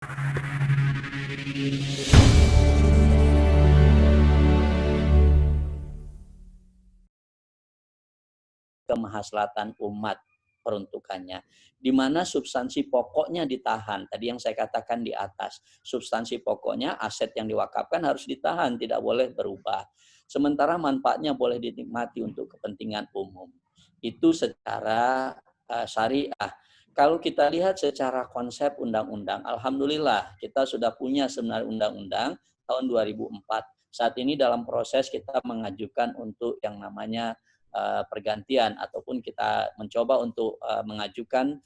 Kemaslahatan umat peruntukannya, di mana substansi pokoknya ditahan. Tadi yang saya katakan di atas, substansi pokoknya aset yang diwakafkan harus ditahan, tidak boleh berubah. Sementara manfaatnya boleh dinikmati untuk kepentingan umum. Itu secara syariah. Kalau kita lihat secara konsep undang-undang, alhamdulillah kita sudah punya sebenarnya undang-undang tahun 2004. Saat ini dalam proses kita mengajukan untuk yang namanya pergantian ataupun kita mencoba untuk mengajukan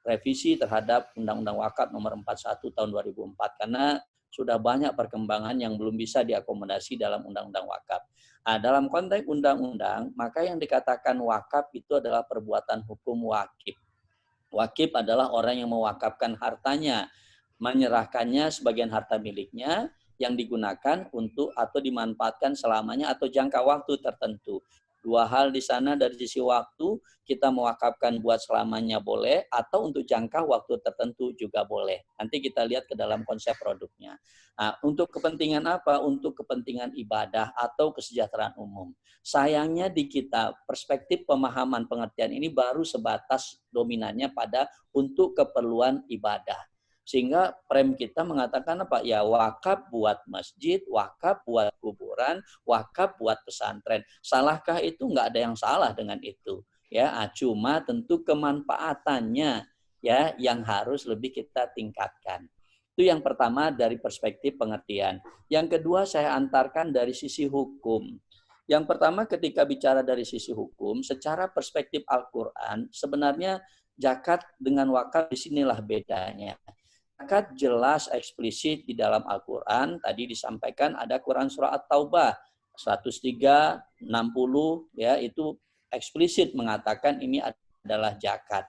revisi terhadap Undang-Undang Wakaf nomor 41 tahun 2004 karena sudah banyak perkembangan yang belum bisa diakomodasi dalam Undang-Undang Wakaf. Nah, dalam konteks undang-undang, maka yang dikatakan wakaf itu adalah perbuatan hukum wakif. Wakif adalah orang yang mewakafkan hartanya, menyerahkannya sebagian harta miliknya yang digunakan untuk atau dimanfaatkan selamanya atau jangka waktu tertentu. Dua hal di sana, dari sisi waktu kita mewakafkan buat selamanya boleh atau untuk jangka waktu tertentu juga boleh. Nanti kita lihat ke dalam konsep produknya. Nah, untuk kepentingan apa? Untuk kepentingan ibadah atau kesejahteraan umum. Sayangnya di kita perspektif pemahaman pengertian ini baru sebatas dominannya pada untuk keperluan ibadah. Sehingga frame kita mengatakan apa? Ya wakaf buat masjid, wakaf buat kuburan, wakaf buat pesantren. Salahkah itu? Nggak ada yang salah dengan itu. Ya, cuma tentu kemanfaatannya ya yang harus lebih kita tingkatkan. Itu yang pertama dari perspektif pengertian. Yang kedua saya antarkan dari sisi hukum. Yang pertama ketika bicara dari sisi hukum, secara perspektif Al-Quran, sebenarnya zakat dengan wakaf disinilah bedanya. Zakat jelas eksplisit di dalam Al-Quran. Tadi disampaikan ada Quran Surah At-Taubah 103, 60 ya, itu eksplisit mengatakan ini adalah zakat.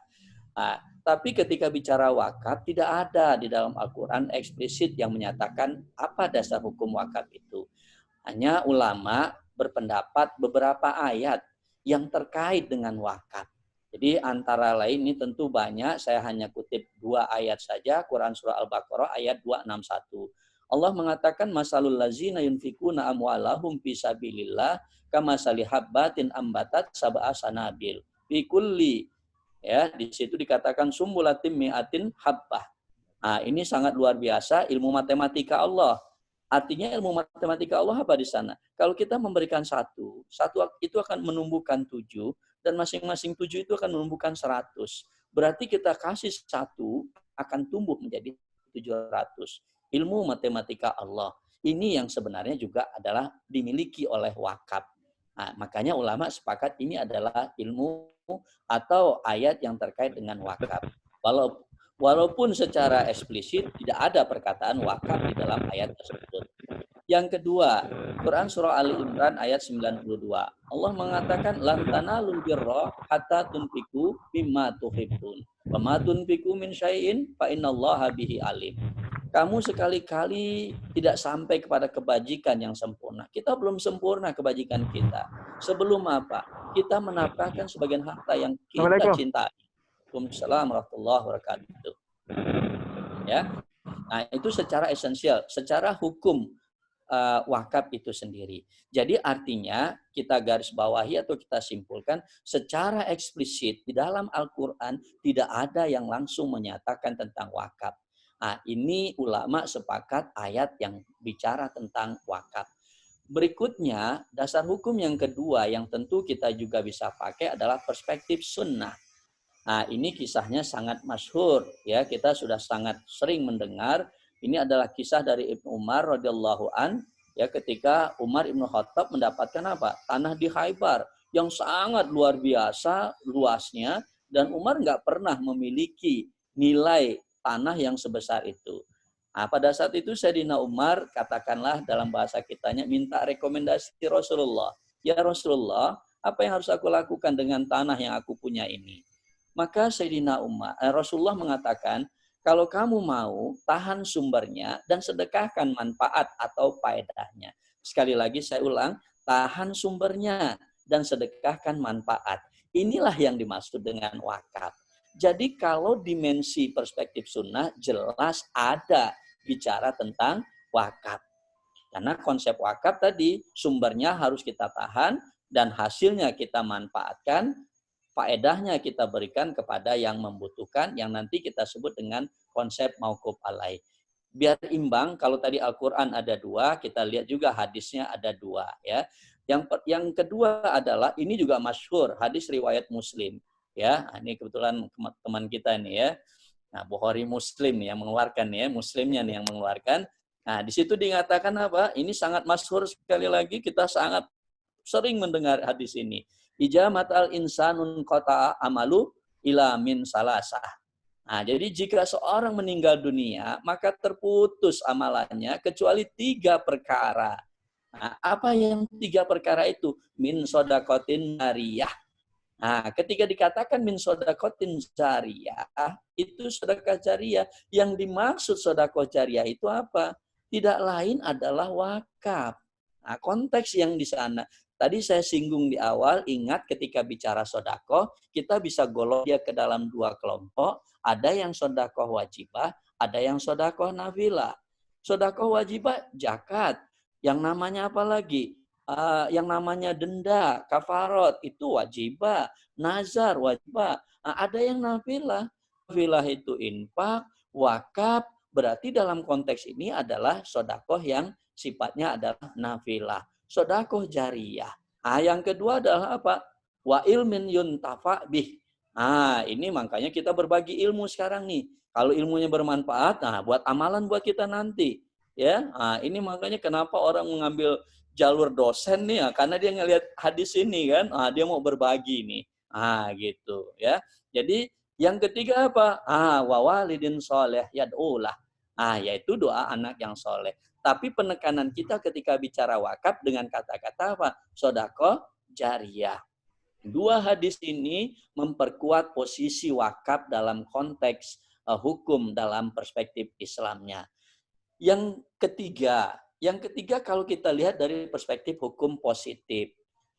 Nah, tapi ketika bicara wakaf tidak ada di dalam Al-Quran eksplisit yang menyatakan apa dasar hukum wakaf itu. Hanya ulama berpendapat beberapa ayat yang terkait dengan wakaf. Jadi antara lain ini tentu banyak, saya hanya kutip 2 ayat saja, Quran Surah Al-Baqarah ayat 261. Allah mengatakan masalul lazina yunfikuna amwalahum fi sabilillah kamasali habbatin ambatat sab'a sanabil. Fi kulli, ya, di situ dikatakan sumbulatim mi'atin habbah. Nah, ini sangat luar biasa ilmu matematika Allah. Artinya ilmu matematika Allah apa di sana? Kalau kita memberikan satu itu akan menumbuhkan 7, dan masing-masing 7 itu akan menumbuhkan 100. Berarti kita kasih 1 akan tumbuh menjadi 700. Ilmu matematika Allah. Ini yang sebenarnya juga adalah dimiliki oleh wakaf. Nah, makanya ulama sepakat ini adalah ilmu atau ayat yang terkait dengan wakaf. Walaupun secara eksplisit tidak ada perkataan wakaf di dalam ayat tersebut. Yang kedua, Quran Surah Ali Imran ayat 92. Allah mengatakan, lan tanalul birra hatta tunfiku mimma tuhibbun. Wa ma tunfiku min syai'in fa innallaha bihi alim. Kamu sekali-kali tidak sampai kepada kebajikan yang sempurna. Kita belum sempurna kebajikan kita. Sebelum apa? Kita menafkahkan sebagian harta yang kita cintai. Waalaikumsalam warahmatullahi wabarakatuh. Ya. Nah, itu secara esensial, secara hukum wakaf itu sendiri. Jadi artinya kita garis bawahi atau kita simpulkan secara eksplisit di dalam Al-Quran tidak ada yang langsung menyatakan tentang wakaf. Nah, ini ulama sepakat ayat yang bicara tentang wakaf. Berikutnya, dasar hukum yang kedua yang tentu kita juga bisa pakai adalah perspektif sunnah. Nah, ini kisahnya sangat masyhur ya, kita sudah sangat sering mendengar. Ini adalah kisah dari Ibnu Umar radhiyallahu an ya, ketika Umar Ibnu Khattab mendapatkan apa? Tanah di Khaybar yang sangat luar biasa luasnya, dan Umar nggak pernah memiliki nilai tanah yang sebesar itu. Nah, pada saat itu Sayyidina Umar, katakanlah dalam bahasa kitanya, minta rekomendasi Rasulullah. Ya Rasulullah, apa yang harus aku lakukan dengan tanah yang aku punya ini? Maka Sayyidina Rasulullah mengatakan, kalau kamu mau, tahan sumbernya dan sedekahkan manfaat atau faedahnya. Sekali lagi saya ulang, tahan sumbernya dan sedekahkan manfaat. Inilah yang dimaksud dengan wakaf. Jadi kalau dimensi perspektif sunnah jelas ada bicara tentang wakaf. Karena konsep wakaf tadi sumbernya harus kita tahan dan hasilnya kita manfaatkan, faedahnya kita berikan kepada yang membutuhkan, yang nanti kita sebut dengan konsep mauquf alaih. Biar imbang, kalau tadi Al-Quran ada dua, kita lihat juga hadisnya ada dua. Ya. Yang kedua adalah, ini juga masyhur, hadis riwayat Muslim. Ya, ini kebetulan teman kita nih ya. Nah, Bukhari Muslim yang mengeluarkan ya, Muslimnya nih yang mengeluarkan. Nah, di situ dikatakan apa? Ini sangat masyhur sekali lagi, kita sangat sering mendengar hadis ini. Ijamat al-insanun qata'a amalu ila min salasah. Nah, jadi jika seorang meninggal dunia, maka terputus amalannya kecuali 3 perkara. Nah, apa yang 3 perkara itu? Min sodakotin nariyah. Nah, ketika dikatakan min sodakotin jariyah, itu sedekah jariyah. Yang dimaksud sodakoh jariyah itu apa? Tidak lain adalah wakaf. Nah, konteks yang di sana. Tadi saya singgung di awal, ingat ketika bicara sodakoh, kita bisa golong dia ke dalam 2 kelompok. Ada yang sodakoh wajibah, ada yang sodakoh nafilah. Sodakoh wajibah, zakat. Yang namanya apa lagi? Yang namanya denda, kafarot, itu wajibah. Nazar, wajibah. Nah, ada yang nafilah. Nafilah itu infak, wakaf. Berarti dalam konteks ini adalah sodakoh yang sifatnya adalah nafilah. Sodakoh jariyah. Nah, yang kedua adalah apa? Wa ilmin yuntafa bih. Nah, ini makanya kita berbagi ilmu sekarang nih. Kalau ilmunya bermanfaat, nah buat amalan buat kita nanti. Ya, nah, ini makanya kenapa orang mengambil jalur dosen nih ya, karena dia ngelihat hadis ini kan, dia mau berbagi nih. Gitu ya. Jadi yang ketiga apa? Wawalidin soleh yad'ulah. Yaitu doa anak yang soleh. Tapi penekanan kita ketika bicara wakaf dengan kata-kata apa? Sodako jariyah. 2 hadis ini memperkuat posisi wakaf dalam konteks hukum dalam perspektif Islamnya. Yang ketiga kalau kita lihat dari perspektif hukum positif.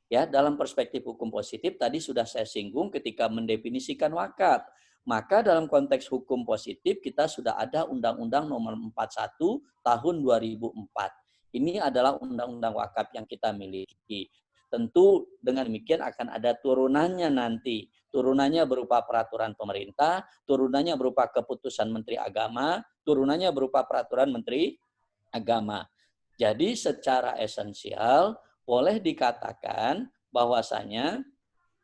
Ya, dalam perspektif hukum positif tadi sudah saya singgung ketika mendefinisikan wakaf. Maka dalam konteks hukum positif kita sudah ada Undang-Undang Nomor 41 Tahun 2004. Ini adalah undang-undang wakaf yang kita miliki. Tentu dengan demikian akan ada turunannya nanti. Turunannya berupa peraturan pemerintah, turunannya berupa keputusan Menteri Agama, turunannya berupa peraturan Menteri Agama. Jadi secara esensial boleh dikatakan bahwasanya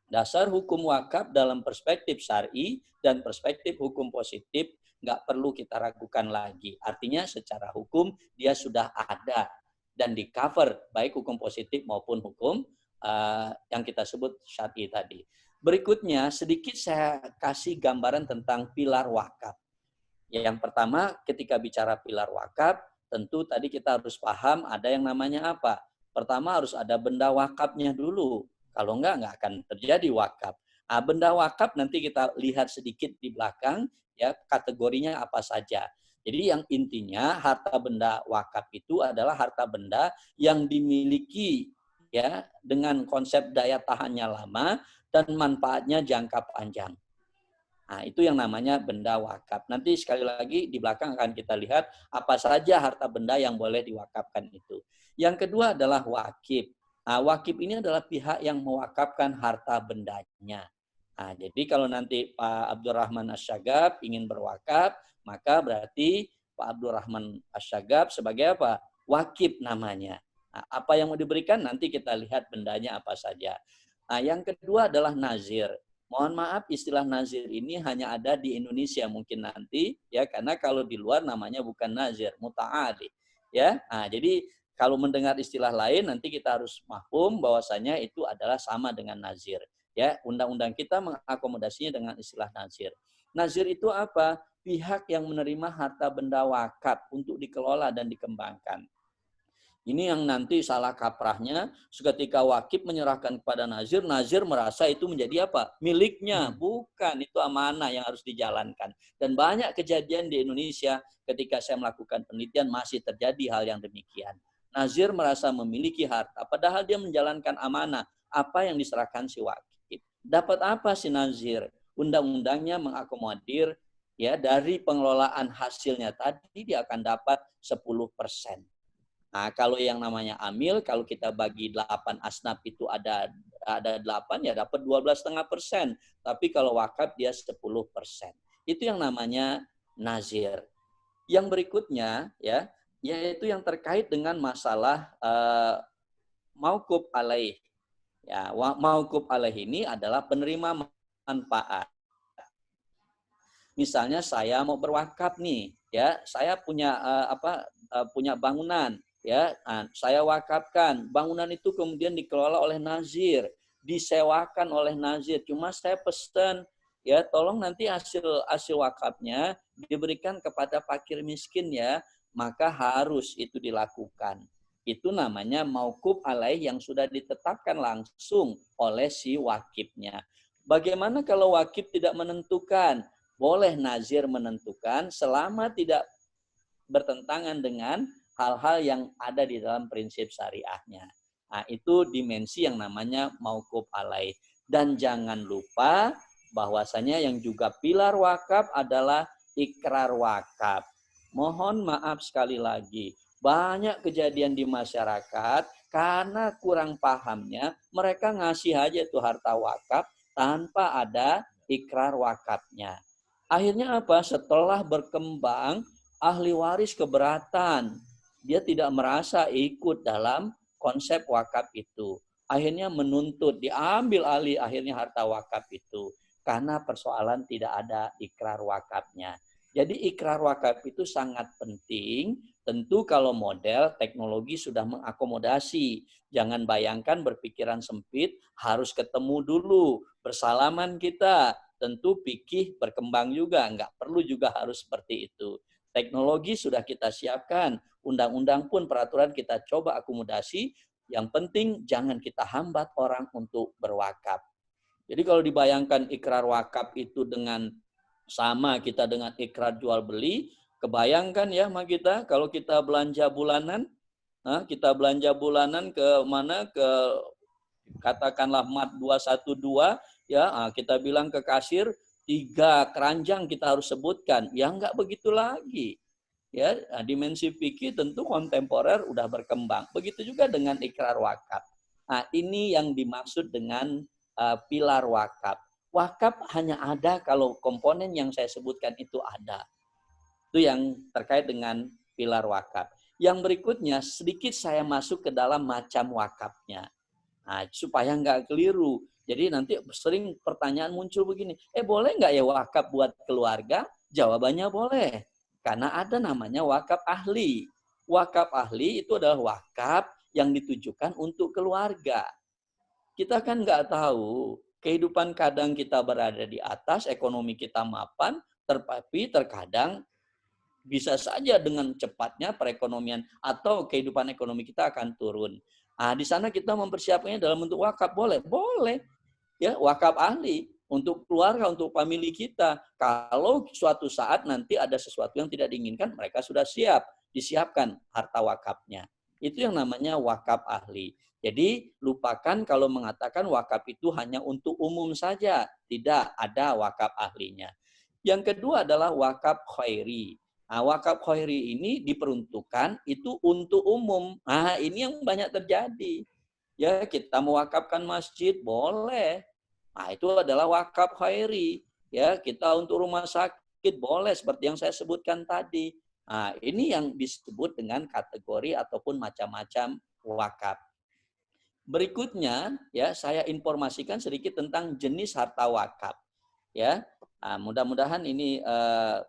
dasar hukum wakaf dalam perspektif syar'i dan perspektif hukum positif nggak perlu kita ragukan lagi. Artinya secara hukum dia sudah ada dan di cover baik hukum positif maupun hukum yang kita sebut syar'i tadi. Berikutnya sedikit saya kasih gambaran tentang pilar wakaf. Yang pertama ketika bicara pilar wakaf, tentu tadi kita harus paham ada yang namanya apa. Pertama harus ada benda wakafnya dulu. Kalau enggak akan terjadi wakaf. Benda wakaf nanti kita lihat sedikit di belakang, ya kategorinya apa saja. Jadi yang intinya harta benda wakaf itu adalah harta benda yang dimiliki ya dengan konsep daya tahannya lama dan manfaatnya jangka panjang. Nah, itu yang namanya benda wakaf. Nanti sekali lagi di belakang akan kita lihat apa saja harta benda yang boleh diwakafkan itu. Yang kedua adalah wakif. Nah, wakif ini adalah pihak yang mewakafkan harta bendanya. Nah, jadi kalau nanti Pak Abdurrahman Asyagab ingin berwakaf, maka berarti Pak Abdurrahman Asyagab sebagai apa? Wakif namanya. Nah, apa yang mau diberikan nanti kita lihat bendanya apa saja. Nah, yang kedua adalah nazir. Mohon maaf istilah nazir ini hanya ada di Indonesia mungkin nanti ya karena kalau di luar namanya bukan nazir, muta'ali. Ya. Nah, jadi kalau mendengar istilah lain nanti kita harus mahfum bahwasanya itu adalah sama dengan nazir. Ya, undang-undang kita mengakomodasinya dengan istilah nazir. Nazir itu apa? Pihak yang menerima harta benda wakaf untuk dikelola dan dikembangkan. Ini yang nanti salah kaprahnya, seketika wakif menyerahkan kepada nazir, nazir merasa itu menjadi apa? Miliknya. Bukan, itu amanah yang harus dijalankan. Dan banyak kejadian di Indonesia ketika saya melakukan penelitian masih terjadi hal yang demikian. Nazir merasa memiliki harta, padahal dia menjalankan amanah. Apa yang diserahkan si wakif? Dapat apa si nazir? undang-undangnya mengakomodir ya dari pengelolaan hasilnya tadi dia akan dapat 10%. Nah, kalau yang namanya amil, kalau kita bagi 8 asnaf itu ada 8 ya dapat 12,5%. Tapi kalau wakaf dia 10%. Itu yang namanya nazir. Yang berikutnya ya, yaitu yang terkait dengan masalah mauquf alaih. Ya, mauquf alaih ini adalah penerima manfaat. Misalnya saya mau berwakaf nih, ya, saya punya punya bangunan, ya, saya wakafkan. Bangunan itu kemudian dikelola oleh nazir, disewakan oleh nazir. Cuma saya pesan, ya, tolong nanti hasil wakafnya diberikan kepada fakir miskin ya, maka harus itu dilakukan. Itu namanya mauquf alaih yang sudah ditetapkan langsung oleh si wakifnya. Bagaimana kalau wakif tidak menentukan? Boleh nazir menentukan selama tidak bertentangan dengan hal-hal yang ada di dalam prinsip syariahnya. Nah, itu dimensi yang namanya mauquf alaih. Dan jangan lupa bahwasanya yang juga pilar wakaf adalah ikrar wakaf. Mohon maaf sekali lagi, banyak kejadian di masyarakat karena kurang pahamnya, mereka ngasih aja tuh harta wakaf tanpa ada ikrar wakafnya. Akhirnya apa? Setelah berkembang, ahli waris keberatan. Dia tidak merasa ikut dalam konsep wakaf itu. Akhirnya menuntut, diambil alih akhirnya harta wakaf itu. Karena persoalan tidak ada ikrar wakafnya. Jadi ikrar wakaf itu sangat penting. Tentu kalau model teknologi sudah mengakomodasi. Jangan bayangkan berpikiran sempit, harus ketemu dulu. Bersalaman kita, tentu fikih berkembang juga, nggak perlu juga harus seperti itu. Teknologi sudah kita siapkan, undang-undang pun peraturan kita coba akomodasi, yang penting jangan kita hambat orang untuk berwakaf. Jadi kalau dibayangkan ikrar wakaf itu dengan sama kita dengan ikrar jual beli, kebayangkan ya sama kita kalau kita belanja bulanan, ke mana, ke katakanlah mat 212, ya, kita bilang ke kasir 3 keranjang kita harus sebutkan. Ya enggak begitu lagi. Ya, dimensi fikih tentu kontemporer udah berkembang. Begitu juga dengan ikrar wakaf. Nah, ini yang dimaksud dengan pilar wakaf. Wakaf hanya ada kalau komponen yang saya sebutkan itu ada. Itu yang terkait dengan pilar wakaf. Yang berikutnya sedikit saya masuk ke dalam macam wakafnya. Nah, supaya nggak keliru. Jadi nanti sering pertanyaan muncul begini, boleh nggak ya wakaf buat keluarga? Jawabannya boleh. Karena ada namanya wakaf ahli. Wakaf ahli itu adalah wakaf yang ditujukan untuk keluarga. Kita kan nggak tahu, kehidupan kadang kita berada di atas, ekonomi kita mapan, tetapi terkadang bisa saja dengan cepatnya perekonomian atau kehidupan ekonomi kita akan turun. Nah, di sana kita mempersiapkannya dalam bentuk wakaf. Boleh? Boleh. Ya, wakaf ahli untuk keluarga, untuk famili kita. Kalau suatu saat nanti ada sesuatu yang tidak diinginkan, mereka sudah siap. Disiapkan harta wakafnya. Itu yang namanya wakaf ahli. Jadi, lupakan kalau mengatakan wakaf itu hanya untuk umum saja. Tidak, ada wakaf ahlinya. Yang kedua adalah wakaf khairi. Nah, wakaf khairi ini diperuntukkan itu untuk umum. Nah, ini yang banyak terjadi. Ya, kita mewakafkan masjid, boleh. Nah, itu adalah wakaf khairi. Ya, kita untuk rumah sakit, boleh. Seperti yang saya sebutkan tadi. Nah, ini yang disebut dengan kategori ataupun macam-macam wakaf. Berikutnya, ya, saya informasikan sedikit tentang jenis harta wakaf. Ya, nah, mudah-mudahan ini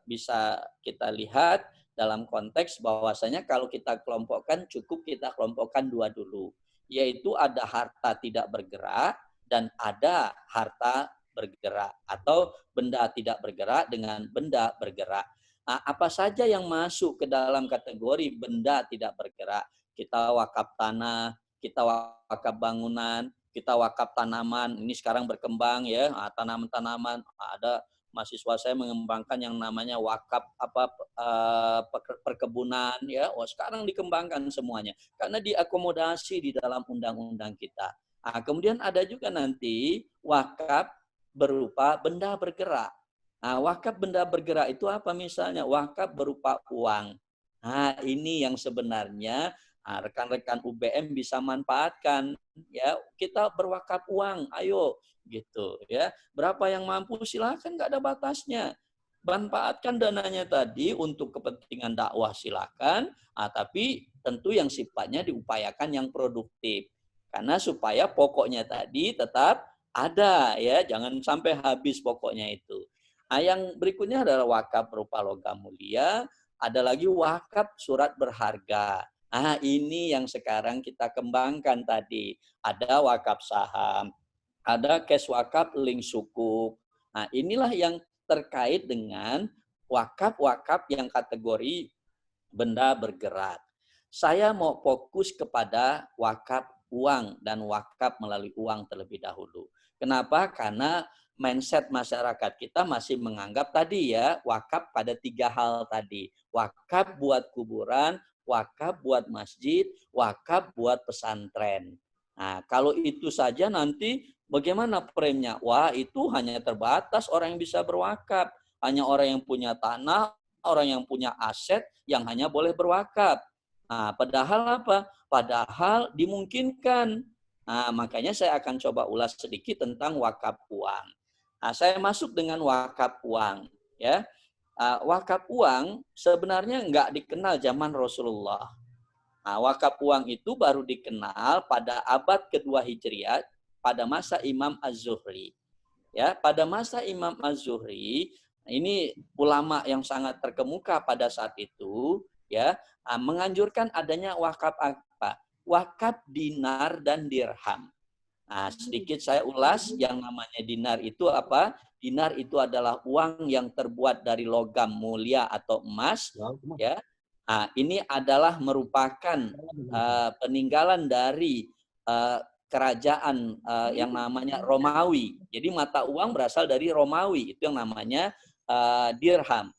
bisa kita lihat dalam konteks bahwasanya kalau kita kelompokkan, cukup kita kelompokkan 2 dulu, yaitu ada harta tidak bergerak dan ada harta bergerak atau benda tidak bergerak dengan benda bergerak. Nah, apa saja yang masuk ke dalam kategori benda tidak bergerak? Kita wakaf tanah, kita wakaf bangunan, kita wakaf tanaman. Ini sekarang berkembang ya, tanaman-tanaman. Ada mahasiswa saya mengembangkan yang namanya wakaf perkebunan ya. Sekarang dikembangkan semuanya karena diakomodasi di dalam undang-undang kita. Nah, kemudian ada juga nanti wakaf berupa benda bergerak. Nah, wakaf benda bergerak itu apa misalnya? Wakaf berupa uang. Nah, ini yang sebenarnya rekan-rekan UBM bisa manfaatkan. Ya, kita berwakaf uang, ayo gitu ya. Berapa yang mampu silakan, nggak ada batasnya. Manfaatkan dananya tadi untuk kepentingan dakwah silakan, tapi tentu yang sifatnya diupayakan yang produktif. Karena supaya pokoknya tadi tetap ada ya, jangan sampai habis pokoknya itu. Nah, yang berikutnya adalah wakaf berupa logam mulia, ada lagi wakaf surat berharga. Nah, ini yang sekarang kita kembangkan tadi. Ada wakaf saham, ada cash wakaf link sukuk. Nah, inilah yang terkait dengan wakaf-wakaf yang kategori benda bergerak. Saya mau fokus kepada wakaf uang dan wakaf melalui uang terlebih dahulu. Kenapa? Karena mindset masyarakat kita masih menganggap tadi ya, wakaf pada 3 hal tadi. Wakaf buat kuburan, wakaf buat masjid, wakaf buat pesantren. Nah, kalau itu saja nanti bagaimana premnya? Wah, itu hanya terbatas orang yang bisa berwakaf. Hanya orang yang punya tanah, orang yang punya aset yang hanya boleh berwakaf. Nah, padahal apa? Padahal dimungkinkan. Nah, makanya saya akan coba ulas sedikit tentang wakaf uang. Nah, saya masuk dengan wakaf uang. Ya, wakaf uang sebenarnya nggak dikenal zaman Rasulullah. Nah, wakaf uang itu baru dikenal pada abad kedua Hijriah pada masa Imam Az-Zuhri. Ya, pada masa Imam Az-Zuhri, ini ulama yang sangat terkemuka pada saat itu, ya, menganjurkan adanya wakaf apa? Wakaf dinar dan dirham. Nah, sedikit saya ulas yang namanya dinar itu apa? Dinar itu adalah uang yang terbuat dari logam mulia atau emas, ya. Nah, ini adalah merupakan peninggalan dari kerajaan yang namanya Romawi. Jadi mata uang berasal dari Romawi, itu yang namanya dirham.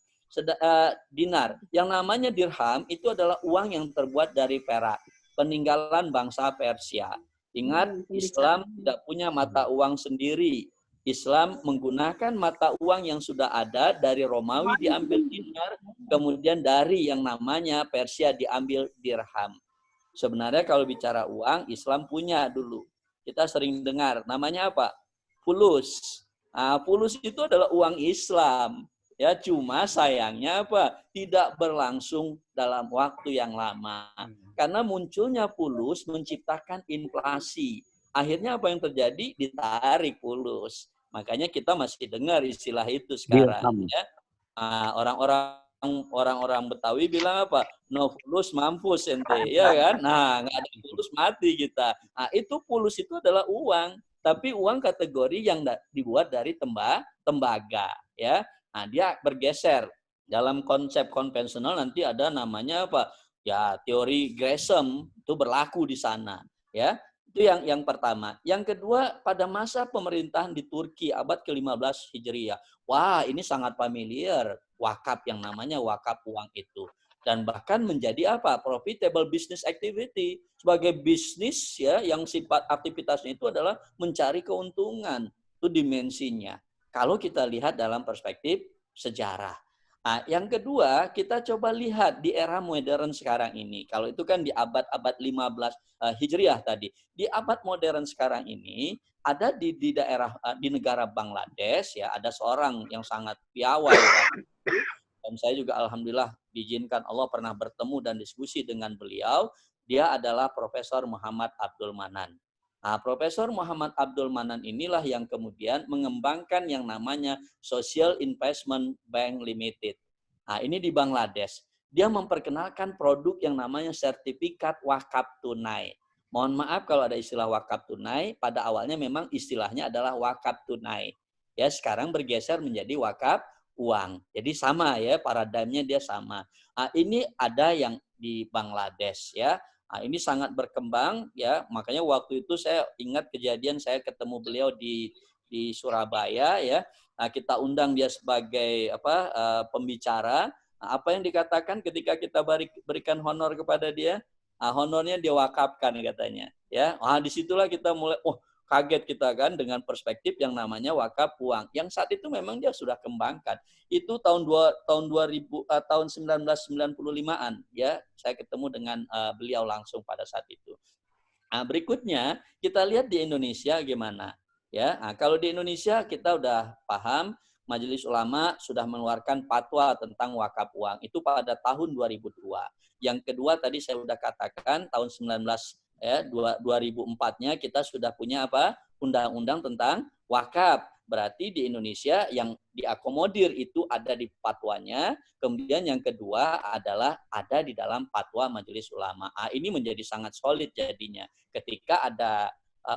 Dinar, yang namanya dirham itu adalah uang yang terbuat dari perak, peninggalan bangsa Persia. Ingat, Islam tidak punya mata uang sendiri. Islam menggunakan mata uang yang sudah ada dari Romawi diambil dinar, kemudian dari yang namanya Persia diambil dirham. Sebenarnya kalau bicara uang, Islam punya dulu. Kita sering dengar, namanya apa? Fulus. Nah, fulus itu adalah uang Islam. Ya, cuma sayangnya apa? Tidak berlangsung dalam waktu yang lama. Karena munculnya fulus menciptakan inflasi. Akhirnya apa yang terjadi? Ditarik fulus. Makanya kita masih dengar istilah itu sekarang. Ya. Orang-orang Betawi bilang apa? No fulus mampus ente, ya kan? Nah, nggak ada fulus mati kita. Nah, itu fulus itu adalah uang, tapi uang kategori yang dibuat dari tembaga, ya. Nah, dia bergeser dalam konsep konvensional nanti ada namanya apa? Ya, teori Gresham itu berlaku di sana, ya. Itu yang pertama. Yang kedua, pada masa pemerintahan di Turki abad ke-15 Hijriah. Wah, ini sangat familiar wakaf yang namanya wakaf uang itu. Dan bahkan menjadi apa? Profitable business activity. Sebagai bisnis ya yang sifat aktivitasnya itu adalah mencari keuntungan. Itu dimensinya. Kalau kita lihat dalam perspektif sejarah. Nah, yang kedua, kita coba lihat di era modern sekarang ini. Kalau itu kan di abad-abad 15 Hijriah tadi. Di abad modern sekarang ini, ada di daerah di negara Bangladesh ya, ada seorang yang sangat piawai dan saya juga alhamdulillah diizinkan Allah pernah bertemu dan diskusi dengan beliau. Dia adalah Profesor Muhammad Abdul Manan. Nah, Profesor Muhammad Abdul Manan inilah yang kemudian mengembangkan yang namanya Social Investment Bank Limited. Nah, ini di Bangladesh. Dia memperkenalkan produk yang namanya sertifikat wakaf tunai. Mohon maaf kalau ada istilah wakaf tunai, pada awalnya memang istilahnya adalah wakaf tunai. Ya, sekarang bergeser menjadi wakaf uang. Jadi sama ya, paradigmnya dia sama. Nah, ini ada yang di Bangladesh ya. Nah, ini sangat berkembang ya. Makanya waktu itu saya ingat kejadian saya ketemu beliau di Surabaya ya. Nah, kita undang dia sebagai pembicara. Nah, apa yang dikatakan ketika kita berikan honor kepada dia? Nah, honornya dia wakafkan katanya ya. Nah, disitulah kita mulai kaget kita kan dengan perspektif yang namanya wakaf uang. Yang saat itu memang dia sudah kembangkan. Itu tahun 2000 tahun 1995-an ya, saya ketemu dengan beliau langsung pada saat itu. Nah, berikutnya kita lihat di Indonesia gimana ya. Nah, kalau di Indonesia kita udah paham Majelis Ulama sudah mengeluarkan fatwa tentang wakaf uang itu pada tahun 2002. Yang kedua tadi saya sudah katakan tahun 2004-nya kita sudah punya apa? Undang-undang tentang wakaf. Berarti di Indonesia yang diakomodir itu ada di fatwanya. Kemudian yang kedua adalah ada di dalam fatwa Majelis Ulama. Ini menjadi sangat solid jadinya. Ketika ada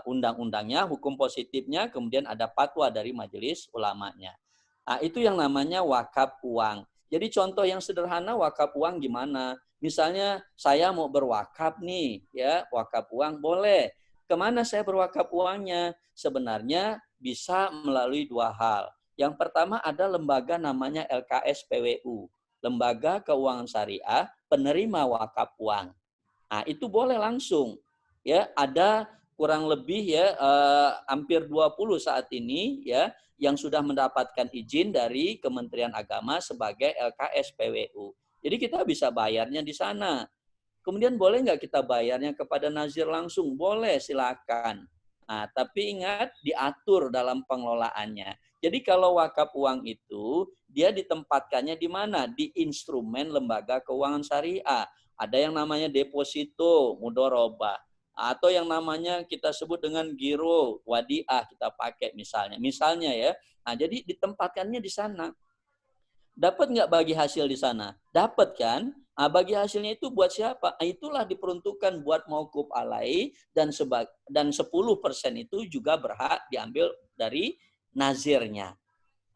undang-undangnya, hukum positifnya, kemudian ada fatwa dari Majelis Ulamanya. Itu yang namanya wakaf uang. Jadi contoh yang sederhana wakaf uang gimana? Misalnya saya mau berwakaf nih, ya wakaf uang boleh. Kemana saya berwakaf uangnya? Sebenarnya bisa melalui dua hal. Yang pertama ada lembaga namanya LKS PWU, Lembaga Keuangan Syariah Penerima Wakaf Uang. Nah, itu boleh langsung. Ya, ada kurang lebih ya hampir 20 saat ini ya yang sudah mendapatkan izin dari Kementerian Agama sebagai LKS PWU. Jadi kita bisa bayarnya di sana. Kemudian boleh nggak kita bayarnya kepada nazir langsung? Boleh, silakan. Nah, tapi ingat diatur dalam pengelolaannya. Jadi kalau wakaf uang itu dia ditempatkannya di mana? Di instrumen lembaga keuangan syariah. Ada yang namanya deposito, mudorobah. Atau yang namanya kita sebut dengan giro, wadiah kita pakai misalnya. Misalnya ya. Nah, jadi ditempatkannya di sana. Dapat nggak bagi hasil di sana? Dapat kan? Bagi hasilnya itu buat siapa? Itulah diperuntukkan buat mauquf alai dan 10% itu juga berhak diambil dari nazirnya.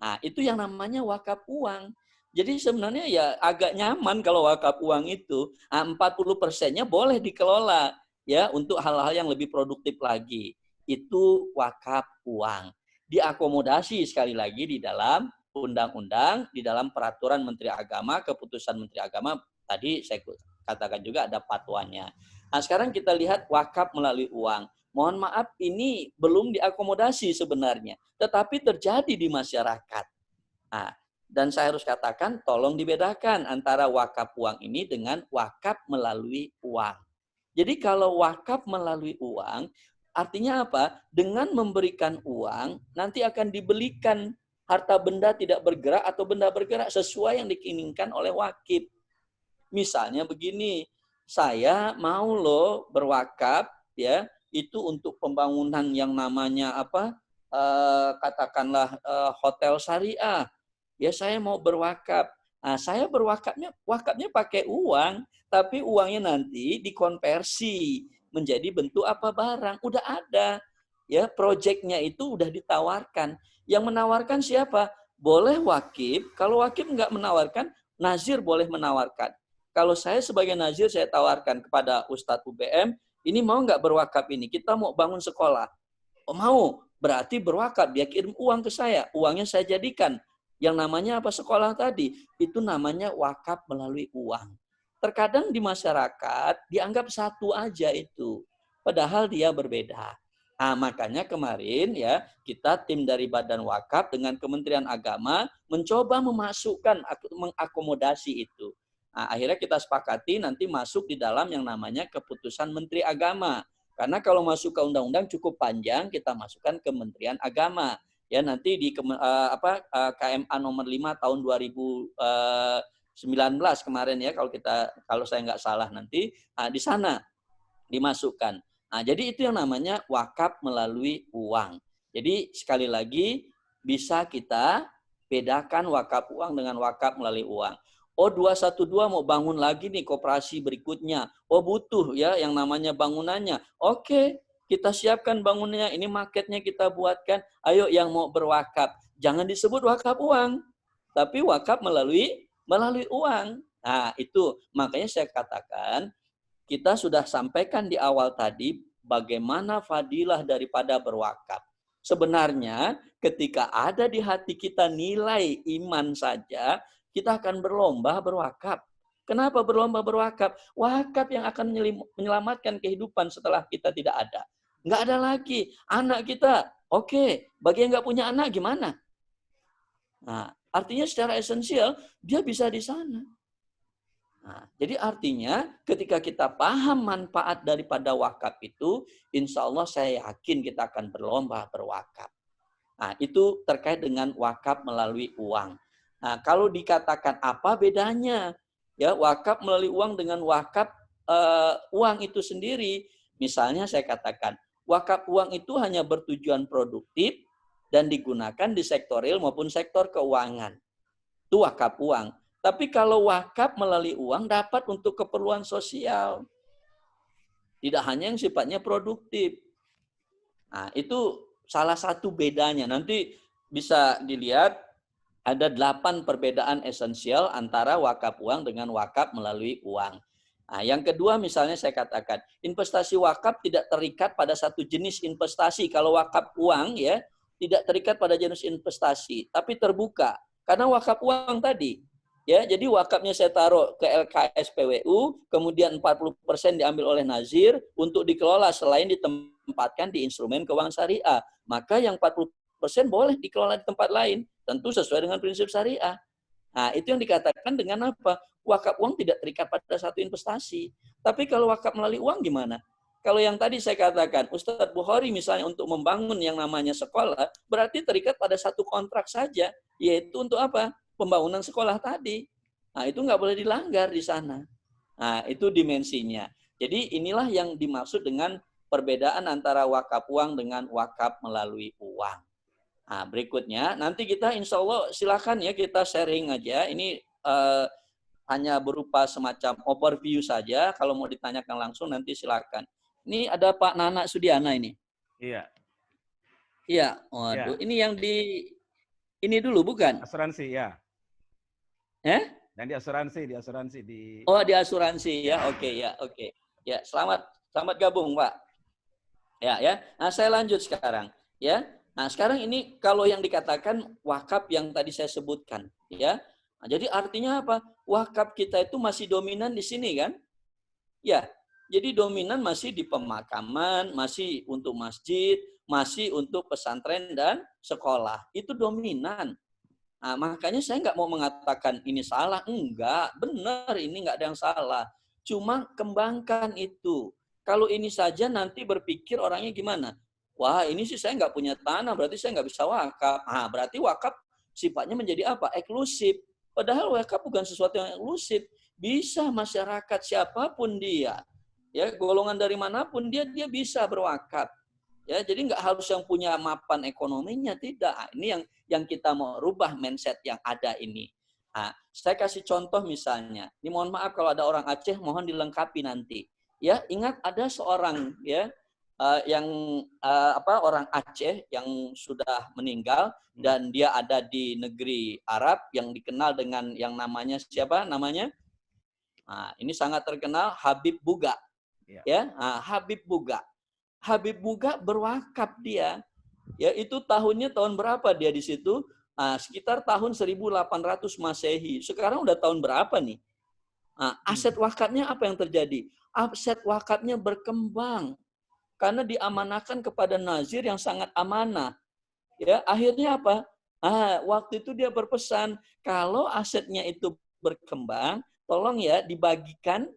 Nah, itu yang namanya wakaf uang. Jadi sebenarnya ya agak nyaman kalau wakaf uang itu 40%-nya boleh dikelola ya untuk hal-hal yang lebih produktif lagi. Itu wakaf uang. Diakomodasi sekali lagi di dalam undang-undang, di dalam peraturan Menteri Agama, keputusan Menteri Agama, tadi saya katakan juga ada fatwanya. Nah, sekarang kita lihat wakaf melalui uang. Mohon maaf, ini belum diakomodasi sebenarnya, tetapi terjadi di masyarakat. Nah, dan saya harus katakan, tolong dibedakan antara wakaf uang ini dengan wakaf melalui uang. Jadi kalau wakaf melalui uang, artinya apa? Dengan memberikan uang, nanti akan dibelikan harta benda tidak bergerak atau benda bergerak sesuai yang diinginkan oleh wakif. Misalnya begini, saya mau loh berwakaf ya, itu untuk pembangunan yang namanya apa? Katakanlah hotel syariah. Ya saya mau berwakaf. Nah, saya wakafnya pakai uang, tapi uangnya nanti dikonversi menjadi bentuk apa barang. Udah ada. Ya, proyeknya itu udah ditawarkan. Yang menawarkan siapa? Boleh wakif. Kalau wakif nggak menawarkan, nazir boleh menawarkan. Kalau saya sebagai nazir, saya tawarkan kepada Ustadz UBM, ini mau nggak berwakaf ini? Kita mau bangun sekolah. Oh mau, berarti berwakaf. Dia kirim uang ke saya. Uangnya saya jadikan. Yang namanya apa sekolah tadi? Itu namanya wakaf melalui uang. Terkadang di masyarakat dianggap satu aja itu. Padahal dia berbeda. Nah, makanya kemarin ya kita tim dari Badan Wakaf dengan Kementerian Agama mencoba memasukkan, mengakomodasi itu. Nah, akhirnya kita sepakati nanti masuk di dalam yang namanya keputusan Menteri Agama. Karena kalau masuk ke undang-undang cukup panjang, kita masukkan ke Kementerian Agama. Ya nanti di KMA nomor 5 tahun 2019 kemarin ya kalau saya nggak salah nanti di sana dimasukkan. Nah, jadi itu yang namanya wakaf melalui uang. Jadi sekali lagi bisa kita bedakan wakaf uang dengan wakaf melalui uang. Oh 212 mau bangun lagi nih koperasi berikutnya. Oh butuh ya yang namanya bangunannya. Oke, kita siapkan bangunannya. Ini marketnya kita buatkan. Ayo yang mau berwakaf. Jangan disebut wakaf uang. Tapi wakaf melalui uang. Nah itu makanya saya katakan kita sudah sampaikan di awal tadi bagaimana fadilah daripada berwakaf. Sebenarnya ketika ada di hati kita nilai iman saja, kita akan berlomba berwakaf. Kenapa berlomba berwakaf? Wakaf yang akan menyelamatkan kehidupan setelah kita tidak ada. Nggak ada lagi. Anak kita, oke. Bagi yang nggak punya anak gimana? Nah, artinya secara esensial, dia bisa di sana. Nah, jadi artinya ketika kita paham manfaat daripada wakaf itu, insya Allah saya yakin kita akan berlomba berwakaf. Nah, itu terkait dengan wakaf melalui uang. Nah, kalau dikatakan apa bedanya? Ya, wakaf melalui uang dengan wakaf uang itu sendiri. Misalnya saya katakan, wakaf uang itu hanya bertujuan produktif dan digunakan di sektor real maupun sektor keuangan. Itu wakaf uang. Tapi kalau wakaf melalui uang dapat untuk keperluan sosial. Tidak hanya yang sifatnya produktif. Nah, itu salah satu bedanya. Nanti bisa dilihat ada 8 perbedaan esensial antara wakaf uang dengan wakaf melalui uang. Nah, yang kedua misalnya saya katakan, investasi wakaf tidak terikat pada satu jenis investasi. Kalau wakaf uang ya, tidak terikat pada jenis investasi, tapi terbuka. Karena wakaf uang tadi, ya, jadi wakafnya saya taruh ke LKS PWU, kemudian 40% diambil oleh nazir untuk dikelola selain ditempatkan di instrumen keuangan syariah. Maka yang 40% boleh dikelola di tempat lain, tentu sesuai dengan prinsip syariah. Nah, itu yang dikatakan dengan apa? Wakaf uang tidak terikat pada satu investasi. Tapi kalau wakaf melalui uang gimana? Kalau yang tadi saya katakan, Ustadz Bukhari misalnya untuk membangun yang namanya sekolah, berarti terikat pada satu kontrak saja, yaitu untuk apa? Pembangunan sekolah tadi. Nah, itu nggak boleh dilanggar di sana. Nah, itu dimensinya. Jadi inilah yang dimaksud dengan perbedaan antara wakaf uang dengan wakaf melalui uang. Nah, berikutnya, nanti kita insya Allah silakan ya kita sharing aja. Ini hanya berupa semacam overview saja. Kalau mau ditanyakan langsung nanti silakan. Ini ada Pak Nana Sudiana ini. Iya. Iya, waduh. Ya. Ini yang di ini dulu bukan? Asuransi ya. Eh? Dan di asuransi di. Oh, di asuransi ya. Oke ya, oke. Ya, selamat gabung, Pak. Ya. Nah, saya lanjut sekarang, ya. Nah, sekarang ini kalau yang dikatakan wakaf yang tadi saya sebutkan, ya. Nah, jadi artinya apa? Wakaf kita itu masih dominan di sini kan? Ya. Jadi dominan masih di pemakaman, masih untuk masjid, masih untuk pesantren dan sekolah. Itu dominan. Nah, makanya saya nggak mau mengatakan ini salah. Enggak, benar ini nggak ada yang salah. Cuma kembangkan itu. Kalau ini saja nanti berpikir orangnya gimana? Wah, ini sih saya nggak punya tanah, berarti saya nggak bisa wakaf. Nah, berarti wakaf sifatnya menjadi apa? Eksklusif. Padahal wakaf bukan sesuatu yang eksklusif. Bisa masyarakat siapapun dia. Ya, golongan dari manapun dia bisa berwakaf. Ya, jadi nggak harus yang punya mapan ekonominya, tidak. Ini yang kita mau rubah mindset yang ada ini. Nah, saya kasih contoh misalnya. Ini mohon maaf kalau ada orang Aceh, mohon dilengkapi nanti. Ya, ingat ada seorang ya yang orang Aceh yang sudah meninggal dan dia ada di negeri Arab yang dikenal dengan yang namanya siapa namanya? Nah, ini sangat terkenal Habib Buga. Ya, nah, Habib Buga. Habib Buga berwakaf dia. Ya, itu tahunnya tahun berapa dia di situ? Nah, sekitar tahun 1800 Masehi. Sekarang udah tahun berapa nih? Nah, aset wakafnya apa yang terjadi? Aset wakafnya berkembang karena diamanahkan kepada nazir yang sangat amanah. Ya, akhirnya apa? Waktu itu dia berpesan kalau asetnya itu berkembang, tolong ya dibagikan.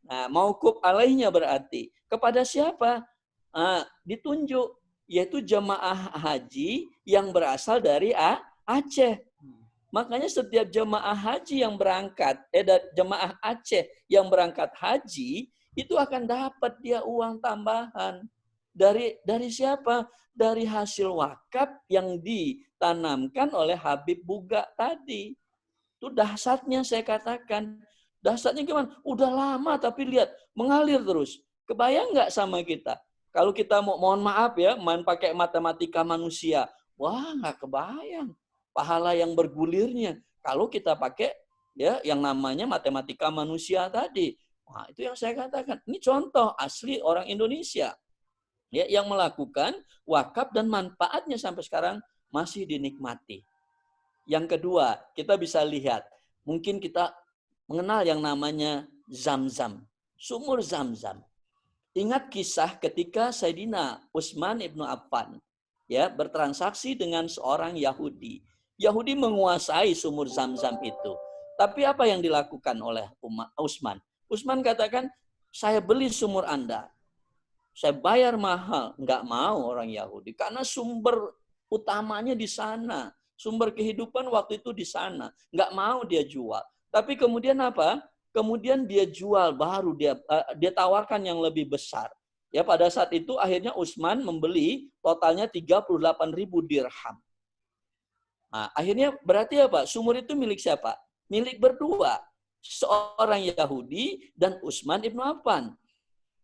Nah, mauquf alaihnya berarti kepada siapa? Ditunjuk yaitu jemaah haji yang berasal dari Aceh. Makanya setiap jemaah haji yang berangkat, jemaah Aceh yang berangkat haji itu akan dapat dia uang tambahan dari siapa? Dari hasil wakaf yang ditanamkan oleh Habib Buga tadi. Itu dahsyatnya saya katakan. Dahsyatnya gimana? Udah lama tapi lihat mengalir terus. Kebayang nggak sama kita? Kalau kita mohon maaf ya, main pakai matematika manusia, wah nggak kebayang pahala yang bergulirnya. Kalau kita pakai ya yang namanya matematika manusia tadi, wah itu yang saya katakan. Ini contoh asli orang Indonesia ya yang melakukan wakaf dan manfaatnya sampai sekarang masih dinikmati. Yang kedua, kita bisa lihat, mungkin kita mengenal yang namanya Zam-Zam, sumur Zam-Zam. Ingat kisah ketika Sayyidina Utsman ibnu Affan ya bertransaksi dengan seorang Yahudi. Yahudi menguasai sumur Zam-Zam itu. Tapi apa yang dilakukan oleh Utsman? Utsman katakan, saya beli sumur Anda. Saya bayar mahal. Nggak mau orang Yahudi. Karena sumber utamanya di sana. Sumber kehidupan waktu itu di sana. Nggak mau dia jual. Tapi kemudian apa? Kemudian dia jual baru dia tawarkan yang lebih besar. Ya pada saat itu akhirnya Utsman membeli totalnya 38.000 dirham. Nah, akhirnya berarti apa? Sumur itu milik siapa? Milik berdua. Seorang Yahudi dan Utsman ibnu Affan.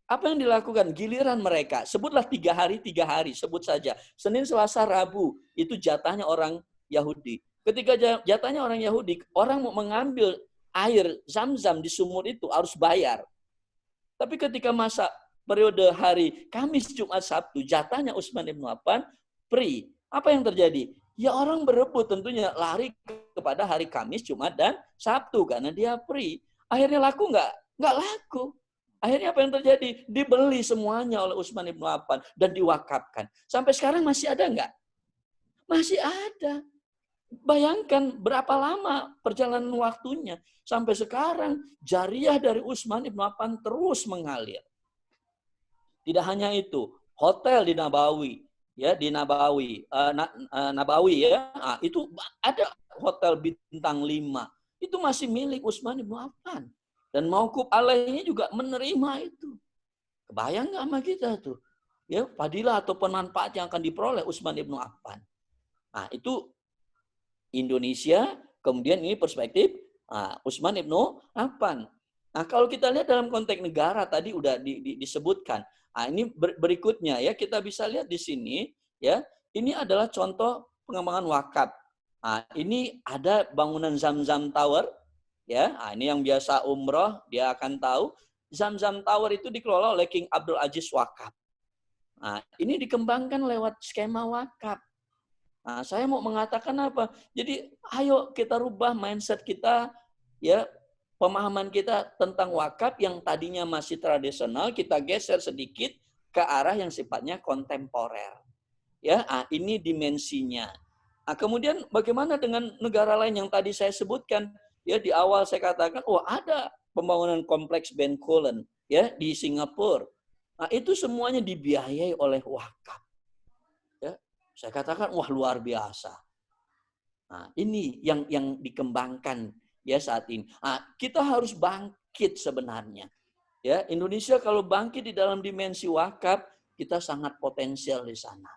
Apa yang dilakukan? Giliran mereka. Sebutlah 3 hari, sebut saja. Senin, Selasa, Rabu. Itu jatahnya orang Yahudi. Ketika jatahnya orang Yahudi, orang mau mengambil air Zam-Zam di sumur itu harus bayar. Tapi ketika masa periode hari Kamis, Jumat, Sabtu, jatahnya Utsman ibnu Affan free. Apa yang terjadi? Ya orang berebut tentunya lari kepada hari Kamis, Jumat, dan Sabtu karena dia free. Akhirnya laku nggak? Nggak laku. Akhirnya apa yang terjadi? Dibeli semuanya oleh Utsman ibnu Affan dan diwakafkan. Sampai sekarang masih ada nggak? Masih ada. Bayangkan berapa lama perjalanan waktunya. Sampai sekarang jariah dari Utsman ibnu Affan terus mengalir. Tidak hanya itu, hotel di Nabawi, ya di Nabawi, Nabawi ya, itu ada hotel bintang 5. Itu masih milik Utsman ibnu Affan. Dan Mauquf alaihnya juga menerima itu. Kebayang nggak sama kita tuh? Ya, fadilah ataupun manfaat yang akan diperoleh Utsman ibnu Affan. Nah, itu Indonesia, kemudian ini perspektif Utsman ibnu Affan. Nah, kalau kita lihat dalam konteks negara tadi udah disebutkan. Nah, ini berikutnya ya kita bisa lihat di sini ya. Ini adalah contoh pengembangan wakaf. Nah, ini ada bangunan Zam-Zam Tower ya. Nah, ini yang biasa umroh dia akan tahu Zam-Zam Tower itu dikelola oleh King Abdul Aziz Wakaf. Nah, ini dikembangkan lewat skema wakaf. Nah, saya mau mengatakan apa? Jadi, ayo kita rubah mindset kita, ya, pemahaman kita tentang wakaf yang tadinya masih tradisional, kita geser sedikit ke arah yang sifatnya kontemporer. Ya, ini dimensinya. Nah, kemudian bagaimana dengan negara lain yang tadi saya sebutkan? Ya, di awal saya katakan, oh ada pembangunan kompleks Bencoolen ya di Singapura. Nah, itu semuanya dibiayai oleh wakaf. Saya katakan, wah luar biasa. Nah, ini yang dikembangkan ya saat ini. Nah, kita harus bangkit sebenarnya. Ya, Indonesia kalau bangkit di dalam dimensi wakaf, kita sangat potensial di sana.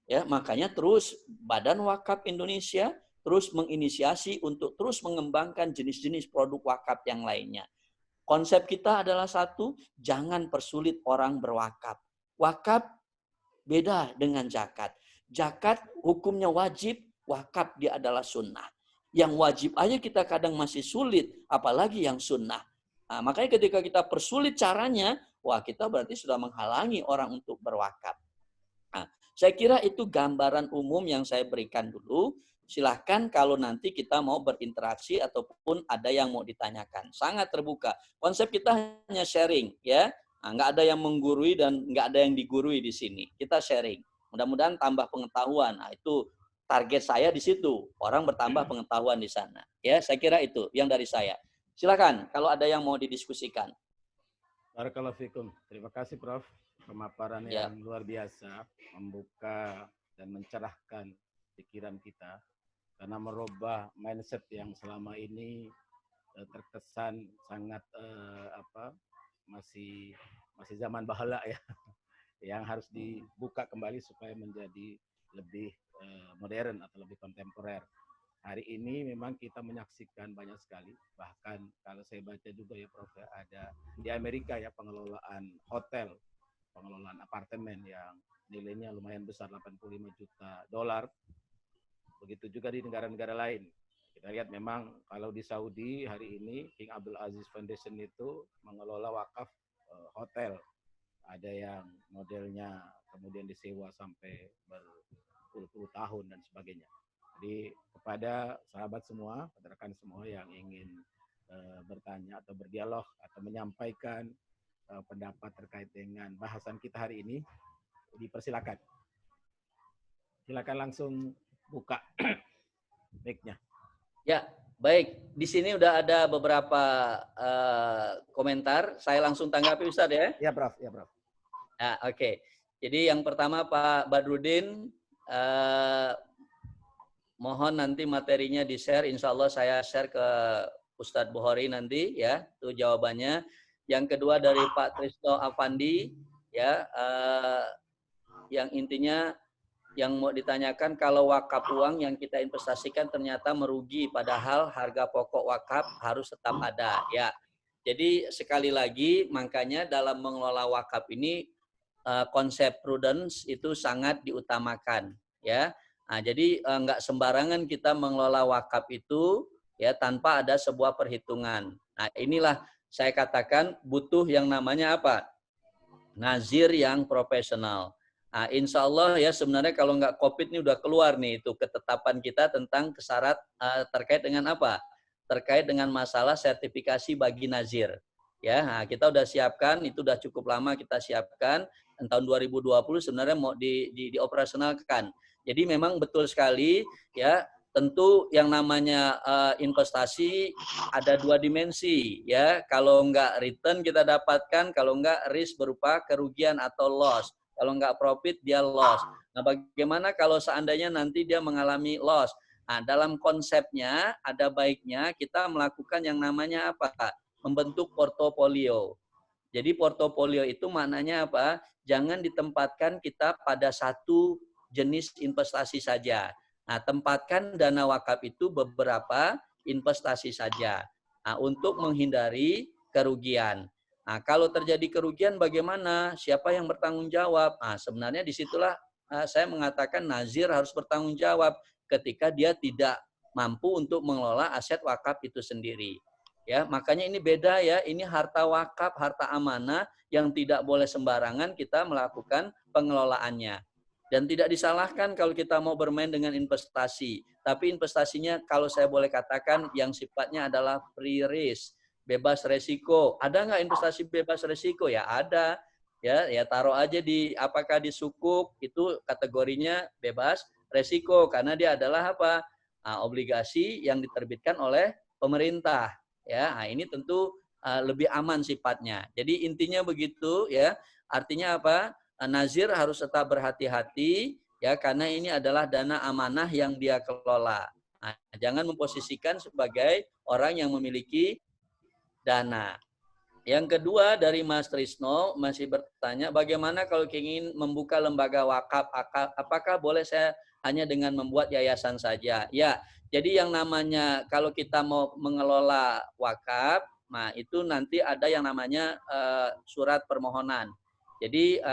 Ya, makanya terus Badan Wakaf Indonesia terus menginisiasi untuk terus mengembangkan jenis-jenis produk wakaf yang lainnya. Konsep kita adalah satu, jangan persulit orang berwakaf. Wakaf beda dengan zakat. Zakat hukumnya wajib, wakaf dia adalah sunnah. Yang wajib aja kita kadang masih sulit, apalagi yang sunnah. Nah, makanya ketika kita persulit caranya, wah kita berarti sudah menghalangi orang untuk berwakaf. Nah, saya kira itu gambaran umum yang saya berikan dulu. Silahkan kalau nanti kita mau berinteraksi ataupun ada yang mau ditanyakan. Sangat terbuka. Konsep kita hanya sharing, ya. Nah, nggak ada yang menggurui dan nggak ada yang digurui di sini. Kita sharing. Mudah-mudahan tambah pengetahuan. Nah, itu target saya di situ. Orang bertambah pengetahuan di sana. Ya, saya kira itu yang dari saya. Silakan kalau ada yang mau didiskusikan. Barakallahu fikum. Terima kasih Prof. Pemaparan Ya. yang luar biasa, membuka dan mencerahkan pikiran kita karena merubah mindset yang selama ini terkesan sangat masih zaman bahala ya, yang harus dibuka kembali supaya menjadi lebih modern atau lebih kontemporer. Hari ini memang kita menyaksikan banyak sekali, bahkan kalau saya baca juga ya Prof, ada di Amerika ya pengelolaan hotel, pengelolaan apartemen yang nilainya lumayan besar, 85 juta dolar. Begitu juga di negara-negara lain. Kita lihat memang kalau di Saudi hari ini King Abdul Aziz Foundation itu mengelola wakaf hotel. Ada yang modelnya kemudian disewa sampai berpuluh-puluh tahun dan sebagainya. Jadi kepada sahabat semua, rekan semua yang ingin bertanya atau berdialog atau menyampaikan pendapat terkait dengan bahasan kita hari ini, dipersilakan. Silakan langsung buka mic-nya. Ya, baik. Di sini udah ada beberapa komentar. Saya langsung tanggapi, Ustaz ya. Ya, Prof. Ya, Prof. Nah, oke. Jadi yang pertama Pak Badrudin, mohon nanti materinya di-share. Insya Allah saya share ke Ustadz Bukhari nanti ya, itu jawabannya. Yang kedua dari Pak Trisno Avandi, ya, yang intinya yang mau ditanyakan, kalau wakaf uang yang kita investasikan ternyata merugi, padahal harga pokok wakaf harus tetap ada. Ya, jadi sekali lagi makanya dalam mengelola wakaf ini konsep prudence itu sangat diutamakan. Ya, nah, jadi nggak sembarangan kita mengelola wakaf itu ya tanpa ada sebuah perhitungan. Nah, inilah saya katakan butuh yang namanya apa? Nazir yang profesional. Nah, insya Allah ya sebenarnya kalau nggak COVID ini udah keluar nih itu ketetapan kita tentang kesyarat terkait dengan apa? Terkait dengan masalah sertifikasi bagi nazir. Ya, nah, kita udah siapkan, itu udah cukup lama kita siapkan. Tahun 2020 sebenarnya mau dioperasionalkan. Jadi memang betul sekali ya, tentu yang namanya investasi ada dua dimensi ya. Kalau nggak return kita dapatkan, kalau nggak risk berupa kerugian atau loss. Kalau nggak profit dia loss. Nah, bagaimana kalau seandainya nanti dia mengalami loss? Nah, dalam konsepnya ada baiknya kita melakukan yang namanya apa? Membentuk portofolio. Jadi portofolio itu maknanya apa? Jangan ditempatkan kita pada satu jenis investasi saja. Nah, tempatkan dana wakaf itu beberapa investasi saja. Nah, untuk menghindari kerugian. Nah, kalau terjadi kerugian bagaimana? Siapa yang bertanggung jawab? Nah, sebenarnya disitulah saya mengatakan nazir harus bertanggung jawab ketika dia tidak mampu untuk mengelola aset wakaf itu sendiri. Ya, makanya ini beda ya. Ini harta wakaf, harta amanah yang tidak boleh sembarangan kita melakukan pengelolaannya. Dan tidak disalahkan kalau kita mau bermain dengan investasi. Tapi investasinya kalau saya boleh katakan yang sifatnya adalah free risk, bebas resiko. Ada nggak investasi bebas resiko? Ya ada. Ya taruh aja di apakah di sukuk itu kategorinya bebas resiko karena dia adalah apa? Obligasi yang diterbitkan oleh pemerintah. Ya, nah ini tentu lebih aman sifatnya. Jadi intinya begitu ya. Artinya apa? Nazir harus tetap berhati-hati ya karena ini adalah dana amanah yang dia kelola. Nah, jangan memposisikan sebagai orang yang memiliki dana. Yang kedua dari Mas Trisno masih bertanya, bagaimana kalau ingin membuka lembaga wakaf, apakah boleh saya hanya dengan membuat yayasan saja? Ya, jadi yang namanya kalau kita mau mengelola wakaf, nah itu nanti ada yang namanya surat permohonan. Jadi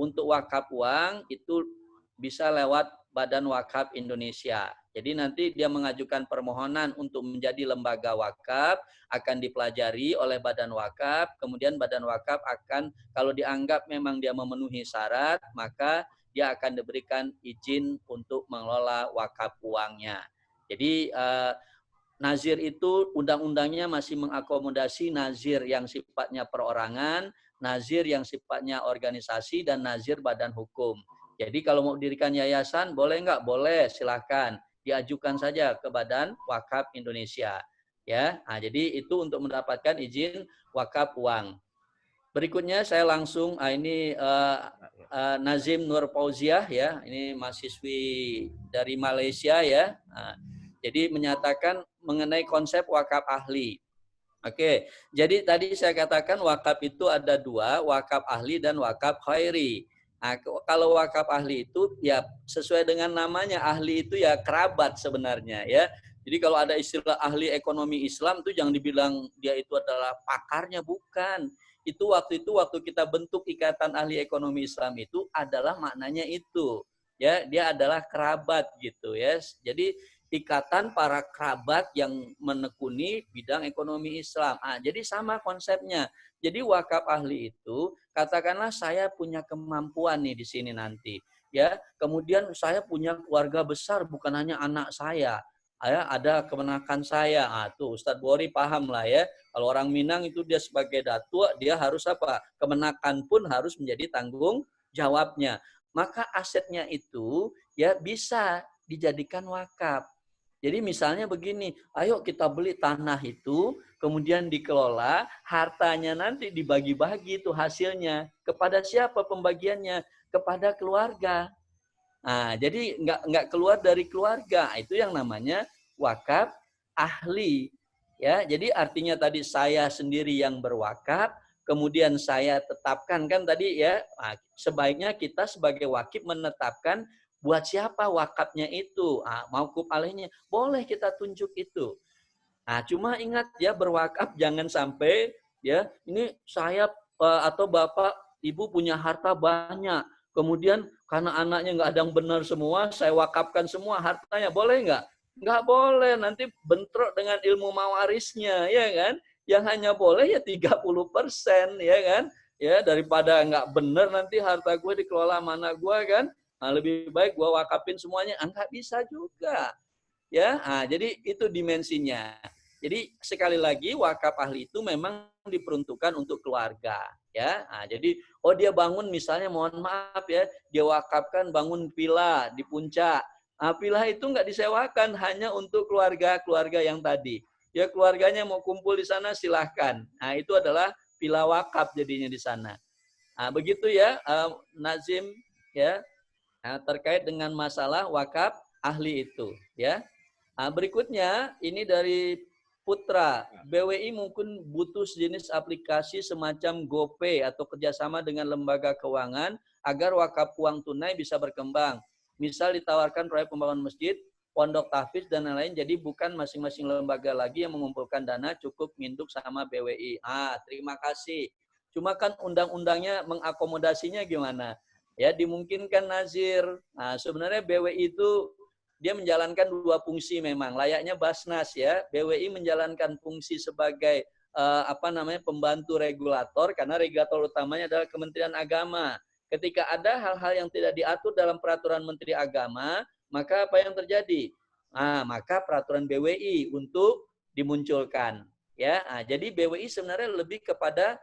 untuk wakaf uang itu bisa lewat Badan Wakaf Indonesia. Jadi nanti dia mengajukan permohonan untuk menjadi lembaga wakaf, akan dipelajari oleh Badan Wakaf, kemudian Badan Wakaf akan kalau dianggap memang dia memenuhi syarat, maka dia akan diberikan izin untuk mengelola wakaf uangnya. Jadi nazir itu undang-undangnya masih mengakomodasi nazir yang sifatnya perorangan, nazir yang sifatnya organisasi, dan nazir badan hukum. Jadi kalau mau dirikan yayasan, boleh nggak? Boleh, silahkan. Diajukan saja ke Badan Wakaf Indonesia. Ya, nah, jadi itu untuk mendapatkan izin wakaf uang. Berikutnya saya langsung, ini Nazim Nur Fauziah ya, ini mahasiswi dari Malaysia ya. Nah, jadi menyatakan mengenai konsep wakaf ahli. Oke, jadi tadi saya katakan wakaf itu ada dua, wakaf ahli dan wakaf khairi. Nah, kalau wakaf ahli itu ya sesuai dengan namanya, ahli itu ya kerabat sebenarnya ya. Jadi kalau ada istilah ahli ekonomi Islam itu jangan dibilang dia itu adalah pakarnya, bukan. Itu waktu kita bentuk Ikatan Ahli Ekonomi Islam itu adalah maknanya itu. Ya, dia adalah kerabat gitu ya. Jadi ikatan para kerabat yang menekuni bidang ekonomi Islam. Jadi sama konsepnya. Jadi wakaf ahli itu katakanlah saya punya kemampuan nih di sini nanti, ya. Kemudian saya punya keluarga besar bukan hanya anak saya. ada kemenakan saya. Ah, tuh Ustadz Bori paham lah ya. Kalau orang Minang itu dia sebagai datuk, dia harus apa? Kemenakan pun harus menjadi tanggung jawabnya. Maka asetnya itu ya bisa dijadikan wakaf. Jadi misalnya begini, ayo kita beli tanah itu, kemudian dikelola, hartanya nanti dibagi-bagi itu hasilnya. Kepada siapa pembagiannya? Kepada keluarga. Nah, jadi nggak keluar dari keluarga. Itu yang namanya wakaf ahli. Ya, jadi artinya tadi saya sendiri yang berwakaf, kemudian saya tetapkan kan tadi ya, sebaiknya kita sebagai wakif menetapkan buat siapa wakafnya itu. Mauquf alaihnya boleh kita tunjuk itu. Nah, cuma ingat ya berwakaf jangan sampai ya ini saya atau bapak ibu punya harta banyak, kemudian karena anaknya nggak ada yang benar semua, saya wakafkan semua hartanya, boleh nggak? Nggak boleh, nanti bentrok dengan ilmu mawarisnya, ya kan? Yang hanya boleh ya 30%, ya kan? Ya daripada nggak benar nanti harta gue dikelola mana gue kan? Nah, lebih baik gue wakafin semuanya, nggak bisa juga. Ya, jadi itu dimensinya. Jadi sekali lagi wakaf ahli itu memang diperuntukkan untuk keluarga, ya. Jadi dia bangun misalnya mohon maaf ya, dia wakafkan bangun villa di puncak. Villa itu nggak disewakan, hanya untuk keluarga-keluarga yang tadi. Ya keluarganya mau kumpul di sana silahkan. Nah itu adalah villa wakaf jadinya di sana. Begitu ya, Nazim ya, terkait dengan masalah wakaf ahli itu, ya. Berikutnya ini dari Putra, BWI mungkin butuh sejenis aplikasi semacam GoPay atau kerjasama dengan lembaga keuangan agar wakaf uang tunai bisa berkembang. Misal ditawarkan proyek pembangunan masjid, pondok tahfiz dan lain-lain. Jadi bukan masing-masing lembaga lagi yang mengumpulkan dana, cukup nginduk sama BWI. Terima kasih. Cuma kan undang-undangnya mengakomodasinya gimana? Ya dimungkinkan Nazir. Sebenarnya BWI itu dia menjalankan dua fungsi memang layaknya Basnas ya. BWI menjalankan fungsi sebagai pembantu regulator karena regulator utamanya adalah Kementerian Agama. Ketika ada hal-hal yang tidak diatur dalam peraturan Menteri Agama, maka apa yang terjadi? Maka peraturan BWI untuk dimunculkan ya. Jadi BWI sebenarnya lebih kepada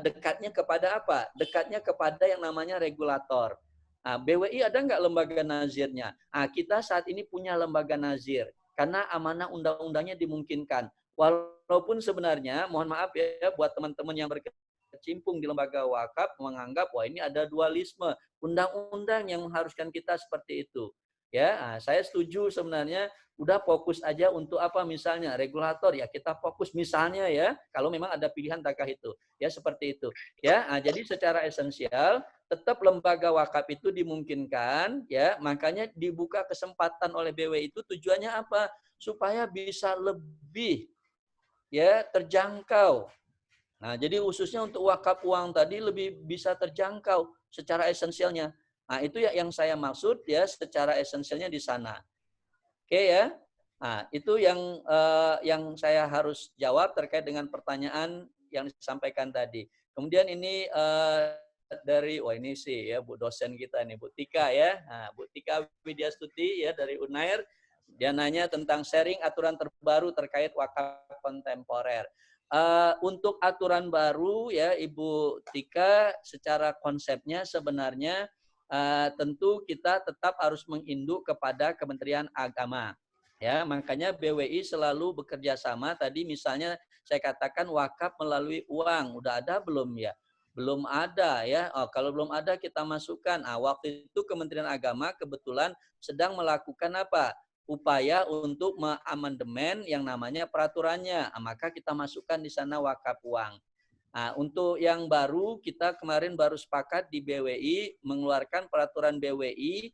dekatnya kepada apa? Dekatnya kepada yang namanya regulator. BWI ada nggak lembaga nazirnya? Kita saat ini punya lembaga nazir karena amanah undang-undangnya dimungkinkan. Walaupun sebenarnya, mohon maaf ya buat teman-teman yang berkecimpung di lembaga wakaf menganggap wah ini ada dualisme undang-undang yang mengharuskan kita seperti itu. Ya, saya setuju sebenarnya udah fokus aja untuk apa misalnya regulator ya kita fokus misalnya ya kalau memang ada pilihan takah itu ya seperti itu ya. Jadi secara esensial tetap lembaga wakaf itu dimungkinkan ya, makanya dibuka kesempatan oleh BWI itu tujuannya apa? Supaya bisa lebih ya terjangkau. Jadi khususnya untuk wakaf uang tadi lebih bisa terjangkau secara esensialnya. Itu ya yang saya maksud ya secara esensialnya di sana. Oke ya. Itu yang saya harus jawab terkait dengan pertanyaan yang disampaikan tadi. Kemudian ini dari ini sih ya Bu dosen kita nih Bu Tika ya. Bu Tika Widyastuti ya dari Unair. Dia nanya tentang sharing aturan terbaru terkait wakaf kontemporer. Untuk aturan baru ya Ibu Tika secara konsepnya sebenarnya tentu kita tetap harus menginduk kepada Kementerian Agama. Ya, makanya BWI selalu bekerja sama. Tadi misalnya saya katakan wakaf melalui uang, udah ada belum ya? Belum ada ya. Kalau belum ada kita masukkan. Waktu itu Kementerian Agama kebetulan sedang melakukan apa? Upaya untuk mengamandemen yang namanya peraturannya. Maka kita masukkan di sana wakaf uang. Untuk yang baru, kita kemarin baru sepakat di BWI mengeluarkan peraturan BWI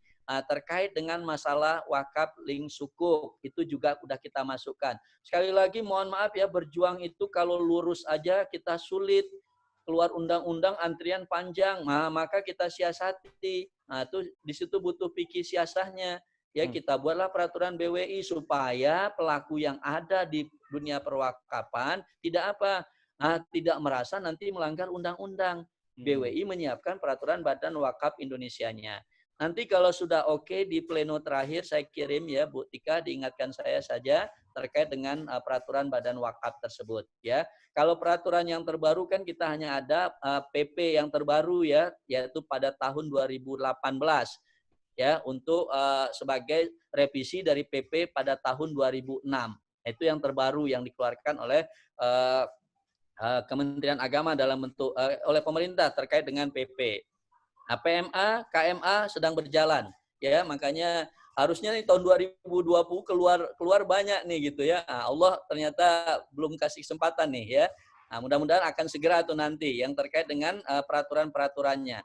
terkait dengan masalah wakaf link sukuk. Itu juga sudah kita masukkan. Sekali lagi mohon maaf ya, berjuang itu kalau lurus aja kita sulit. Keluar undang-undang antrian panjang, maka kita siasati. Itu di situ butuh fikih siasahnya. Ya kita buatlah peraturan BWI supaya pelaku yang ada di dunia perwakapan tidak apa? Tidak merasa nanti melanggar undang-undang. BWI menyiapkan peraturan Badan Wakaf Indonesianya. Nanti kalau sudah oke di pleno terakhir saya kirim ya Bu Tika, diingatkan saya saja terkait dengan peraturan Badan Wakaf tersebut ya. Kalau peraturan yang terbaru kan kita hanya ada PP yang terbaru ya, yaitu pada tahun 2018 ya, untuk sebagai revisi dari PP pada tahun 2006. Itu yang terbaru yang dikeluarkan oleh Kementerian Agama dalam bentuk oleh pemerintah terkait dengan PP. Nah, PMA, KMA sedang berjalan, ya, makanya harusnya nih tahun 2020 keluar banyak nih gitu ya. Nah, Allah ternyata belum kasih kesempatan nih ya. Nah, mudah-mudahan akan segera tuh nanti yang terkait dengan peraturan-peraturannya.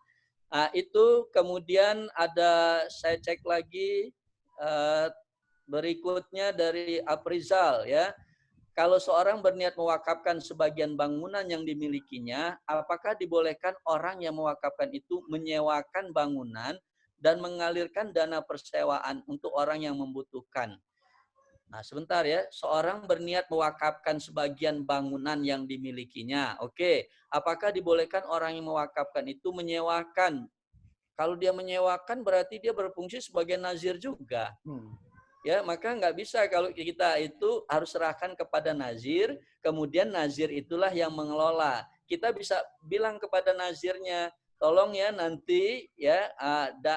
Nah, itu kemudian ada saya cek lagi berikutnya dari Aprizal ya. Kalau seorang berniat mewakafkan sebagian bangunan yang dimilikinya, apakah dibolehkan orang yang mewakafkan itu menyewakan bangunan dan mengalirkan dana persewaan untuk orang yang membutuhkan? Nah, sebentar ya. Seorang berniat mewakafkan sebagian bangunan yang dimilikinya. Oke, apakah dibolehkan orang yang mewakafkan itu menyewakan? Kalau dia menyewakan berarti dia berfungsi sebagai nazir juga. Ya, maka nggak bisa kalau kita itu harus serahkan kepada nazir, kemudian nazir itulah yang mengelola. Kita bisa bilang kepada nazirnya, tolong ya nanti ya ada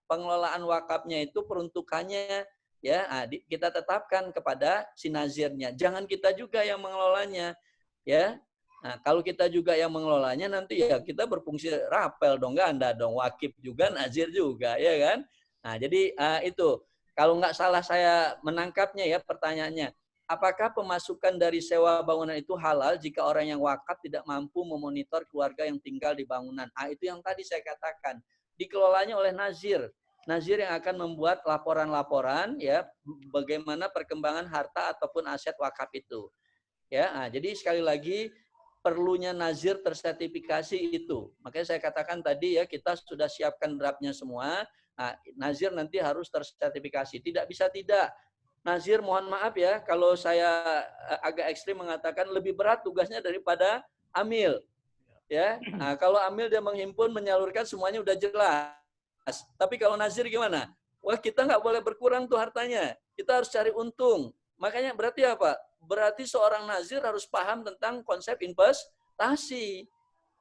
pengelolaan wakafnya itu peruntukannya ya kita tetapkan kepada si nazirnya. Jangan kita juga yang mengelolanya ya. Nah, kalau kita juga yang mengelolanya nanti ya kita berfungsi rapel dong, nggak Anda dong, wakif juga, nazir juga, ya kan? Nah, jadi itu. Kalau nggak salah saya menangkapnya ya pertanyaannya, apakah pemasukan dari sewa bangunan itu halal jika orang yang wakaf tidak mampu memonitor keluarga yang tinggal di bangunan? Itu yang tadi saya katakan, dikelolanya oleh nazir. Nazir yang akan membuat laporan-laporan ya bagaimana perkembangan harta ataupun aset wakaf itu. Ya, jadi sekali lagi perlunya nazir tersertifikasi itu. Makanya saya katakan tadi ya kita sudah siapkan draftnya semua. Nah, nazir nanti harus tersertifikasi. Tidak bisa tidak. Nazir mohon maaf ya kalau saya agak ekstrim mengatakan lebih berat tugasnya daripada amil. Ya, nah, kalau amil dia menghimpun menyalurkan semuanya udah jelas. Tapi kalau nazir gimana? Wah kita nggak boleh berkurang tuh hartanya. Kita harus cari untung. Makanya berarti apa? Berarti seorang nazir harus paham tentang konsep investasi.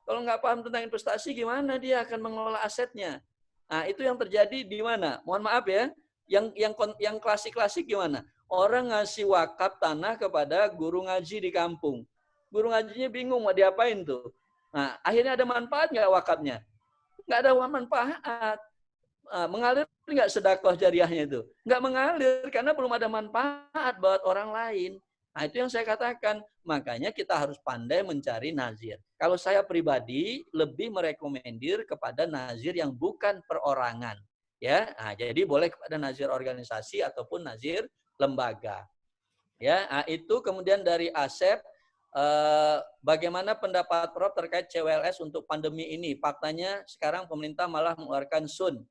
Kalau nggak paham tentang investasi, gimana dia akan mengelola asetnya? Nah, itu yang terjadi di mana? Mohon maaf ya, yang klasik-klasik gimana? Orang ngasih wakaf tanah kepada guru ngaji di kampung. Guru ngajinya bingung mau diapain tuh. Nah, akhirnya ada manfaat nggak wakafnya? Nggak ada manfaat. Mengalir nggak sedekah jariahnya itu? Nggak mengalir karena belum ada manfaat buat orang lain. Nah, itu yang saya katakan. Makanya kita harus pandai mencari nazir. Kalau saya pribadi lebih merekomendir kepada nazir yang bukan perorangan. Ya, nah, jadi boleh kepada nazir organisasi ataupun nazir lembaga. Ya, nah, itu kemudian dari Asep, bagaimana pendapat Prof terkait CWLS untuk pandemi ini? Faktanya sekarang pemerintah malah mengeluarkan SUN.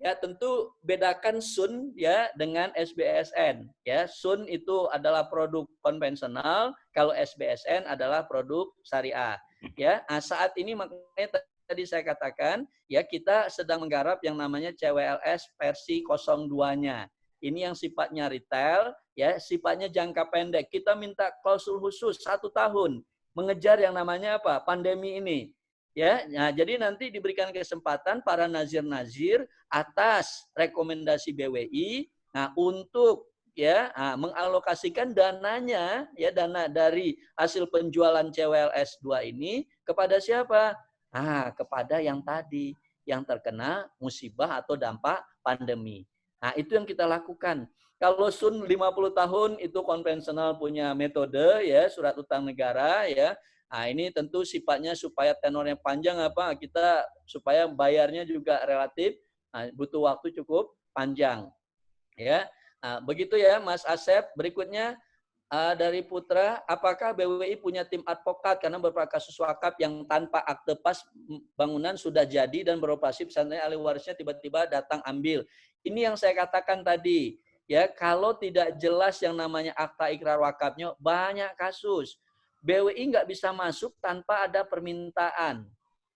Ya tentu bedakan SUN ya dengan SBSN. Ya, SUN itu adalah produk konvensional, kalau SBSN adalah produk syariah. Ya, nah, saat ini makanya tadi saya katakan ya kita sedang menggarap yang namanya CWLS versi 02-nya. Ini yang sifatnya retail, ya sifatnya jangka pendek. Kita minta klausul khusus 1 tahun mengejar yang namanya apa? Pandemi ini. Ya, nah, jadi nanti diberikan kesempatan para nazir-nazir atas rekomendasi BWI, nah untuk ya mengalokasikan dananya ya dana dari hasil penjualan CWLS 2 ini kepada siapa? Kepada yang tadi yang terkena musibah atau dampak pandemi. Nah, itu yang kita lakukan. Kalau SUN 50 tahun itu konvensional punya metode ya surat utang negara ya. Nah, ini tentu sifatnya supaya tenornya panjang kita supaya bayarnya juga relatif butuh waktu cukup panjang. Ya. Nah, begitu ya Mas Asep. Berikutnya dari Putra, apakah BWI punya tim advokat karena beberapa kasus wakaf yang tanpa akte pas bangunan sudah jadi dan beroperasi pesantren ahli warisnya tiba-tiba datang ambil. Ini yang saya katakan tadi. Ya, kalau tidak jelas yang namanya akta ikrar wakafnya banyak kasus. BWI nggak bisa masuk tanpa ada permintaan.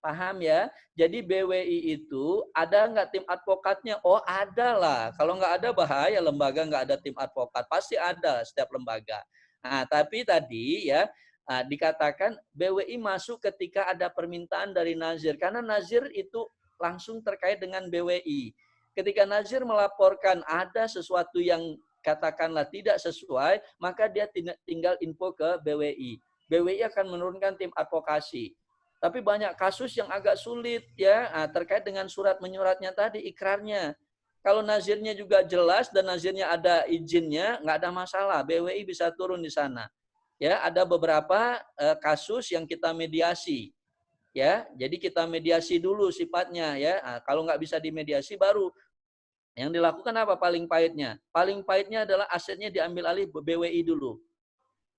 Paham ya? Jadi BWI itu ada nggak tim advokatnya? Oh ada lah. Kalau nggak ada bahaya lembaga nggak ada tim advokat. Pasti ada setiap lembaga. Nah, tapi tadi ya dikatakan BWI masuk ketika ada permintaan dari nazir. Karena nazir itu langsung terkait dengan BWI. Ketika nazir melaporkan ada sesuatu yang katakanlah tidak sesuai, maka dia tinggal info ke BWI. BWI akan menurunkan tim advokasi. Tapi banyak kasus yang agak sulit ya terkait dengan surat menyuratnya tadi, ikrarnya. Kalau nazirnya juga jelas dan nazirnya ada izinnya, nggak ada masalah. BWI bisa turun di sana. Ya, ada beberapa kasus yang kita mediasi. Ya, jadi kita mediasi dulu sifatnya ya. Nah, kalau nggak bisa dimediasi baru yang dilakukan apa paling pahitnya? Paling pahitnya adalah asetnya diambil alih BWI dulu.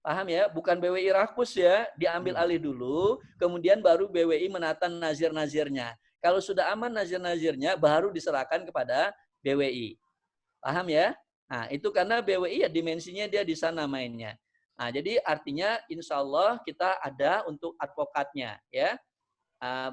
Paham ya? Bukan BWI rakus ya, diambil alih dulu, kemudian baru BWI menata nazir-nazirnya. Kalau sudah aman nazir-nazirnya, baru diserahkan kepada BWI. Paham ya? Nah, itu karena BWI ya dimensinya dia di sana mainnya. Nah, jadi artinya insya Allah kita ada untuk advokatnya ya.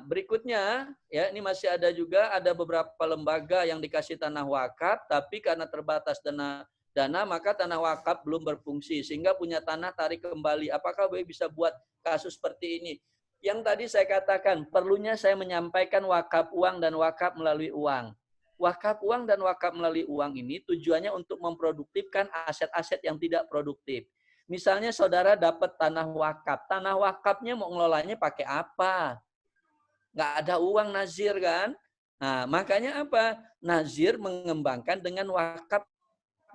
Berikutnya ya ini masih ada juga ada beberapa lembaga yang dikasih tanah wakaf tapi karena terbatas dana maka tanah wakaf belum berfungsi sehingga punya tanah tarik kembali. Apakah BWI bisa buat kasus seperti ini? Yang tadi saya katakan perlunya saya menyampaikan wakaf uang dan wakaf melalui uang. Wakaf uang dan wakaf melalui uang ini tujuannya untuk memproduktifkan aset-aset yang tidak produktif. Misalnya saudara dapat tanah wakafnya mau ngelolanya pakai apa? Nggak ada uang nazir kan. Nah, makanya apa? Nazir mengembangkan dengan wakaf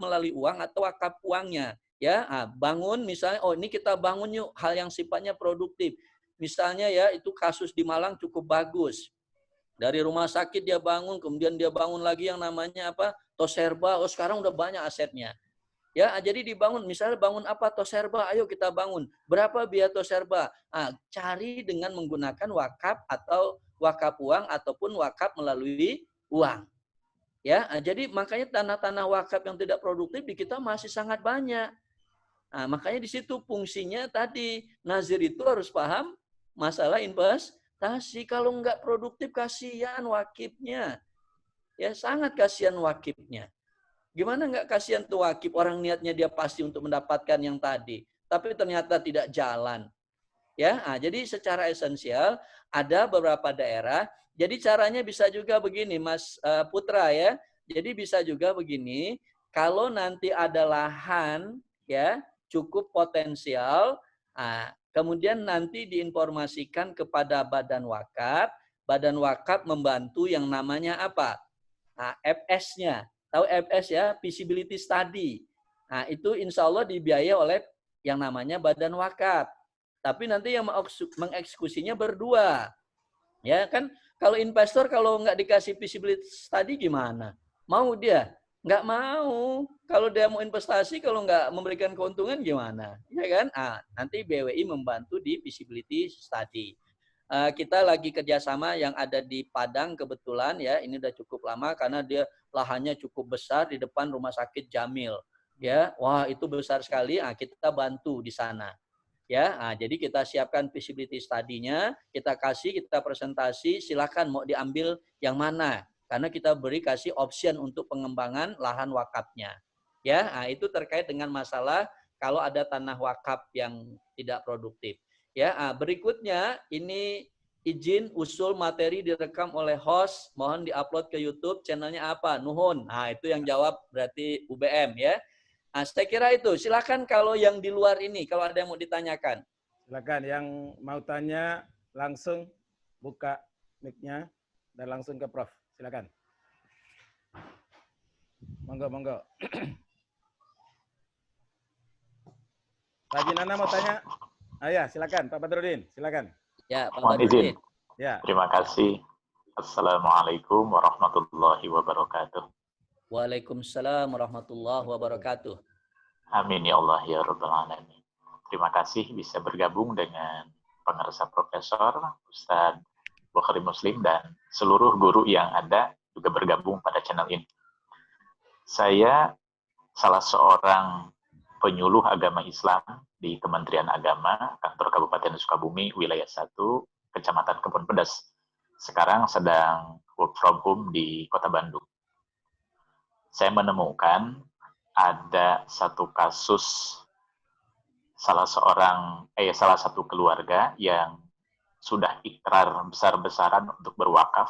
melalui uang atau wakaf uangnya. Ya, bangun misalnya, oh ini kita bangun yuk hal yang sifatnya produktif. Misalnya ya itu kasus di Malang cukup bagus. Dari rumah sakit dia bangun, kemudian dia bangun lagi yang namanya apa? Toserba. Oh sekarang udah banyak asetnya. Ya, jadi dibangun, misalnya bangun apa Toserba, ayo kita bangun. Berapa biaya Toserba? Cari dengan menggunakan wakaf atau wakaf uang ataupun wakaf melalui uang. Ya, jadi makanya tanah-tanah wakaf yang tidak produktif di kita masih sangat banyak. Makanya di situ fungsinya tadi nazir itu harus paham masalah investasi. Kalau nggak produktif kasihan wakifnya. Ya, sangat kasihan wakifnya. Gimana nggak kasihan tuh wakif, orang niatnya dia pasti untuk mendapatkan yang tadi, tapi ternyata tidak jalan. Ya, jadi secara esensial ada beberapa daerah. Jadi caranya bisa juga begini, Mas Putra ya. Jadi bisa juga begini, kalau nanti ada lahan ya cukup potensial, kemudian nanti diinformasikan kepada Badan Wakaf membantu yang namanya apa? FS-nya. Tahu FS ya, feasibility study. Nah, itu insya Allah dibiayai oleh yang namanya Badan Wakaf. Tapi nanti yang mengeksekusinya berdua. Ya kan, kalau investor kalau nggak dikasih feasibility study gimana? Mau dia? Nggak mau. Kalau dia mau investasi, kalau nggak memberikan keuntungan gimana? Ya kan? Nanti BWI membantu di feasibility study. Kita lagi kerjasama yang ada di Padang kebetulan ya, ini udah cukup lama karena dia lahannya cukup besar di depan Rumah Sakit Jamil. Ya, wah itu besar sekali. Kita bantu di sana. Ya, jadi kita siapkan feasibility study-nya, kita kasih, kita presentasi, silakan mau diambil yang mana. Karena kita beri kasih option untuk pengembangan lahan wakafnya. Ya, itu terkait dengan masalah kalau ada tanah wakaf yang tidak produktif. Ya, berikutnya ini izin usul materi direkam oleh host, mohon diupload ke YouTube, channelnya apa? Nuhun. Itu yang jawab berarti UBM ya. Saya kira itu. Silakan kalau yang di luar ini, kalau ada yang mau ditanyakan. Silakan yang mau tanya langsung buka mic-nya dan langsung ke Prof. Silakan. Monggo. Raji Nana mau tanya? Ya, silakan Pak Badrudin, silakan. Ya, Pak Badrudin. Ya. Terima kasih. Assalamualaikum warahmatullahi wabarakatuh. Waalaikumsalam warahmatullahi wabarakatuh. Amin ya Allah ya Rabbal Alamin. Terima kasih bisa bergabung dengan pengarsa Profesor, Ustadz Bukhari Muslim, dan seluruh guru yang ada juga bergabung pada channel ini. Saya salah seorang penyuluh agama Islam di Kementerian Agama, Kantor Kabupaten Sukabumi, Wilayah 1, Kecamatan Kebun Pedas. sekarang sedang work from home di Kota Bandung. Saya menemukan ada satu kasus salah satu keluarga yang sudah ikrar besar-besaran untuk berwakaf,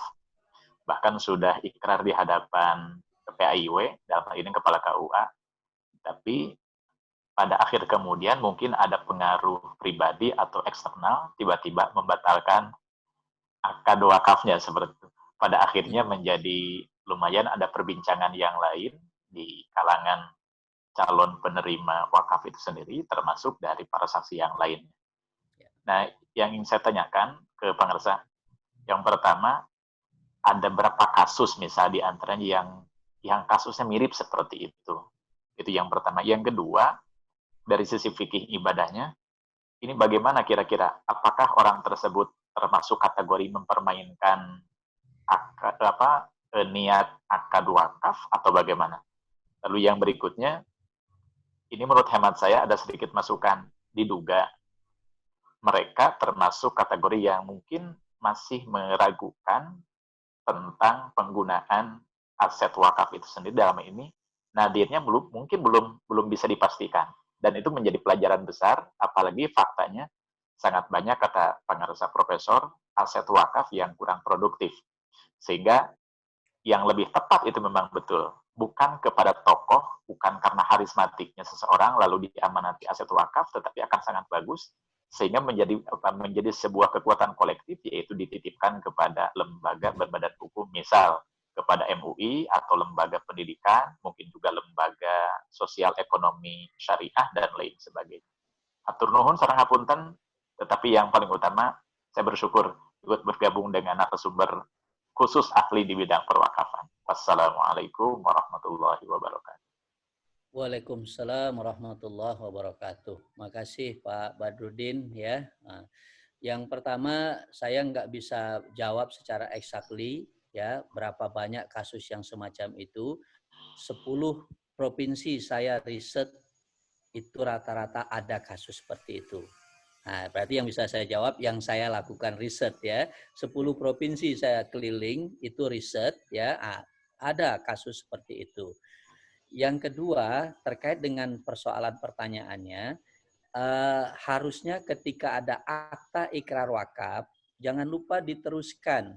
bahkan sudah ikrar di hadapan KPAIW, dalam hal ini Kepala KUA, tapi pada akhir kemudian mungkin ada pengaruh pribadi atau eksternal, tiba-tiba membatalkan akad wakafnya seperti itu. Pada akhirnya menjadi lumayan ada perbincangan yang lain di kalangan calon penerima wakaf itu sendiri, termasuk dari para saksi yang lain. Nah, yang ingin saya tanyakan ke pengersa, yang pertama, ada berapa kasus misalnya di antaranya yang kasusnya mirip seperti itu. Itu yang pertama. Yang kedua, dari sisi fikih ibadahnya, ini bagaimana kira-kira? Apakah orang tersebut termasuk kategori mempermainkan niat akad wakaf atau bagaimana? Lalu yang berikutnya, ini menurut hemat saya ada sedikit masukan. Diduga mereka termasuk kategori yang mungkin masih meragukan tentang penggunaan aset wakaf itu sendiri dalam ini. Nadirnya mungkin belum bisa dipastikan. Dan itu menjadi pelajaran besar, apalagi faktanya sangat banyak, kata pengarsa profesor, aset wakaf yang kurang produktif. Sehingga yang lebih tepat itu memang betul, bukan kepada tokoh, bukan karena harismatiknya seseorang lalu diamanati aset wakaf, tetapi akan sangat bagus, sehingga menjadi sebuah kekuatan kolektif, yaitu dititipkan kepada lembaga berbadan hukum, misal kepada MUI atau lembaga pendidikan, mungkin juga lembaga sosial ekonomi syariah dan lain sebagainya. Atur nuhun sareng hapunten, tetapi yang paling utama saya bersyukur ikut bergabung dengan narasumber khusus ahli di bidang perwakafan. Wassalamualaikum warahmatullahi wabarakatuh. Waalaikumsalam warahmatullahi wabarakatuh. Makasih Pak Badrudin ya. Nah, yang pertama saya nggak bisa jawab secara exactly ya berapa banyak kasus yang semacam itu. 10 provinsi saya riset itu rata-rata ada kasus seperti itu. Nah, berarti yang bisa saya jawab yang saya lakukan riset ya. 10 provinsi saya keliling itu riset ya, ada kasus seperti itu. Yang kedua, terkait dengan persoalan pertanyaannya, harusnya ketika ada akta ikrar wakaf, jangan lupa diteruskan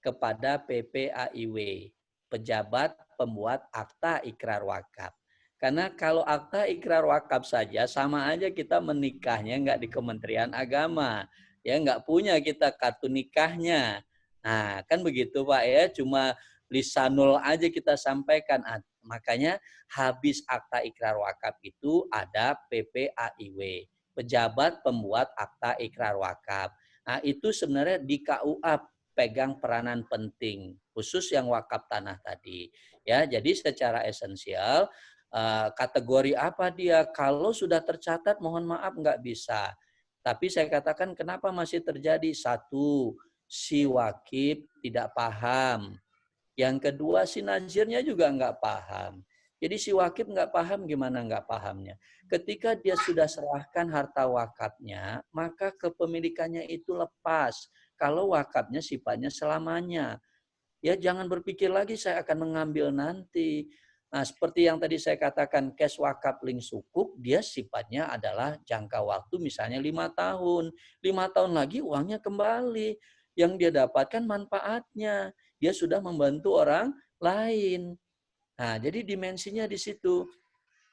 kepada PPAIW, pejabat pembuat akta ikrar wakaf. Karena kalau akta ikrar wakaf saja, sama aja kita menikahnya nggak di Kementerian Agama. Ya nggak punya kita kartu nikahnya. Nah kan begitu Pak ya, cuma lisanul aja kita sampaikan. Makanya habis akta ikrar wakaf itu ada PPAIW, pejabat pembuat akta ikrar wakaf. Nah itu sebenarnya di KUA pegang peranan penting, khusus yang wakaf tanah tadi. Ya, jadi secara esensial kategori apa dia? Kalau sudah tercatat, mohon maaf nggak bisa. Tapi saya katakan kenapa masih terjadi? Satu, si wakif tidak paham. Yang kedua, si nazirnya juga nggak paham. Jadi si wakif nggak paham, gimana nggak pahamnya? Ketika dia sudah serahkan harta wakafnya, maka kepemilikannya itu lepas. Kalau wakafnya sifatnya selamanya. Ya jangan berpikir lagi saya akan mengambil nanti. Nah seperti yang tadi saya katakan, cash wakaf link sukuk, dia sifatnya adalah jangka waktu misalnya 5 tahun. 5 tahun lagi uangnya kembali. Yang dia dapatkan manfaatnya. Dia sudah membantu orang lain. Nah, jadi dimensinya di situ.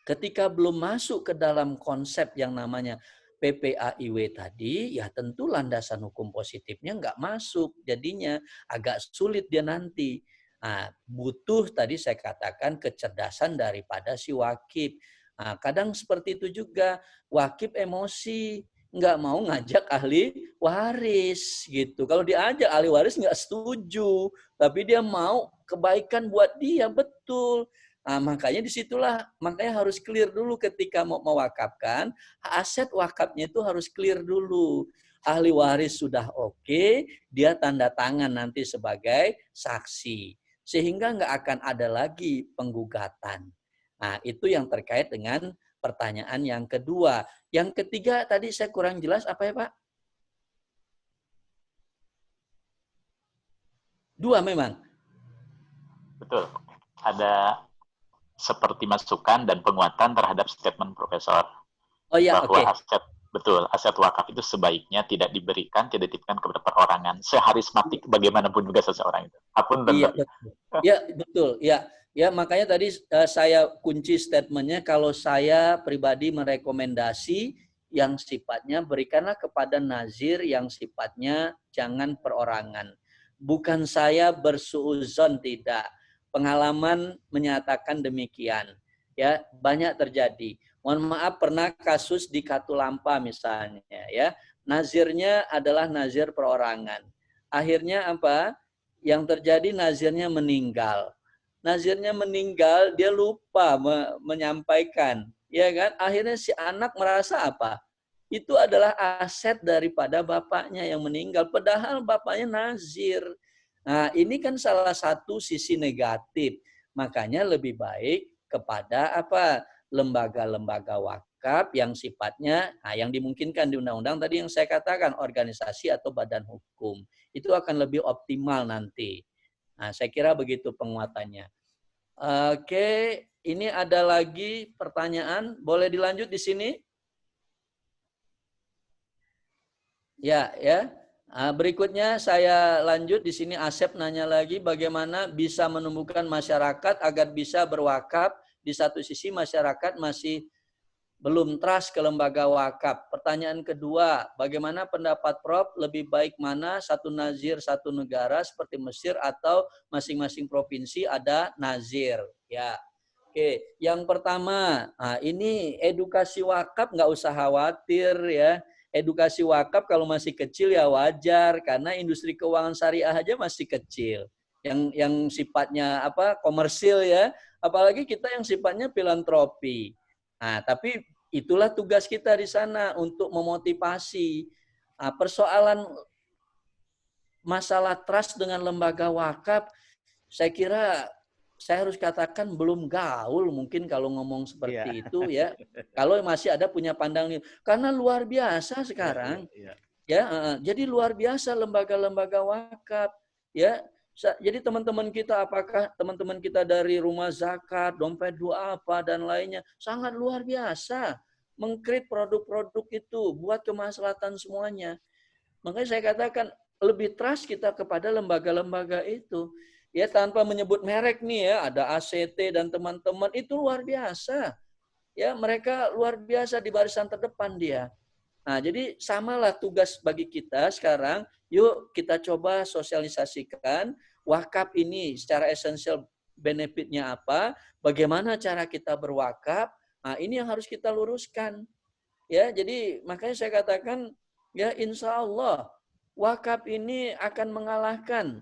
Ketika belum masuk ke dalam konsep yang namanya PPAIW tadi, ya tentu landasan hukum positifnya nggak masuk. Jadinya agak sulit dia nanti. Nah, butuh tadi saya katakan kecerdasan daripada si wakif. Nah, kadang seperti itu juga, wakif emosi, nggak mau ngajak ahli waris gitu. Kalau diajak ahli waris nggak setuju, tapi dia mau kebaikan buat dia, betul. Nah, makanya disitulah, makanya harus clear dulu ketika mau mewakafkan, aset wakafnya itu harus clear dulu. Ahli waris sudah oke, dia tanda tangan nanti sebagai saksi. Sehingga nggak akan ada lagi penggugatan. Nah, itu yang terkait dengan pertanyaan yang kedua. Yang ketiga tadi saya kurang jelas apa ya Pak? Dua memang. Betul. Ada seperti masukan dan penguatan terhadap statement Profesor. Oh ya, Bahwa oke. aset wakaf itu sebaiknya tidak diberikan, tidak dititipkan kepada perorangan. Seharismatik bagaimanapun juga seseorang itu. Apun Iya, tentu. betul. Ya, betul. Ya, ya makanya tadi saya kunci statementnya kalau saya pribadi merekomendasi yang sifatnya berikanlah kepada nazir yang sifatnya jangan perorangan. Bukan saya bersuuzon, tidak. Pengalaman menyatakan demikian. Ya, banyak terjadi. Mohon maaf, pernah kasus di Katulampa misalnya, ya. Nazirnya adalah nazir perorangan. Akhirnya apa? Yang terjadi nazirnya meninggal. Nazirnya meninggal, dia lupa menyampaikan, ya kan? Akhirnya si anak merasa apa? Itu adalah aset daripada bapaknya yang meninggal, padahal bapaknya nazir. Nah, ini kan salah satu sisi negatif. Makanya lebih baik kepada apa? Lembaga-lembaga wakaf yang sifatnya yang dimungkinkan di undang-undang tadi yang saya katakan organisasi atau badan hukum. Itu akan lebih optimal nanti. Nah, saya kira begitu penguatannya. Oke, ini ada lagi pertanyaan. Boleh dilanjut di sini? Ya, ya. Berikutnya saya lanjut di sini. Asep nanya lagi bagaimana bisa menumbuhkan masyarakat agar bisa berwakaf. Di satu sisi masyarakat masih belum trust ke lembaga wakaf. Pertanyaan kedua, bagaimana pendapat Prof? Lebih baik mana satu nazir satu negara seperti Mesir atau masing-masing provinsi ada nazir? Ya, oke. Yang pertama, ini edukasi wakaf nggak usah khawatir ya. Edukasi wakaf kalau masih kecil ya wajar karena industri keuangan syariah aja masih kecil. Yang sifatnya apa komersil ya, apalagi kita yang sifatnya filantropi. Nah, tapi itulah tugas kita di sana untuk memotivasi. Nah, persoalan masalah trust dengan lembaga wakaf, saya kira saya harus katakan belum gaul mungkin kalau ngomong seperti itu ya. Kalau masih ada punya pandangan karena luar biasa sekarang. Ya, jadi luar biasa lembaga-lembaga wakaf. Ya, jadi teman-teman kita, apakah teman-teman kita dari rumah zakat, dompet dua apa dan lainnya, sangat luar biasa mengkreat produk-produk itu buat kemaslahatan semuanya. Makanya saya katakan lebih trust kita kepada lembaga-lembaga itu. Ya tanpa menyebut merek nih ya, ada ACT dan teman-teman itu luar biasa. Ya mereka luar biasa di barisan terdepan dia. Nah, jadi samalah tugas bagi kita sekarang, yuk kita coba sosialisasikan wakaf ini secara esensial benefitnya apa, bagaimana cara kita berwakaf, nah ini yang harus kita luruskan. Ya, jadi makanya saya katakan, ya insya Allah wakaf ini akan mengalahkan.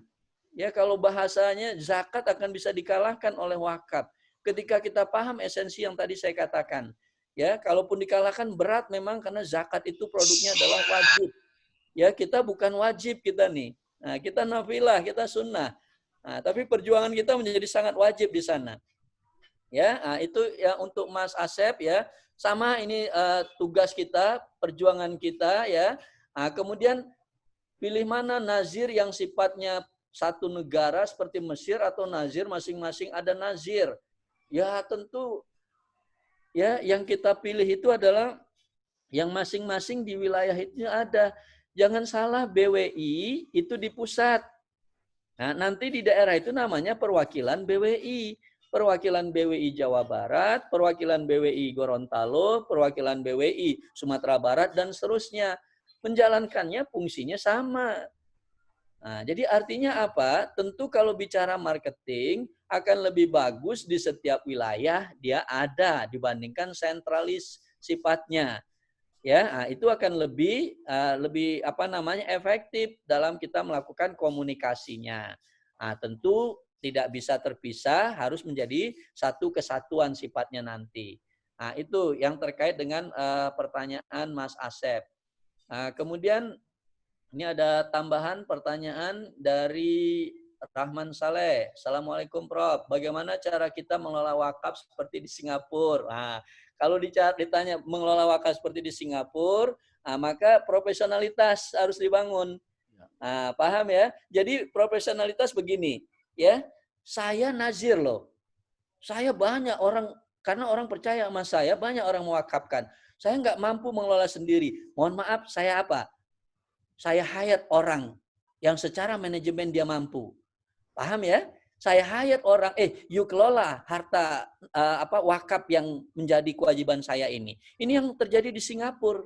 Ya, kalau bahasanya zakat akan bisa dikalahkan oleh wakaf. Ketika kita paham esensi yang tadi saya katakan. Ya, kalaupun dikalahkan berat memang karena zakat itu produknya adalah wajib. Ya, kita bukan wajib kita nih. Nah, kita nafilah, kita sunnah. Nah, tapi perjuangan kita menjadi sangat wajib di sana. Ya, nah, itu ya untuk Mas Asep ya. Sama ini tugas kita, perjuangan kita ya. Nah, kemudian pilih mana nazir yang sifatnya satu negara seperti Mesir atau nazir masing-masing ada nazir. Ya, tentu ya yang kita pilih itu adalah yang masing-masing di wilayah itu ada. Jangan salah BWI itu di pusat. Nah, nanti di daerah itu namanya perwakilan BWI. Perwakilan BWI Jawa Barat, perwakilan BWI Gorontalo, perwakilan BWI Sumatera Barat, dan seterusnya. Menjalankannya fungsinya sama. Nah, jadi artinya apa? Tentu kalau bicara marketing akan lebih bagus di setiap wilayah dia ada dibandingkan sentralis sifatnya. Ya, nah, itu akan lebih apa namanya efektif dalam kita melakukan komunikasinya. Nah, tentu tidak bisa terpisah, harus menjadi satu kesatuan sifatnya nanti. Nah, itu yang terkait dengan pertanyaan Mas Asep. Nah, kemudian ini ada tambahan pertanyaan dari Rahman Saleh. Assalamualaikum Prof. Bagaimana cara kita mengelola wakaf seperti di Singapura? Nah, kalau ditanya mengelola wakaf seperti di Singapura, nah, maka profesionalitas harus dibangun. Nah, paham ya? Jadi profesionalitas begini, ya. Saya nazir loh. Saya banyak orang, karena orang percaya sama saya, banyak orang mewakafkan. Saya nggak mampu mengelola sendiri. Mohon maaf, saya apa? Saya hire orang yang secara manajemen dia mampu. Paham ya? Saya hire orang, you kelola harta wakaf yang menjadi kewajiban saya ini. Ini yang terjadi di Singapura.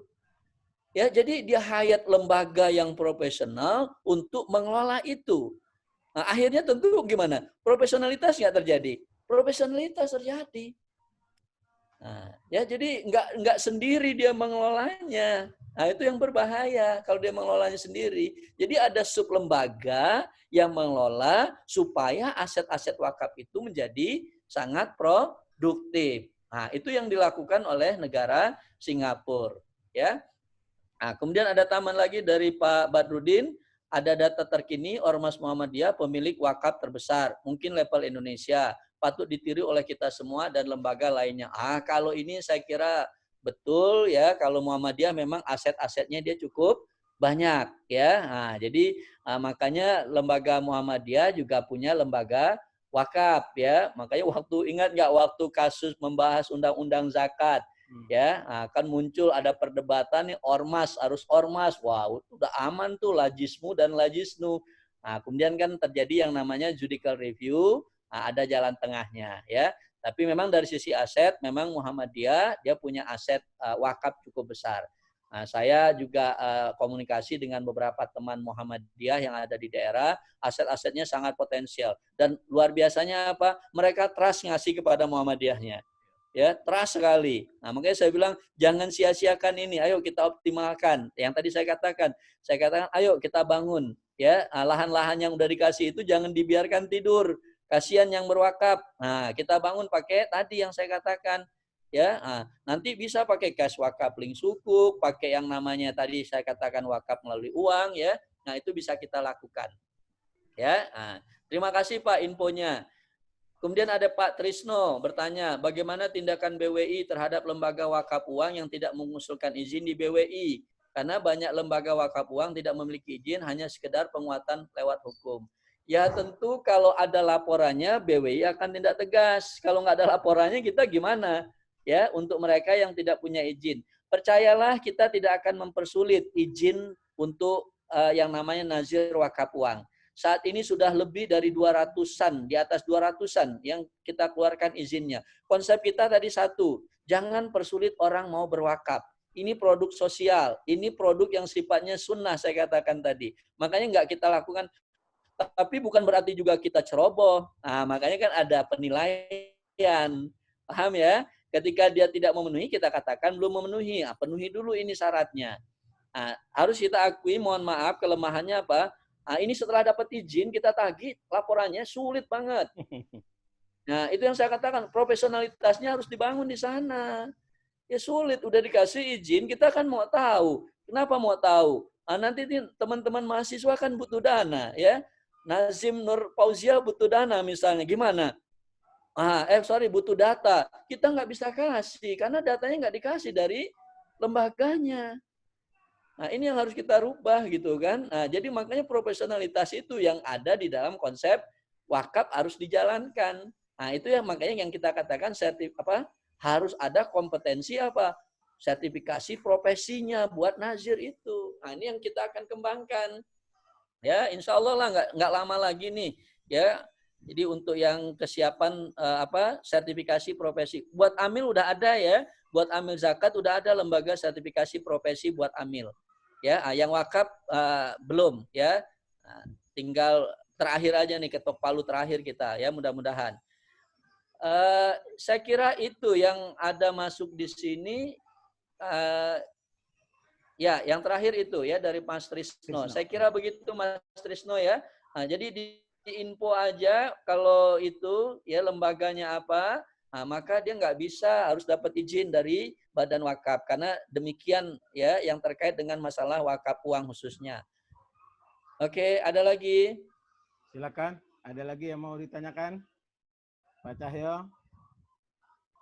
Ya, jadi dia hire lembaga yang profesional untuk mengelola itu. Nah, akhirnya tentu gimana? Profesionalitas nggak terjadi. Profesionalitas terjadi. Nah, ya jadi nggak sendiri dia mengelolanya. Nah, itu yang berbahaya kalau dia mengelolanya sendiri. Jadi ada sub lembaga yang mengelola supaya aset-aset wakaf itu menjadi sangat produktif. Nah, itu yang dilakukan oleh negara Singapura, ya. Nah, kemudian ada tambahan lagi dari Pak Badrudin, ada data terkini Ormas Muhammadiyah pemilik wakaf terbesar, mungkin level Indonesia, patut ditiru oleh kita semua dan lembaga lainnya. Kalau ini saya kira betul ya, kalau Muhammadiyah memang aset-asetnya dia cukup banyak ya. Nah, jadi makanya lembaga Muhammadiyah juga punya lembaga wakaf ya. Makanya ingat nggak waktu kasus membahas undang-undang zakat, ya akan muncul ada perdebatan nih, harus ormas, wow itu udah aman tuh lajismu dan lajisnu. Nah, kemudian kan terjadi yang namanya judicial review, ada jalan tengahnya ya. Tapi memang dari sisi aset, memang Muhammadiyah dia punya aset wakaf cukup besar. Nah, saya juga komunikasi dengan beberapa teman Muhammadiyah yang ada di daerah, aset-asetnya sangat potensial dan luar biasanya apa? Mereka trust ngasih kepada Muhammadiyahnya. Ya, trust sekali. Nah, makanya saya bilang jangan sia-siakan ini. Ayo kita optimalkan. Yang tadi saya katakan ayo kita bangun ya. Lahan-lahan yang udah dikasih itu jangan dibiarkan tidur. Kasihan yang berwakaf. Nah, kita bangun pakai tadi yang saya katakan ya. Nanti bisa pakai kas wakaf link sukuk, pakai yang namanya tadi saya katakan wakaf melalui uang ya. Nah, itu bisa kita lakukan. Ya. Terima kasih Pak infonya. Kemudian ada Pak Trisno bertanya, bagaimana tindakan BWI terhadap lembaga wakaf uang yang tidak mengusulkan izin di BWI? Karena banyak lembaga wakaf uang tidak memiliki izin, hanya sekedar penguatan lewat hukum. Ya tentu kalau ada laporannya, BWI akan tindak tegas. Kalau nggak ada laporannya, kita gimana? Ya, untuk mereka yang tidak punya izin. Percayalah, kita tidak akan mempersulit izin untuk yang namanya nazir wakaf uang. Saat ini sudah lebih dari 200-an, di atas 200-an yang kita keluarkan izinnya. Konsep kita tadi satu, jangan persulit orang mau berwakaf. Ini produk sosial, ini produk yang sifatnya sunnah saya katakan tadi. Makanya nggak kita lakukan, tapi bukan berarti juga kita ceroboh. Nah, makanya kan ada penilaian. Paham ya? Ketika dia tidak memenuhi, kita katakan belum memenuhi. Penuhi dulu ini syaratnya. Harus kita akui, mohon maaf, kelemahannya apa? Ini setelah dapat izin, kita tagih laporannya sulit banget. Nah, itu yang saya katakan, profesionalitasnya harus dibangun di sana. Ya sulit, udah dikasih izin, kita kan mau tahu. Kenapa mau tahu? Nanti teman-teman mahasiswa kan butuh dana, ya. Nazim Nur Fauzia butuh dana misalnya, gimana? Butuh data. Kita nggak bisa kasih, karena datanya nggak dikasih dari lembaganya. Nah, ini yang harus kita rubah gitu kan. Nah, jadi makanya profesionalitas itu yang ada di dalam konsep wakaf harus dijalankan. Nah, itu yang makanya yang kita katakan harus ada kompetensi sertifikasi profesinya buat nazir itu. Nah, ini yang kita akan kembangkan. Ya, insya Allah lah nggak lama lagi nih. Ya, jadi untuk yang kesiapan sertifikasi profesi. Buat amil udah ada ya. Buat amil zakat udah ada lembaga sertifikasi profesi buat amil. Ya, yang wakaf belum ya. Tinggal terakhir aja nih, ketok palu terakhir kita ya, mudah-mudahan. Saya kira itu yang ada masuk di sini. Ya, yang terakhir itu ya dari Mas Trisno. Saya kira begitu Mas Trisno ya. Jadi di info aja kalau itu ya lembaganya apa, maka dia nggak bisa, harus dapat izin dari Badan Wakaf, karena demikian ya yang terkait dengan masalah wakaf uang khususnya. Oke, ada lagi? Silakan, ada lagi yang mau ditanyakan? Pak Cahyo,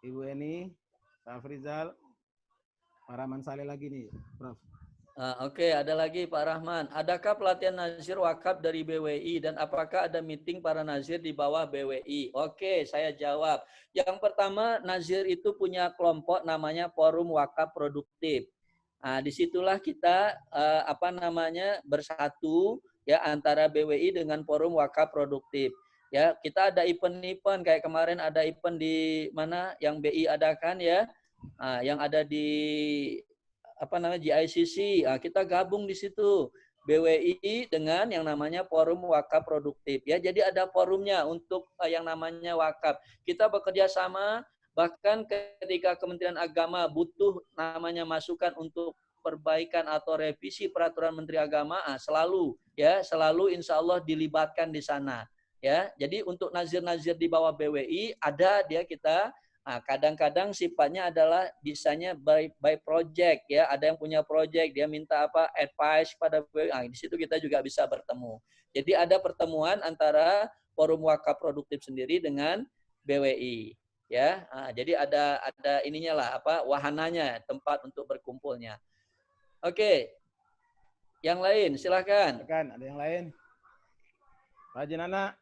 Ibu Eni, Pak Frizal, Pak Rahman Saleh lagi nih, Prof. Oke, ada lagi Pak Rahman. Adakah pelatihan nazir wakaf dari BWI dan apakah ada meeting para nazir di bawah BWI? Oke, saya jawab. Yang pertama, nazir itu punya kelompok namanya Forum Wakaf Produktif. Nah, disitulah kita bersatu ya antara BWI dengan Forum Wakaf Produktif. Ya, kita ada event-event kayak kemarin ada event di mana yang BI adakan ya, yang ada di GICC. Kita gabung di situ BWI dengan yang namanya Forum Wakaf Produktif ya. Jadi ada forumnya untuk yang namanya wakaf. Kita bekerja sama, bahkan ketika Kementerian Agama butuh namanya masukan untuk perbaikan atau revisi peraturan Menteri Agama, selalu insya Allah dilibatkan di sana ya. Jadi untuk nazir-nazir di bawah BWI ada kita. Kadang-kadang sifatnya adalah bisanya by project ya. Ada yang punya project, dia minta advice pada BWI. Di situ kita juga bisa bertemu. Jadi ada pertemuan antara Forum Wakaf Produktif sendiri dengan BWI ya. Jadi ada ininya lah wahananya, tempat untuk berkumpulnya. Oke. Yang lain silakan. Silakan, ada yang lain? Pak Jinana.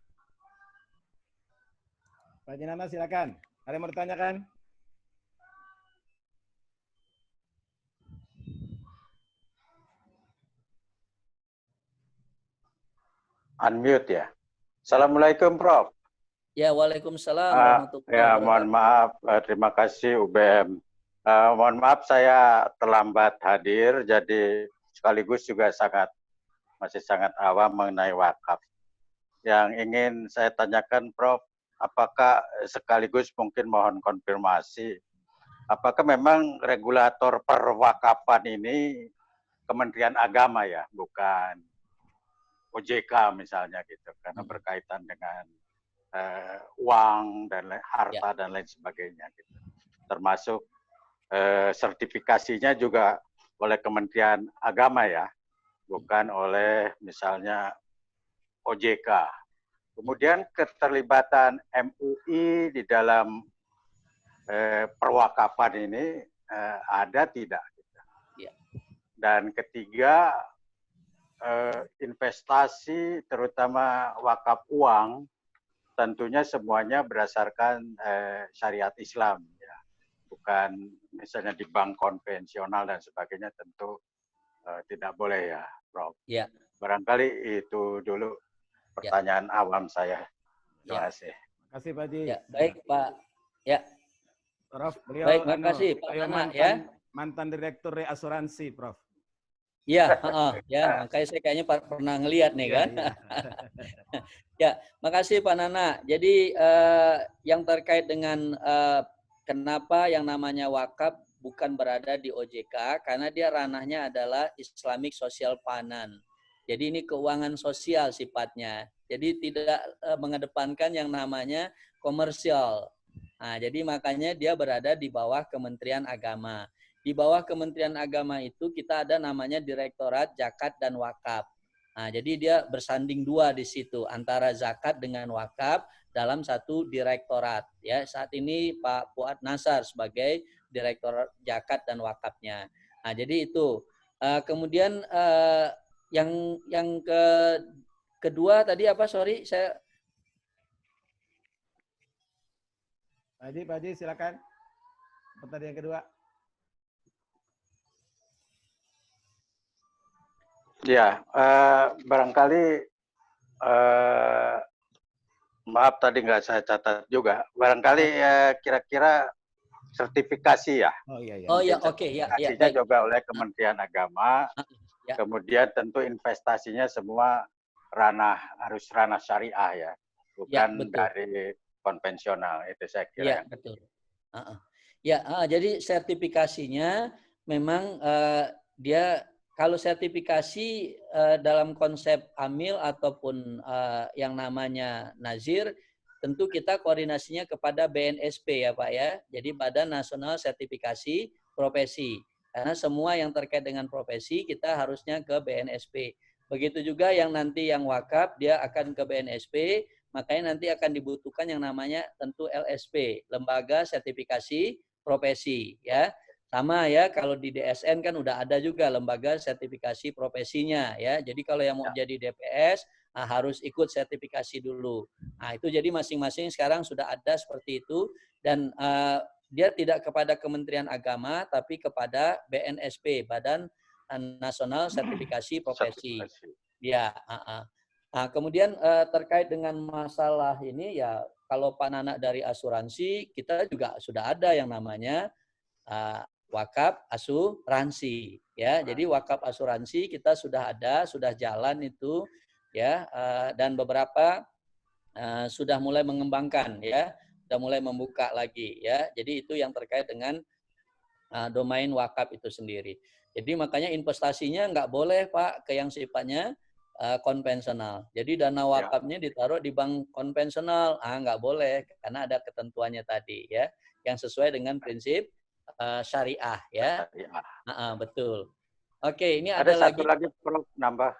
Pak Jinana silakan. Ada yang mau ditanyakan? Unmute ya. Assalamualaikum Prof. Ya, waalaikumsalam warahmatullahi Ya, wabarakatuh. mohon maaf, terima kasih UBM. Mohon maaf saya terlambat hadir, jadi sekaligus juga masih sangat awam mengenai wakaf. Yang ingin saya tanyakan Prof, apakah sekaligus mungkin mohon konfirmasi, apakah memang regulator perwakafan ini Kementerian Agama ya, bukan OJK misalnya gitu, karena berkaitan dengan uang dan harta dan lain sebagainya gitu. Termasuk sertifikasinya juga oleh Kementerian Agama ya, bukan oleh misalnya OJK. Kemudian keterlibatan MUI di dalam perwakafan ini ada tidak? Dan ketiga, investasi terutama wakaf uang tentunya semuanya berdasarkan syariat Islam ya, bukan misalnya di bank konvensional dan sebagainya, tentu tidak boleh ya Prof. Ya. Barangkali itu dulu pertanyaan awam saya. Terima kasih. Terima kasih Pak Haji. Ya, baik Pak. Ya. Prof, beliau baik, terima kasih Pak Nana ya. Mantan direktur reasuransi, Prof. Ya, ya, makanya saya kayaknya pernah ngelihat nih kan. Ya, makasih Pak Nana. Jadi yang terkait dengan kenapa yang namanya wakaf bukan berada di OJK, karena dia ranahnya adalah Islamic Social Finance. Jadi ini keuangan sosial sifatnya. Jadi tidak mengedepankan yang namanya komersial. Nah, jadi makanya dia berada di bawah Kementerian Agama. Di bawah Kementerian Agama itu kita ada namanya Direktorat Zakat dan Wakaf. Nah, jadi dia bersanding dua di situ antara zakat dengan wakaf dalam satu direktorat. Ya, saat ini Pak Fuad Nasar sebagai Direktorat Zakat dan Wakafnya. Nah, jadi itu. Kemudian yang kedua tadi apa? Sorry, saya. Pak Haji, silakan. Pertanyaan yang kedua. Ya, barangkali maaf tadi nggak saya catat juga. Barangkali kira-kira sertifikasi ya. Oh iya, oke ya. Sertifikasinya juga oleh Kementerian Agama. Ya. Kemudian tentu investasinya semua harus ranah syariah ya, bukan dari konvensional. Itu saya kira. Ya, betul. Jadi sertifikasinya memang dia kalau sertifikasi dalam konsep amil ataupun yang namanya nazir, tentu kita koordinasinya kepada BNSP ya Pak ya. Jadi Badan Nasional Sertifikasi Profesi. Karena semua yang terkait dengan profesi kita harusnya ke BNSP. Begitu juga yang nanti yang wakaf dia akan ke BNSP, makanya nanti akan dibutuhkan yang namanya tentu LSP, Lembaga Sertifikasi Profesi ya. Sama ya, kalau di DSN kan udah ada juga lembaga sertifikasi profesinya ya. Jadi kalau yang mau jadi DPS harus ikut sertifikasi dulu. Nah, itu jadi masing-masing sekarang sudah ada seperti itu dan dia tidak kepada Kementerian Agama tapi kepada BNSP, Badan Nasional Sertifikasi Profesi. Ya, Nah, kemudian terkait dengan masalah ini ya, kalau Pak Nana dari asuransi, kita juga sudah ada yang namanya wakaf asuransi ya. Jadi wakaf asuransi kita sudah ada, sudah jalan itu ya, dan beberapa sudah mulai mengembangkan ya, sudah mulai membuka lagi ya. Jadi itu yang terkait dengan domain wakaf itu sendiri. Jadi makanya investasinya nggak boleh Pak ke yang sifatnya konvensional. Jadi dana wakafnya ditaruh di bank konvensional, nggak boleh karena ada ketentuannya tadi ya, yang sesuai dengan prinsip syariah ya. Betul. Oke, ini ada satu lagi Prof, nambah.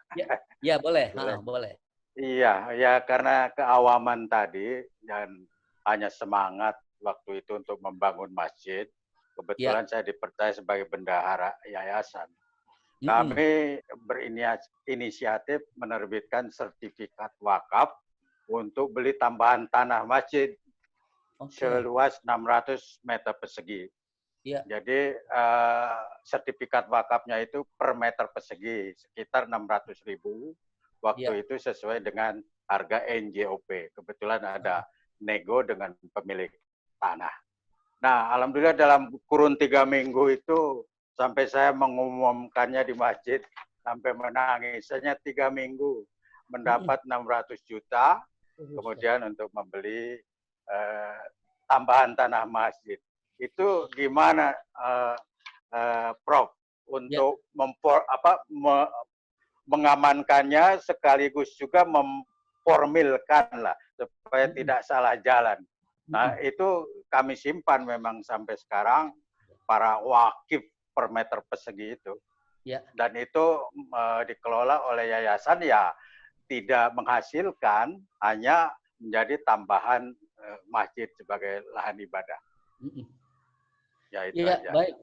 Ya boleh, boleh. Iya, ya karena keawaman tadi dan hanya semangat waktu itu untuk membangun masjid. Kebetulan saya dipercaya sebagai bendahara yayasan. Kami berinisiatif menerbitkan sertifikat wakaf untuk beli tambahan tanah masjid seluas 600 meter persegi. Jadi sertifikat wakafnya itu per meter persegi sekitar 600.000. Waktu itu sesuai dengan harga NJOP. Kebetulan ada nego dengan pemilik tanah. Nah, alhamdulillah dalam kurun 3 minggu itu sampai saya mengumumkannya di masjid sampai menangis. Hanya 3 minggu mendapat 600 juta, kemudian untuk membeli tambahan tanah masjid. Itu gimana, Prof, untuk mengamankannya sekaligus juga memformilkan lah supaya tidak salah jalan. Nah, itu kami simpan memang sampai sekarang para wakif per meter persegi itu. Dan itu dikelola oleh yayasan ya tidak menghasilkan, hanya menjadi tambahan masjid sebagai lahan ibadah. Ya itu aja. Baik.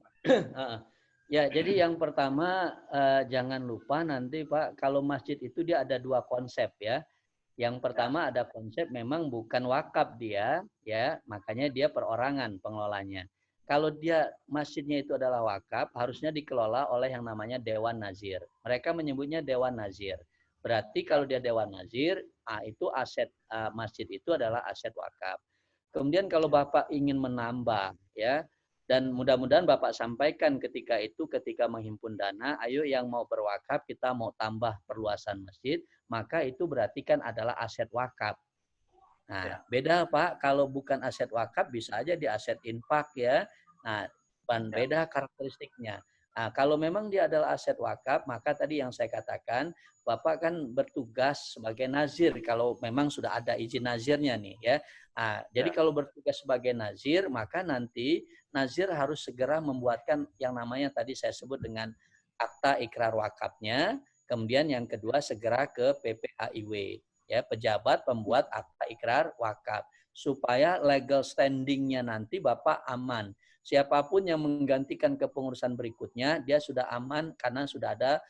Ya, jadi yang pertama jangan lupa nanti Pak, kalau masjid itu dia ada 2 konsep ya. Yang pertama ada konsep memang bukan wakaf dia, ya, makanya dia perorangan pengelolanya. Kalau dia masjidnya itu adalah wakaf, harusnya dikelola oleh yang namanya Dewan Nazir. Mereka menyebutnya Dewan Nazir. Berarti kalau dia Dewan Nazir, itu aset masjid itu adalah aset wakaf. Kemudian kalau Bapak ingin menambah, ya, dan mudah-mudahan Bapak sampaikan ketika menghimpun dana, ayo yang mau berwakaf, kita mau tambah perluasan masjid, maka itu berarti kan adalah aset wakaf. Nah, beda Pak, kalau bukan aset wakaf bisa aja di aset infak ya. Nah, beda karakteristiknya. Nah, kalau memang dia adalah aset wakaf, maka tadi yang saya katakan, Bapak kan bertugas sebagai nazir kalau memang sudah ada izin nazirnya nih ya. Nah, jadi kalau bertugas sebagai nazir, maka nanti nazir harus segera membuatkan yang namanya tadi saya sebut dengan akta ikrar wakafnya. Kemudian yang kedua segera ke PPAIW, ya, pejabat pembuat akta ikrar wakaf, supaya legal standingnya nanti Bapak aman. Siapapun yang menggantikan kepengurusan berikutnya, dia sudah aman karena sudah ada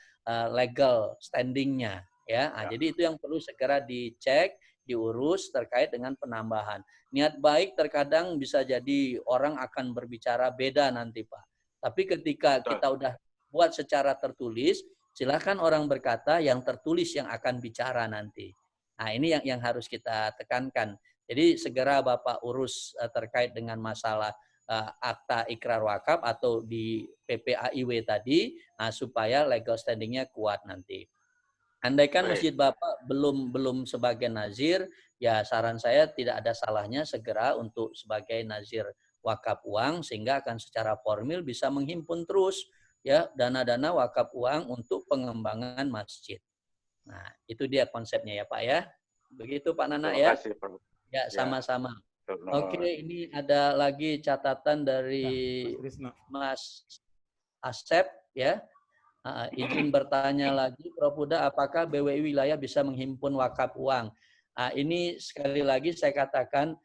legal standingnya. Ya, jadi itu yang perlu segera dicek, diurus terkait dengan penambahan. Niat baik terkadang bisa jadi orang akan berbicara beda nanti Pak. Tapi ketika kita udah buat secara tertulis, silakan orang berkata yang tertulis yang akan bicara nanti. Nah, ini yang harus kita tekankan. Jadi segera Bapak urus terkait dengan masalah akta ikrar wakaf atau di PPAIW tadi, supaya legal standingnya kuat nanti. Andaikan masjid Bapak belum sebagai nazir, ya saran saya tidak ada salahnya segera untuk sebagai nazir wakaf uang, sehingga akan secara formil bisa menghimpun terus ya dana-dana wakaf uang untuk pengembangan masjid. Nah, itu dia konsepnya ya Pak ya. Begitu Pak Nana ya. Ya, sama-sama. Oke, ini ada lagi catatan dari Mas Asep ya. Izin bertanya lagi, Prof. Huda, apakah BWI wilayah bisa menghimpun wakaf uang? Ini sekali lagi saya katakan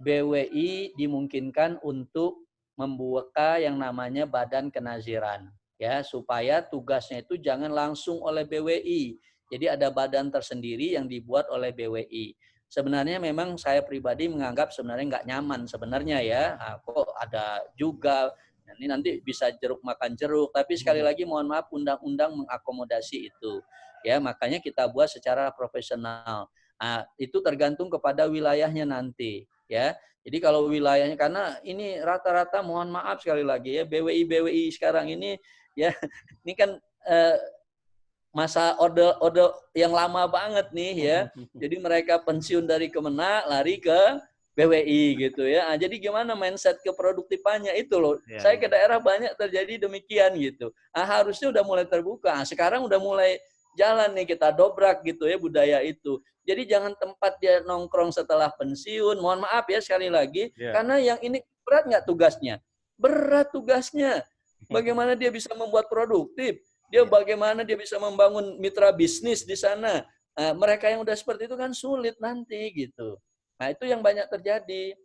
BWI dimungkinkan untuk membuka yang namanya Badan Kenaziran, ya, supaya tugasnya itu jangan langsung oleh BWI. Jadi ada badan tersendiri yang dibuat oleh BWI. Sebenarnya memang saya pribadi menganggap sebenarnya nggak nyaman sebenarnya ya. Nah, kok ada juga, ini nanti bisa jeruk makan jeruk. Tapi sekali lagi mohon maaf, undang-undang mengakomodasi itu. Ya, makanya kita buat secara profesional. Nah, itu tergantung kepada wilayahnya nanti. Ya, jadi kalau wilayahnya, karena ini rata-rata mohon maaf sekali lagi ya, BWI sekarang ini ya, ini kan masa orde yang lama banget nih ya. Jadi mereka pensiun dari Kemenak lari ke BWI gitu ya. Nah, jadi gimana mindset keproduktifannya itu loh. Ya, Saya ke daerah banyak terjadi demikian gitu. Nah, harusnya udah mulai terbuka. Nah, sekarang udah mulai jalan nih, kita dobrak gitu ya budaya itu. Jadi jangan tempat dia nongkrong setelah pensiun. Mohon maaf ya sekali lagi, karena yang ini berat nggak tugasnya? Berat tugasnya. Bagaimana dia bisa membuat produktif? Dia bagaimana dia bisa membangun mitra bisnis di sana? Nah, mereka yang udah seperti itu kan sulit nanti gitu. Nah, itu yang banyak terjadi.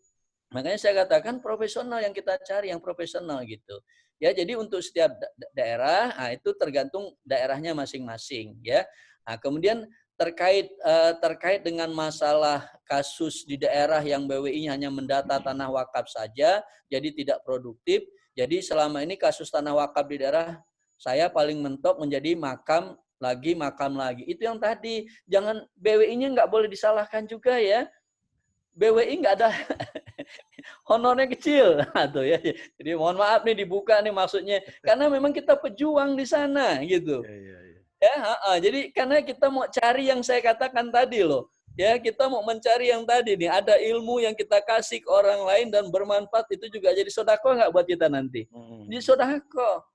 Makanya saya katakan profesional yang kita cari, yang profesional gitu. Ya, jadi untuk setiap daerah, nah itu tergantung daerahnya masing-masing ya. Nah, kemudian terkait dengan masalah kasus di daerah yang BWI hanya mendata tanah wakaf saja, jadi tidak produktif. Jadi selama ini kasus tanah wakaf di daerah saya paling mentok menjadi makam lagi. Itu yang tadi, jangan BWI-nya nggak boleh disalahkan juga ya. BWI nggak ada honornya kecil, tuh ya. Jadi mohon maaf nih dibuka nih maksudnya, karena memang kita pejuang di sana gitu. Ya, jadi karena kita mau cari yang saya katakan tadi loh. Ya, kita mau mencari yang tadi nih, ada ilmu yang kita kasih ke orang lain dan bermanfaat, itu juga jadi sodako nggak buat kita nanti? Jadi sodako.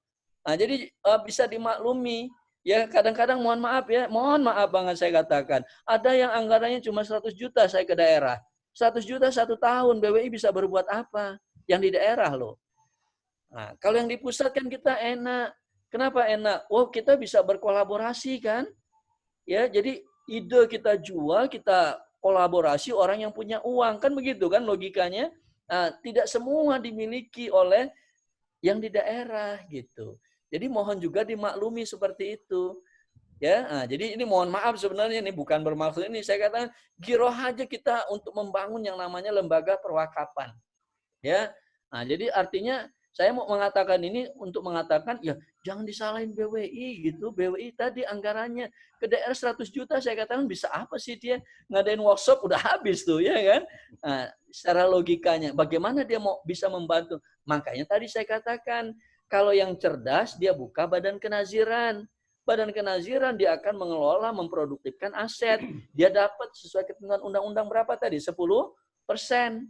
Nah, jadi bisa dimaklumi. Ya, kadang-kadang mohon maaf banget saya katakan. Ada yang anggarannya cuma 100 juta saya ke daerah. 100 juta 1 tahun, BWI bisa berbuat apa? Yang di daerah loh. Nah, kalau yang di pusat kan kita enak. Kenapa enak? Oh, kita bisa berkolaborasi kan? Ya, jadi ide kita jual, kita kolaborasi orang yang punya uang. Kan begitu kan logikanya? Nah, tidak semua dimiliki oleh yang di daerah gitu. Jadi mohon juga dimaklumi seperti itu. Ya, nah, jadi ini mohon maaf sebenarnya ini bukan bermaksud ini, saya katakan giroh aja kita untuk membangun yang namanya lembaga perwakapan. Ya. Nah, jadi artinya saya mau mengatakan ini untuk mengatakan ya jangan disalahin BWI gitu. BWI tadi anggarannya ke daerah 100 juta, saya katakan bisa apa sih dia ngadain workshop udah habis tuh ya kan. Nah, secara logikanya bagaimana dia mau bisa membantu? Makanya tadi saya katakan kalau yang cerdas dia buka badan kenaziran. Badan kenaziran dia akan mengelola, memproduktifkan aset. Dia dapat sesuai ketentuan undang-undang berapa tadi? 10%,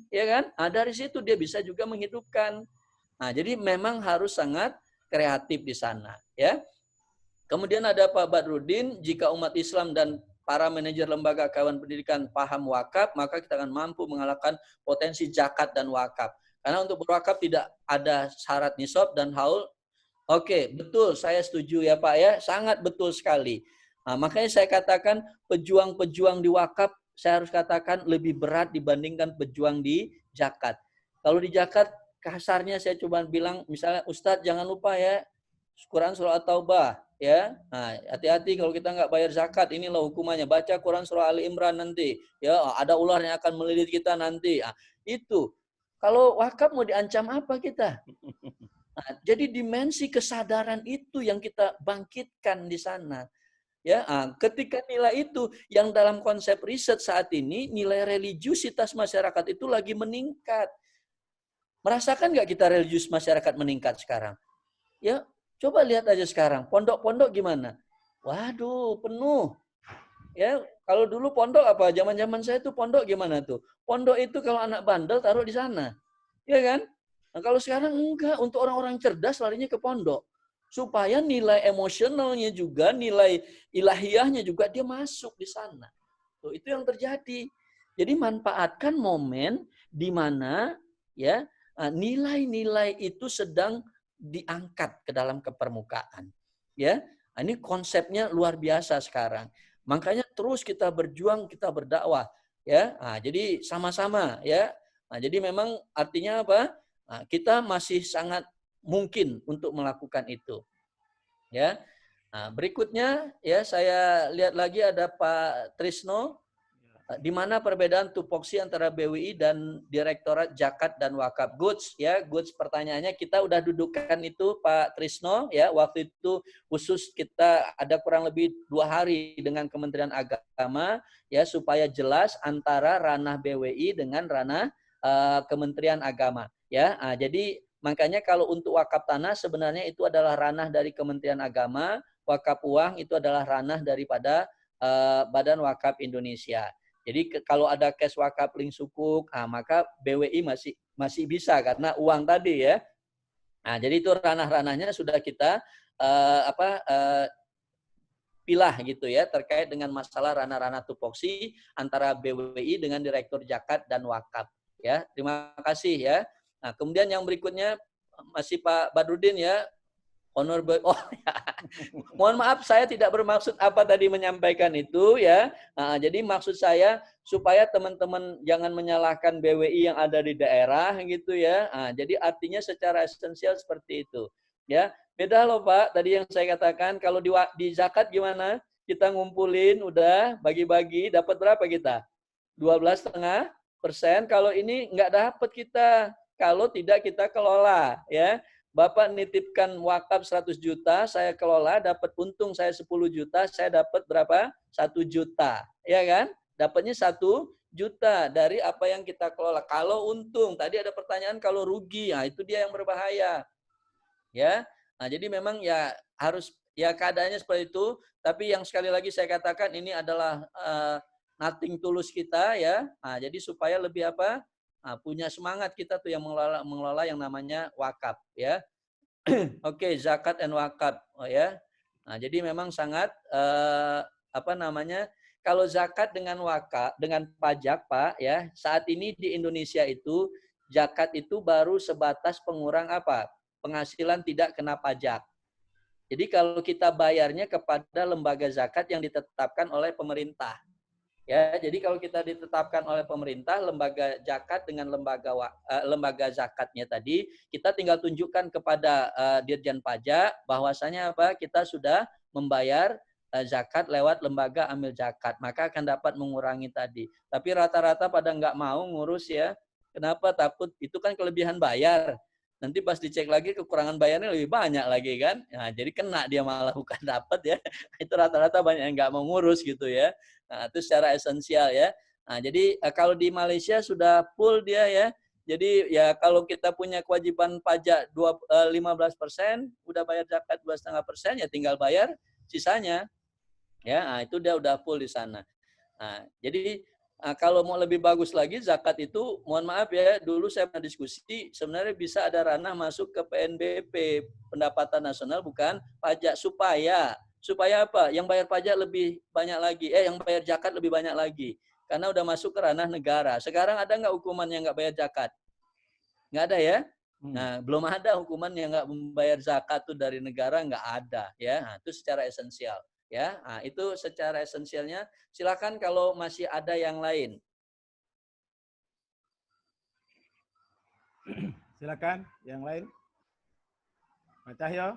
ya kan? Nah, dari situ dia bisa juga menghidupkan. Nah, jadi memang harus sangat kreatif di sana, ya. Kemudian ada Pak Badrudin, jika umat Islam dan para manajer lembaga kawan pendidikan paham wakaf, maka kita akan mampu mengalahkan potensi zakat dan wakaf. Karena untuk berwakaf tidak ada syarat nisab dan haul. Oke, betul, saya setuju ya Pak ya, sangat betul sekali. Nah, makanya saya katakan pejuang-pejuang di wakaf, saya harus katakan lebih berat dibandingkan pejuang di zakat. Kalau di zakat, kasarnya saya coba bilang, misalnya Ustadz jangan lupa ya, Quran surah At-Taubah ya. Nah, hati-hati kalau kita nggak bayar zakat, inilah hukumannya. Baca Quran surah Ali Imran nanti, ya ada ular yang akan melilit kita nanti. Nah, itu. Kalau wakaf mau diancam apa kita? Nah, jadi dimensi kesadaran itu yang kita bangkitkan di sana. Ya, ketika nilai itu yang dalam konsep riset saat ini nilai religiusitas masyarakat itu lagi meningkat. Merasakan nggak kita religius masyarakat meningkat sekarang? Ya, coba lihat aja sekarang. Pondok-pondok gimana? Waduh, penuh. Ya, kalau dulu pondok apa? Zaman-zaman saya tuh pondok gimana tuh? Pondok itu kalau anak bandel taruh di sana. Ya kan? Nah, kalau sekarang enggak, untuk orang-orang cerdas larinya ke pondok. Supaya nilai emosionalnya juga, nilai ilahiyahnya juga dia masuk di sana. Tuh, itu yang terjadi. Jadi manfaatkan momen di mana ya nilai-nilai itu sedang diangkat ke dalam kepermukaan. Ya, ini konsepnya luar biasa sekarang. Makanya terus kita berjuang, kita berdakwah. Ya, jadi sama-sama ya. Nah, jadi memang artinya apa? Nah, kita masih sangat mungkin untuk melakukan itu. Ya. Nah, berikutnya ya saya lihat lagi ada Pak Trisno. Di mana perbedaan tupoksi antara BWI dan Direktorat Zakat dan Wakaf? Goods ya, Goods pertanyaannya kita udah dudukkan itu Pak Trisno ya, waktu itu khusus kita ada kurang lebih 2 hari dengan Kementerian Agama ya supaya jelas antara ranah BWI dengan ranah Kementerian Agama ya. Jadi makanya kalau untuk wakaf tanah sebenarnya itu adalah ranah dari Kementerian Agama, wakaf uang itu adalah ranah daripada Badan Wakaf Indonesia. Jadi kalau ada cash wakaf link sukuk, maka BWI masih bisa karena uang tadi ya. Nah, jadi itu ranah-ranahnya sudah kita pilah gitu ya terkait dengan masalah ranah-ranah tupoksi antara BWI dengan Direktur Zakat dan Wakaf ya. Terima kasih ya. Nah, kemudian yang berikutnya masih Pak Badrudin ya. Honorable, ya. Mohon maaf saya tidak bermaksud apa tadi menyampaikan itu ya. Jadi maksud saya supaya teman-teman jangan menyalahkan BWI yang ada di daerah gitu ya. Jadi artinya secara esensial seperti itu. Ya, beda loh Pak. Tadi yang saya katakan kalau di zakat gimana? Kita ngumpulin udah bagi-bagi dapat berapa kita? 12,5%. Kalau ini nggak dapat kita kalau tidak kita kelola ya. Bapak nitipkan wakaf 100 juta, saya kelola, dapat untung saya 10 juta, saya dapat berapa? 1 juta. Ya kan? Dapatnya 1 juta dari apa yang kita kelola. Kalau untung, tadi ada pertanyaan kalau rugi, itu dia yang berbahaya. Ya. Nah, jadi memang ya harus ya keadaannya seperti itu, tapi yang sekali lagi saya katakan ini adalah nothing tulus kita ya. Nah, jadi supaya lebih apa? Punya semangat kita tuh yang mengelola yang namanya wakaf ya. Oke, zakat dan wakaf ya. Nah, jadi memang sangat kalau zakat dengan wakaf dengan pajak Pak ya, saat ini di Indonesia itu zakat itu baru sebatas pengurang apa? Penghasilan tidak kena pajak. Jadi kalau kita bayarnya kepada lembaga zakat yang ditetapkan oleh pemerintah. Ya, jadi kalau kita ditetapkan oleh pemerintah, lembaga zakat dengan lembaga zakatnya tadi, kita tinggal tunjukkan kepada Dirjen Pajak bahwasanya apa? Kita sudah membayar zakat lewat lembaga amil zakat, maka akan dapat mengurangi tadi. Tapi rata-rata pada nggak mau ngurus ya. Kenapa? Takut itu kan kelebihan bayar. Nanti pas dicek lagi kekurangan bayarnya lebih banyak lagi kan. Nah, jadi kena dia malah bukan dapat ya. Itu rata-rata banyak yang nggak mau ngurus gitu ya. Nah, itu secara esensial ya. Nah, jadi kalau di Malaysia sudah full dia ya. Jadi ya kalau kita punya kewajiban pajak 15%, udah bayar zakat 2,5%, ya tinggal bayar sisanya. Ya, nah, itu dia udah full di sana. Nah, jadi kalau mau lebih bagus lagi zakat itu, mohon maaf ya, dulu saya pernah diskusi, sebenarnya bisa ada ranah masuk ke PNBP, pendapatan nasional bukan pajak, supaya apa? Yang bayar pajak lebih banyak lagi, yang bayar zakat lebih banyak lagi, karena udah masuk ke ranah negara. Sekarang ada nggak hukuman yang nggak bayar zakat? Nggak ada ya? Nah, belum ada hukuman yang nggak membayar zakat tuh dari negara, nggak ada ya. Nah, itu secara esensial. Ya, nah, itu secara esensialnya. Silakan kalau masih ada yang lain. Silakan yang lain. Pak Cahyo.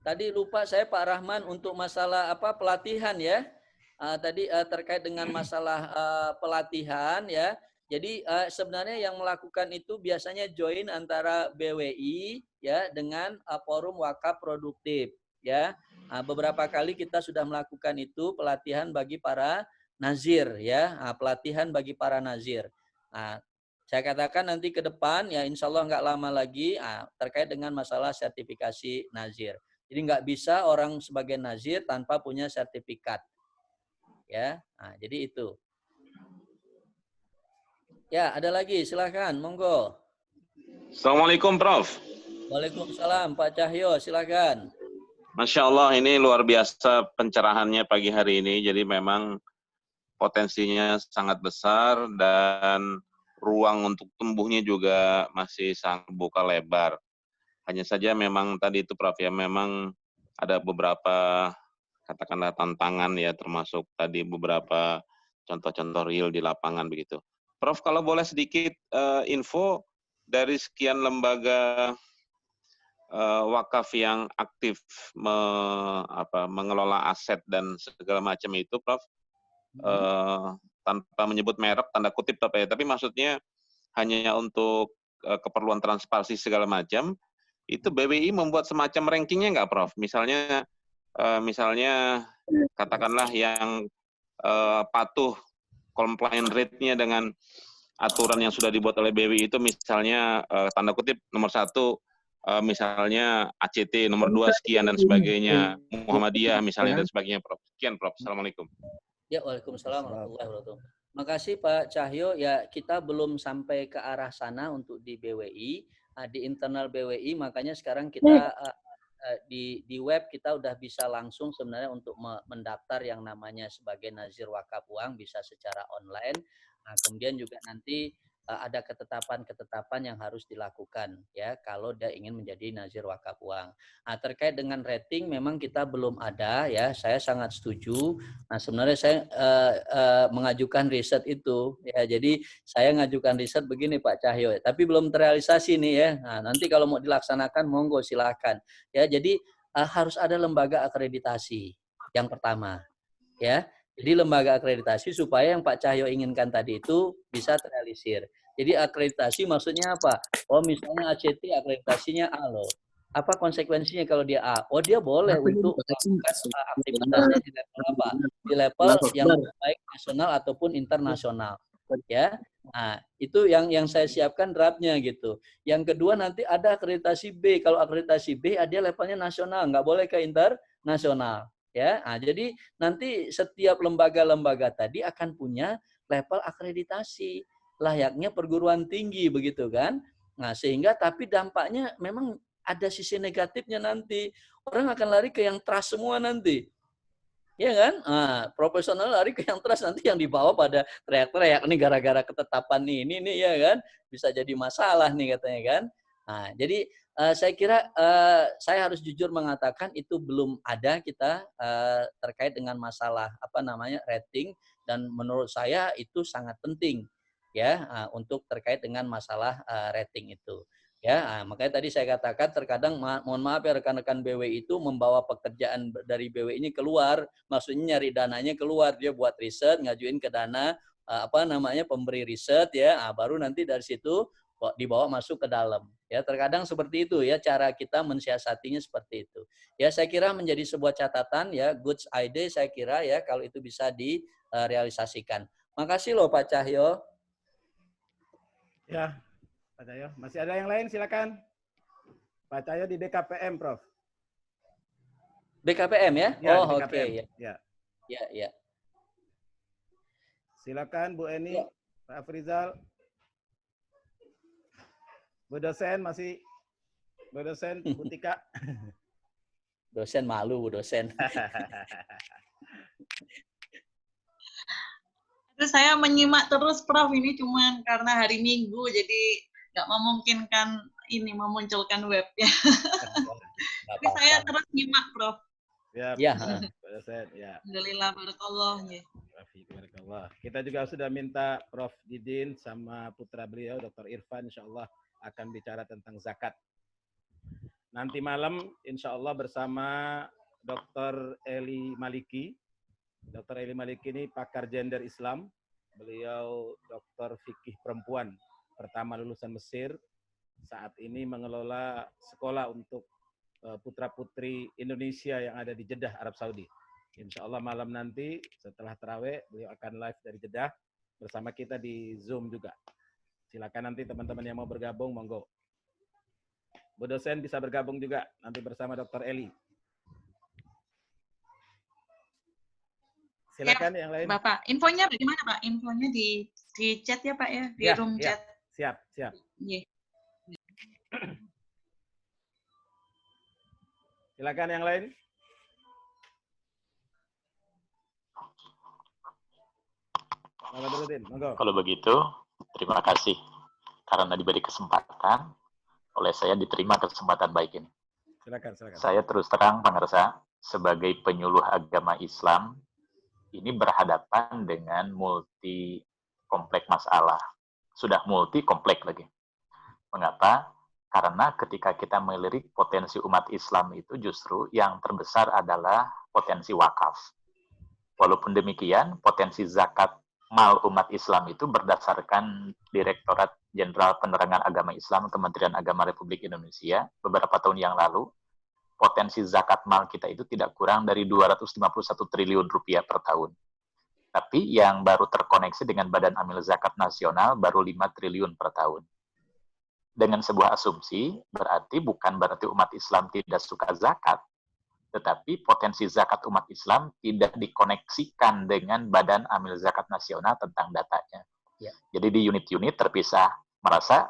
Tadi lupa saya Pak Rahman untuk masalah apa pelatihan ya. Tadi terkait dengan masalah pelatihan ya. Jadi sebenarnya yang melakukan itu biasanya join antara BWI ya dengan forum wakaf produktif ya. Beberapa kali kita sudah melakukan itu pelatihan bagi para nazir ya, pelatihan bagi para nazir. Saya katakan nanti ke depan ya insya Allah nggak lama lagi terkait dengan masalah sertifikasi nazir. Jadi nggak bisa orang sebagai nazir tanpa punya sertifikat ya. Jadi itu. Ya, ada lagi, silakan, monggo. Assalamualaikum, Prof. Waalaikumsalam, Pak Cahyo, silakan. Masya Allah, ini luar biasa pencerahannya pagi hari ini. Jadi memang potensinya sangat besar dan ruang untuk tumbuhnya juga masih sangat buka lebar. Hanya saja memang tadi itu, Prof, ya memang ada beberapa katakanlah tantangan ya, termasuk tadi beberapa contoh-contoh real di lapangan begitu. Prof, kalau boleh sedikit info dari sekian lembaga wakaf yang aktif mengelola aset dan segala macam itu, Prof, tanpa menyebut merek, tanda kutip tapi maksudnya hanya untuk keperluan transparansi segala macam, itu BWI membuat semacam rankingnya nggak, Prof? Misalnya katakanlah yang patuh compliant rate-nya dengan aturan yang sudah dibuat oleh BWI itu misalnya tanda kutip nomor 1 misalnya ACT, nomor 2 sekian dan sebagainya, Muhammadiyah misalnya dan sebagainya, Prof. Sekian, Prof. Assalamualaikum. Ya, waalaikumsalam warahmatullahi wabarakatuh. Makasih Pak Cahyo. Ya, kita belum sampai ke arah sana untuk di BWI, di internal BWI. Makanya sekarang kita di web kita udah bisa langsung sebenarnya untuk mendaftar yang namanya sebagai nazir wakaf uang, bisa secara online. Nah, kemudian juga nanti ada ketetapan-ketetapan yang harus dilakukan ya kalau dia ingin menjadi nazir wakaf uang. Nah, terkait dengan rating memang kita belum ada ya. Saya sangat setuju. Nah, sebenarnya saya mengajukan riset itu ya. Jadi saya ngajukan riset begini Pak Cahyo, tapi belum terrealisasi nih ya. Nah, nanti kalau mau dilaksanakan monggo silakan. Ya, jadi harus ada lembaga akreditasi yang pertama ya. Jadi lembaga akreditasi supaya yang Pak Cahyo inginkan tadi itu bisa terrealisir. Jadi akreditasi maksudnya apa? Oh, misalnya ACT akreditasinya A loh. Apa konsekuensinya kalau dia A? Oh, dia boleh untuk melakukan aktivitasnya di level apa? Di level yang baik nasional ataupun internasional. Ya. Nah, itu yang saya siapkan draftnya gitu. Yang kedua nanti ada akreditasi B. Kalau akreditasi B dia levelnya nasional, nggak boleh ke internasional. Ya, nah, jadi nanti setiap lembaga-lembaga tadi akan punya level akreditasi layaknya perguruan tinggi begitu kan. Nah, sehingga tapi dampaknya memang ada sisi negatifnya nanti. Orang akan lari ke yang trust semua nanti. Ya kan? Nah, profesional lari ke yang trust nanti yang dibawa pada teriak-teriak nih gara-gara ketetapan ini nih ya kan. Bisa jadi masalah nih katanya kan. Nah, jadi saya kira saya harus jujur mengatakan itu belum ada kita terkait dengan masalah apa namanya rating, dan menurut saya itu sangat penting ya untuk terkait dengan masalah rating itu. Ya, makanya tadi saya katakan terkadang mohon maaf ya rekan-rekan BWI itu membawa pekerjaan dari BWI ini keluar, maksudnya nyari dananya keluar, dia buat riset, ngajuin ke dana apa namanya pemberi riset ya, baru nanti dari situ dibawa masuk ke dalam. Ya, terkadang seperti itu ya cara kita mensiasatinya seperti itu. Ya, saya kira menjadi sebuah catatan ya, good idea saya kira ya kalau itu bisa direalisasikan. Makasih loh Pak Cahyo. Ya, Pak Cahyo. Masih ada yang lain silakan. Pak Cahyo di BKPM, Prof. BKPM ya? Ya, oh, oke. Okay. Ya. Ya. Ya. Silakan Bu Eni, ya. Pak Afrizal. Bu dosen masih, Bu dosen, Bu Tika. Dosen malu, Bu dosen. Terus saya menyimak terus Prof, ini cuman karena hari Minggu jadi nggak memungkinkan ini memunculkan webnya. Tapi saya terus nyimak Prof. Ya, ya. Bu dosen, ya. Alhamdulillah, barakallah. Barakallah. Kita juga sudah minta Prof Didin sama putra beliau, Dr. Irfan, insya Allah akan bicara tentang zakat. Nanti malam, insya Allah bersama Dr. Eli Maliki. Dr. Eli Maliki ini pakar gender Islam. Beliau dokter fikih perempuan, pertama lulusan Mesir. Saat ini mengelola sekolah untuk putra-putri Indonesia yang ada di Jeddah, Arab Saudi. Insya Allah malam nanti setelah tarawih, beliau akan live dari Jeddah bersama kita di Zoom juga. Silakan nanti teman-teman yang mau bergabung, monggo. Bu dosen bisa bergabung juga nanti bersama Dr. Eli. Silakan yang lain. Bapak, infonya bagaimana Pak? Infonya di chat ya Pak ya? Di room chat. Siap. Yeah. Silakan yang lain. Kalau begitu, terima kasih karena diberi kesempatan oleh saya diterima kesempatan baik ini. Silakan. Saya terus terang pengersa sebagai penyuluh agama Islam ini berhadapan dengan multi kompleks masalah. sudah multi kompleks lagi. Mengapa? Karena ketika kita melirik potensi umat Islam itu justru yang terbesar adalah potensi wakaf. Walaupun demikian, potensi zakat mal umat Islam itu berdasarkan Direktorat Jenderal Penerangan Agama Islam Kementerian Agama Republik Indonesia beberapa tahun yang lalu, potensi zakat mal kita itu tidak kurang dari 251 triliun rupiah per tahun. Tapi yang baru terkoneksi dengan Badan Amil Zakat Nasional baru 5 triliun per tahun. Dengan sebuah asumsi, bukan berarti umat Islam tidak suka zakat, tetapi potensi zakat umat Islam tidak dikoneksikan dengan Badan Amil Zakat Nasional tentang datanya. Ya. Jadi di unit-unit terpisah, merasa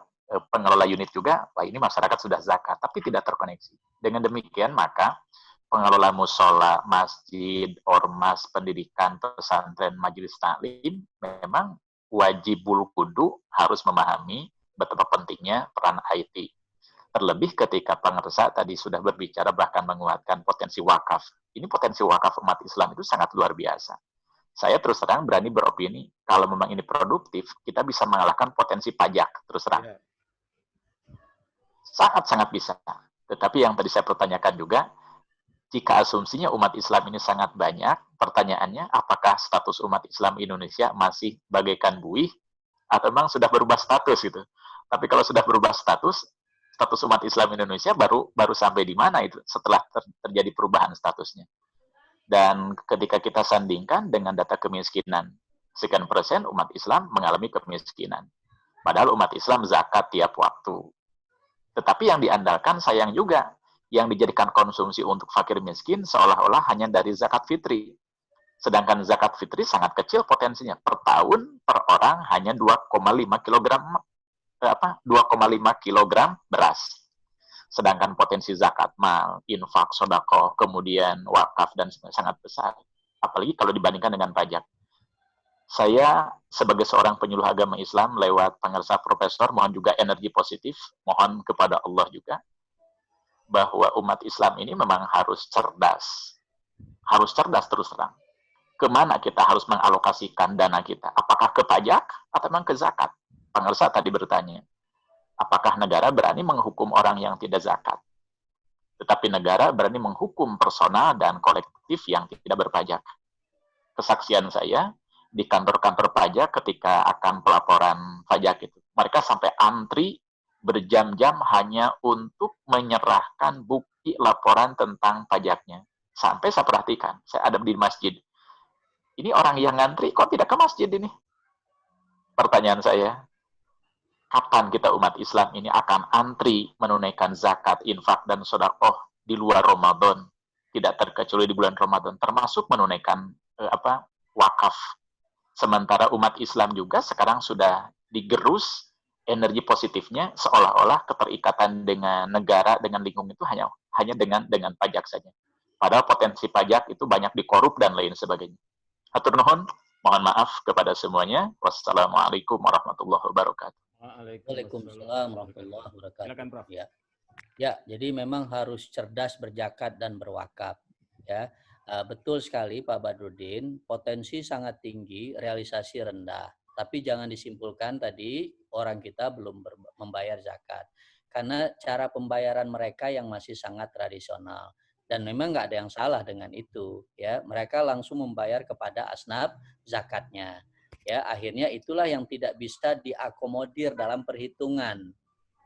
pengelola unit juga, wah ini masyarakat sudah zakat, tapi tidak terkoneksi. Dengan demikian, maka pengelola musola, masjid, ormas, pendidikan, pesantren, majelis taklim, memang wajibul kudu harus memahami betapa pentingnya peran IT. Terlebih ketika pengersa tadi sudah berbicara bahkan menguatkan potensi wakaf. Ini potensi wakaf umat Islam itu sangat luar biasa. Saya terus terang berani beropini, kalau memang ini produktif, kita bisa mengalahkan potensi pajak, terus terang. Sangat-sangat bisa. Tetapi yang tadi saya pertanyakan juga, jika asumsinya umat Islam ini sangat banyak, pertanyaannya apakah status umat Islam Indonesia masih bagaikan buih, atau memang sudah berubah status gitu. Tapi kalau sudah berubah status umat Islam Indonesia baru sampai di mana itu setelah terjadi perubahan statusnya. Dan ketika kita sandingkan dengan data kemiskinan, sekian persen umat Islam mengalami kemiskinan. Padahal umat Islam zakat tiap waktu. Tetapi yang diandalkan sayang juga, yang dijadikan konsumsi untuk fakir miskin seolah-olah hanya dari zakat fitri. Sedangkan zakat fitri sangat kecil potensinya. Per tahun, per orang hanya 2,5 kilogram beras. Sedangkan potensi zakat mal, infak, sodako, kemudian wakaf, dan sangat besar. Apalagi kalau dibandingkan dengan pajak. Saya sebagai seorang penyuluh agama Islam lewat pengersa profesor, mohon juga energi positif, mohon kepada Allah juga, bahwa umat Islam ini memang harus cerdas. Harus cerdas terus terang. Kemana kita harus mengalokasikan dana kita? Apakah ke pajak atau memang ke zakat? Pengersa tadi bertanya, apakah negara berani menghukum orang yang tidak zakat? Tetapi negara berani menghukum personal dan kolektif yang tidak berpajak. Kesaksian saya, di kantor-kantor pajak ketika akan pelaporan pajak itu, mereka sampai antri berjam-jam hanya untuk menyerahkan bukti laporan tentang pajaknya. Sampai saya perhatikan, saya ada di masjid. Ini orang yang ngantri kok tidak ke masjid ini? Pertanyaan saya, kapan kita umat Islam ini akan antri menunaikan zakat, infak, dan sedekah di luar Ramadan, tidak terkecuali di bulan Ramadan, termasuk menunaikan wakaf. Sementara umat Islam juga sekarang sudah digerus energi positifnya seolah-olah keterikatan dengan negara, dengan lingkungan itu hanya dengan pajak saja. Padahal potensi pajak itu banyak dikorup dan lain sebagainya. Hatur nuhun, mohon maaf kepada semuanya. Wassalamualaikum warahmatullahi wabarakatuh. Waalaikumsalam warahmatullahi wabarakatuh. Ya, jadi memang harus cerdas berzakat dan berwakaf. Ya, betul sekali Pak Badrudin. Potensi sangat tinggi, realisasi rendah. Tapi jangan disimpulkan tadi orang kita belum membayar zakat, karena cara pembayaran mereka yang masih sangat tradisional. Dan memang nggak ada yang salah dengan itu, ya. Mereka langsung membayar kepada asnaf zakatnya. Ya, akhirnya itulah yang tidak bisa diakomodir dalam perhitungan.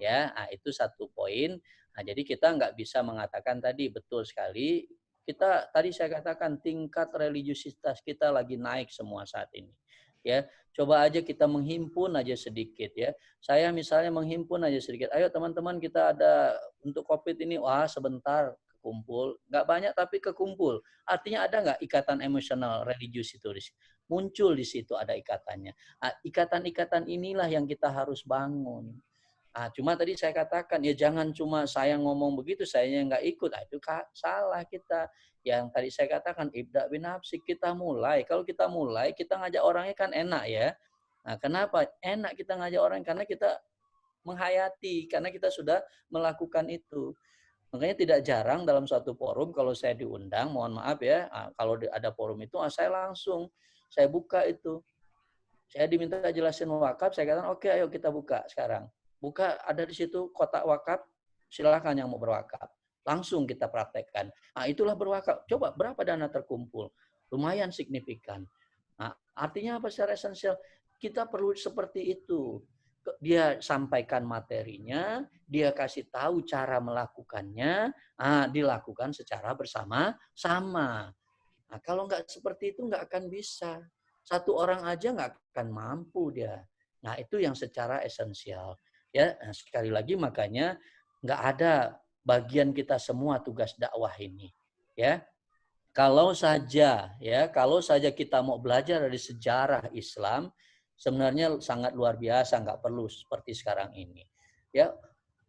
Ya, nah, itu satu poin. Nah, jadi kita nggak bisa mengatakan tadi, betul sekali. Tadi saya katakan tingkat religiusitas kita lagi naik semua saat ini. Ya, coba aja kita menghimpun aja sedikit ya. Saya misalnya menghimpun aja sedikit. Ayo teman-teman kita ada untuk COVID ini, wah sebentar kumpul, nggak banyak tapi kekumpul. Artinya ada nggak ikatan emosional religius itu muncul di situ, ada ikatannya. Nah, ikatan-ikatan inilah yang kita harus bangun. Nah, cuma tadi saya katakan ya jangan cuma saya ngomong begitu, saya nggak ikut. Nah, itu salah kita. Yang tadi saya katakan ibda binafsik, kita mulai. Kalau kita mulai, kita ngajak orangnya kan enak ya. Nah, kenapa enak kita ngajak orang? Karena kita menghayati, karena kita sudah melakukan itu. Makanya tidak jarang dalam suatu forum kalau saya diundang, mohon maaf ya, kalau ada forum itu saya langsung saya buka itu. Saya diminta jelasin wakaf, saya katakan oke, ayo kita buka sekarang. Buka, ada di situ kotak wakaf, silakan yang mau berwakaf. Langsung kita praktekkan. Nah, itulah berwakaf. Coba berapa dana terkumpul? Lumayan signifikan. Nah, artinya apa secara esensial? Kita perlu seperti itu. Dia sampaikan materinya, dia kasih tahu cara melakukannya, dilakukan secara bersama-sama. Nah, kalau nggak seperti itu nggak akan bisa. Satu orang aja nggak akan mampu dia. Nah, itu yang secara esensial. Ya, nah, sekali lagi makanya nggak ada bagian kita semua tugas dakwah ini. Ya, kalau saja kita mau belajar dari sejarah Islam, sebenarnya sangat luar biasa, nggak perlu seperti sekarang ini. Ya,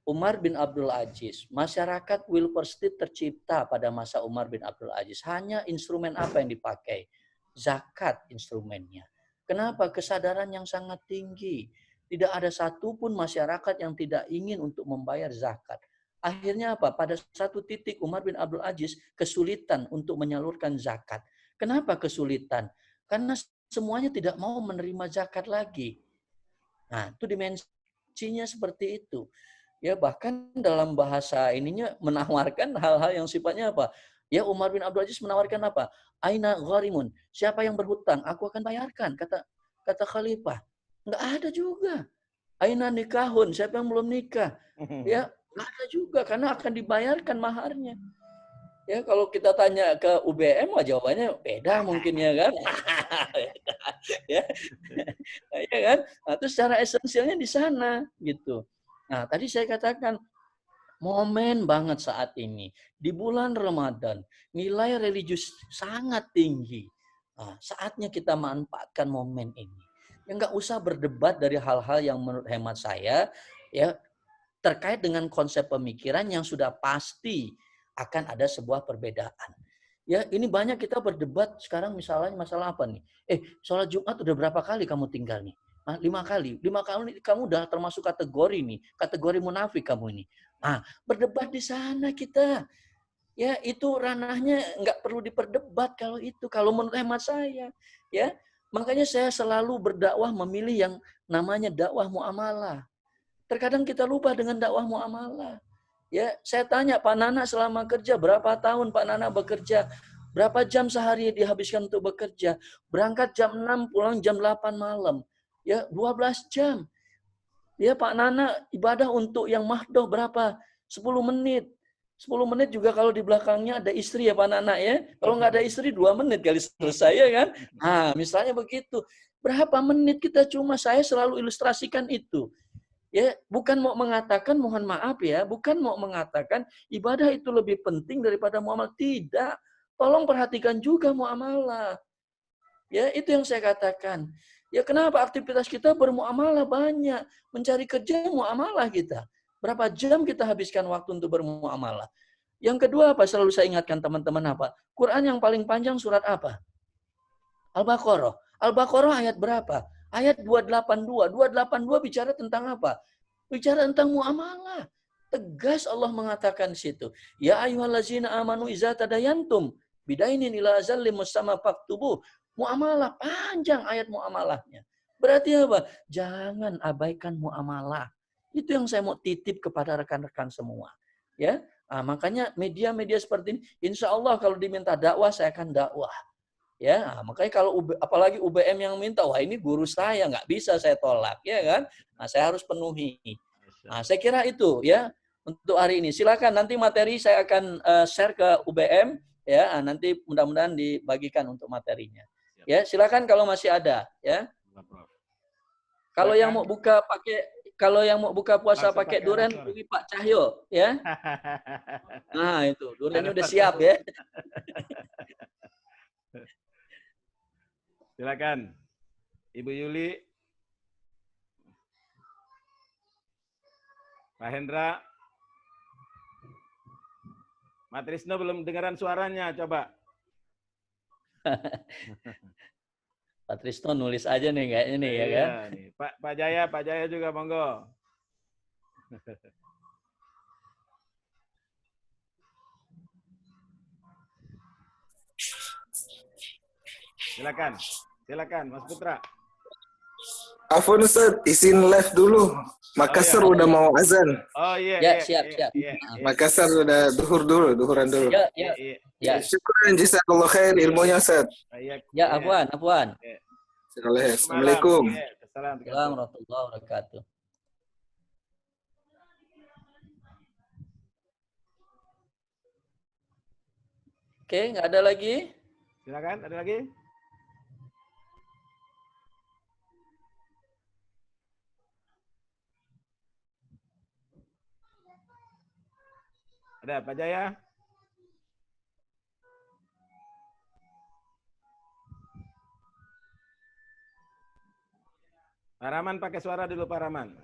Umar bin Abdul Aziz, masyarakat Wilpurgis tercipta pada masa Umar bin Abdul Aziz. Hanya instrumen apa yang dipakai? Zakat instrumennya. Kenapa? Kesadaran yang sangat tinggi. Tidak ada satupun masyarakat yang tidak ingin untuk membayar zakat. Akhirnya apa? Pada satu titik Umar bin Abdul Aziz kesulitan untuk menyalurkan zakat. Kenapa kesulitan? Karena semuanya tidak mau menerima zakat lagi. Nah, itu dimensinya seperti itu. Ya, bahkan dalam bahasa ininya menawarkan hal-hal yang sifatnya apa? Ya, Umar bin Abdul Aziz menawarkan apa? Aina gharimun. Siapa yang berhutang, aku akan bayarkan, kata khalifah. Enggak ada juga. Aina nikahun, siapa yang belum nikah? Ya, enggak ada juga karena akan dibayarkan maharnya. Ya, kalau kita tanya ke UBM, jawabannya beda mungkin ya kan? ya, ya kan? Nah, itu secara esensialnya di sana gitu. Nah, tadi saya katakan momen banget saat ini di bulan Ramadan, nilai religius sangat tinggi. Nah, saatnya kita manfaatkan momen ini. Ya, nggak usah berdebat dari hal-hal yang menurut hemat saya ya terkait dengan konsep pemikiran yang sudah pasti akan ada sebuah perbedaan. Ya, ini banyak kita berdebat sekarang misalnya masalah apa nih? Sholat Jumat udah berapa kali kamu tinggal nih? 5 kali. 5 kali kamu udah termasuk kategori nih, kategori munafik kamu ini. Berdebat di sana kita. Ya, itu ranahnya nggak perlu diperdebat kalau itu. Kalau menurut hemat saya, ya. Makanya saya selalu berdakwah memilih yang namanya dakwah muamalah. Terkadang kita lupa dengan dakwah muamalah. Ya, saya tanya Pak Nana selama kerja berapa tahun Pak Nana bekerja? Berapa jam sehari dihabiskan untuk bekerja? Berangkat jam 6, pulang jam 8 malam. Ya, 12 jam. Ya, Pak Nana ibadah untuk yang mahdoh berapa? 10 menit. 10 menit juga kalau di belakangnya ada istri ya Pak Nana ya. Kalau nggak ada istri 2 menit kali selesai ya kan. Misalnya begitu. Berapa menit kita saya selalu ilustrasikan itu. Ya, bukan mau mengatakan, mohon maaf ya, bukan mau mengatakan ibadah itu lebih penting daripada muamalah. Tidak. Tolong perhatikan juga muamalah. Ya, itu yang saya katakan. Ya, kenapa aktivitas kita bermuamalah banyak. Mencari kerja muamalah kita. Berapa jam kita habiskan waktu untuk bermuamalah. Yang kedua apa? Selalu saya ingatkan teman-teman apa? Quran yang paling panjang surat apa? Al-Baqarah. Al-Baqarah ayat berapa? Ayat 282. 282 bicara tentang apa? Bicara tentang muamalah. Tegas Allah mengatakan di situ. Ya ayyuhallazina amanu iza tadayantum bidainin ila azallim musamma faktubuh. Muamalah panjang ayat muamalahnya. Berarti apa? Jangan abaikan muamalah. Itu yang saya mau titip kepada rekan-rekan semua. Ya, makanya media-media seperti ini, insya Allah kalau diminta dakwah saya akan dakwah. Ya, makanya kalau apalagi UBM yang minta, wah ini guru saya, nggak bisa saya tolak, ya kan? Nah, saya harus penuhi. Nah, saya kira itu ya untuk hari ini. Silakan nanti materi saya akan share ke UBM, ya. Nanti mudah-mudahan dibagikan untuk materinya. Ya, silakan kalau masih ada, ya. Kalau yang mau buka puasa pakai durian, pilih Pak Cahyo, ya. Nah itu duriannya udah siap ya. Silakan, Ibu Yuli, Pak Hendra, Mat Trisno belum dengaran suaranya, coba. Pak Trisno nulis aja nih kayaknya nih ya kan. Nih. Pak Jaya juga monggo. Silakan Mas Putra. Afwan Ustaz, izin live dulu. Makassar udah mau azan. Oh iya. Ya, siap. Makassar udah duhuran dulu. Ya. Syukran, jazakallah khair ilmunya Ustaz. Ya, Afwan. Assalamualaikum. Assalamualaikum warahmatullahi wabarakatuh. Oke, nggak ada lagi? Silakan, ada lagi? Ada Pak Jaya? Pak Rahman pakai suara dulu Pak Rahman.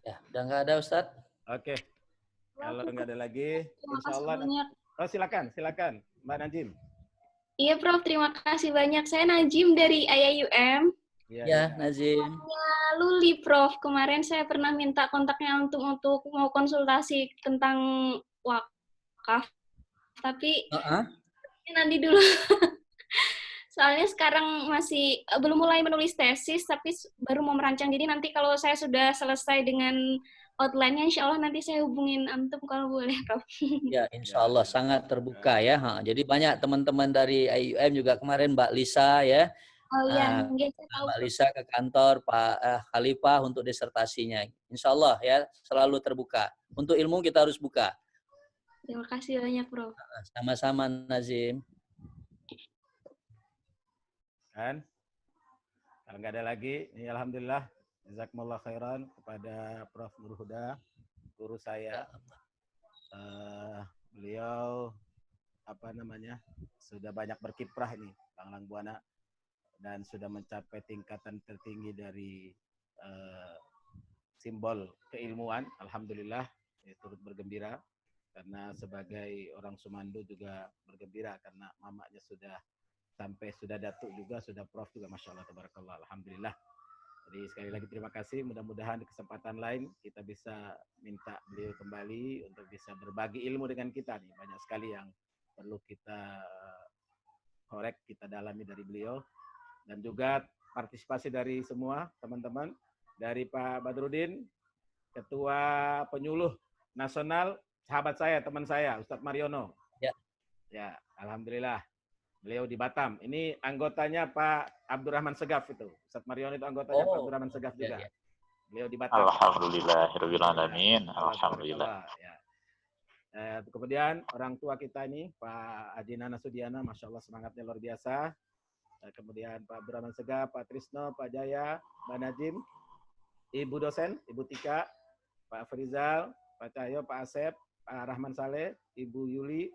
Ya, udah nggak ada Ustadz? Oke. Kalau nggak ada lagi, insya Allah. Oh, silakan Mbak Najim. Iya Prof, terima kasih banyak. Saya Najim dari IAIUM. Ya, Najim. Luli Prof, kemarin saya pernah minta kontaknya untuk mau konsultasi tentang wakaf, tapi nanti dulu. Soalnya sekarang masih belum mulai menulis tesis, tapi baru mau merancang. Jadi nanti kalau saya sudah selesai dengan outline-nya, insya Allah nanti saya hubungin antum kalau boleh, Prof. Ya, insya Allah sangat terbuka ya. Jadi banyak teman-teman dari IUM juga kemarin Mbak Lisa ya. Oh iya, mungkin saya tahu. Mbak Lisa ke kantor Pak Khalifah untuk disertasinya. Insya Allah ya, selalu terbuka. Untuk ilmu kita harus buka. Terima kasih banyak, Prof. Sama-sama, Nazim. Kan? Kalau nggak ada lagi, ini alhamdulillah, jazakumullah khairan kepada Prof. Nur Huda, guru saya. Beliau sudah banyak berkiprah ini, Panglang Buana, dan sudah mencapai tingkatan tertinggi dari simbol keilmuan. Alhamdulillah, turut bergembira karena sebagai orang Sumando juga bergembira karena mamanya sudah datuk juga, sudah prof juga, masya Allah, tabarakallah, alhamdulillah. Jadi sekali lagi terima kasih. Mudah-mudahan di kesempatan lain kita bisa minta beliau kembali untuk bisa berbagi ilmu dengan kita nih. Banyak sekali yang perlu kita korek, kita dalami dari beliau, dan juga partisipasi dari semua teman-teman, dari Pak Badrudin, Ketua Penyuluh Nasional, sahabat saya, teman saya, Ustadz Mariono. Ya, alhamdulillah. Beliau di Batam. Ini anggotanya Pak Abdurrahman Segaf itu. Ustadz Mariono itu anggotanya Pak Abdurrahman Segaf juga. Beliau di Batam. Alhamdulillahirabbil alamin. Alhamdulillah. Kemudian orang tua kita ini Pak Adina Nasudiana, masya Allah semangatnya luar biasa. Kemudian Pak Abdurrahman Segaf, Pak Trisno, Pak Jaya, Mbak Najim, Ibu dosen, Ibu Tika, Pak Frizal, Pak Cahyo, Pak Asep, Pak Rahman Saleh, Ibu Yuli,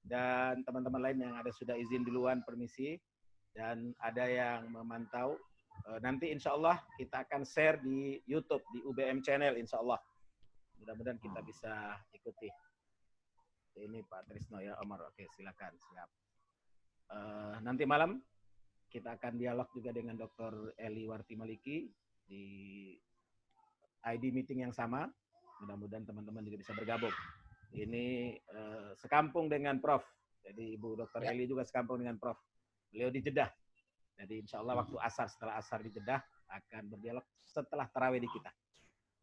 dan teman-teman lain yang ada sudah izin duluan, permisi, dan ada yang memantau. Nanti insya Allah kita akan share di YouTube, di UBM Channel, insya Allah. Mudah-mudahan kita bisa ikuti. Ini Pak Trisno ya, Omar. Oke, silakan, siap. Nanti malam kita akan dialog juga dengan Dr. Eli Warti Maliki di ID meeting yang sama. Mudah-mudahan teman-teman juga bisa bergabung. Ini sekampung dengan Prof. Jadi Ibu Dr. Eli juga sekampung dengan Prof. Beliau di Jeddah. Jadi insya Allah waktu asar, setelah asar di Jeddah, akan berdialog setelah tarawih di kita.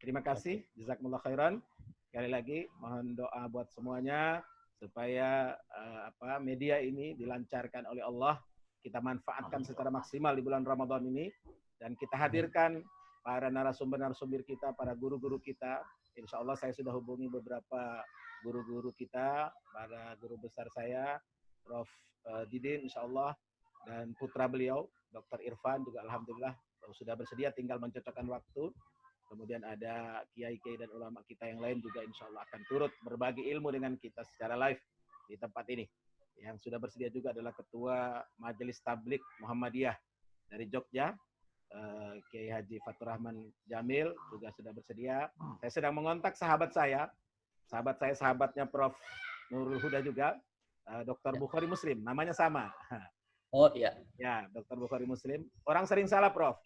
Terima kasih. Jazakumullah khairan. Sekali lagi, mohon doa buat semuanya, supaya media ini dilancarkan oleh Allah. Kita manfaatkan secara maksimal di bulan Ramadan ini. Dan kita hadirkan para narasumber-narasumber kita, para guru-guru kita. Insya Allah saya sudah hubungi beberapa guru-guru kita, para guru besar saya, Prof. Didin, insya Allah, dan putra beliau, Dr. Irfan, juga alhamdulillah sudah bersedia, tinggal mencocokkan waktu. Kemudian ada kiai-kiai dan ulama kita yang lain juga insya Allah akan turut berbagi ilmu dengan kita secara live di tempat ini. Yang sudah bersedia juga adalah Ketua Majelis Tablik Muhammadiyah dari Jogja, Kiai Haji Fatur Rahman Jamil juga sudah bersedia. Saya sedang mengontak sahabatnya Prof. Nurul Huda juga, Dr. Bukhari Muslim, namanya sama. Oh iya. Ya, Dr. Bukhari Muslim. Orang sering salah, Prof.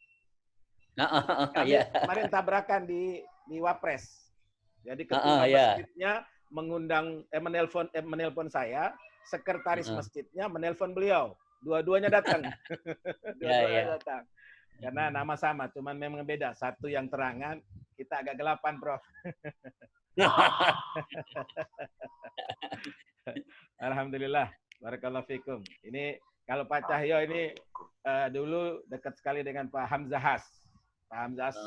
Kami kemarin tabrakan di Wapres. Jadi ketua masjidnya menelpon saya, sekretaris masjidnya menelpon beliau. Dua-duanya datang. Dua-duanya datang. Karena nama sama, cuman memang beda. Satu yang terangan, kita agak gelapan, Prof. Alhamdulillah, barakallahu fikum. Ini kalau Pak Cahyo ini dulu dekat sekali dengan Pak Hamzah Has. Pak Hamzah Has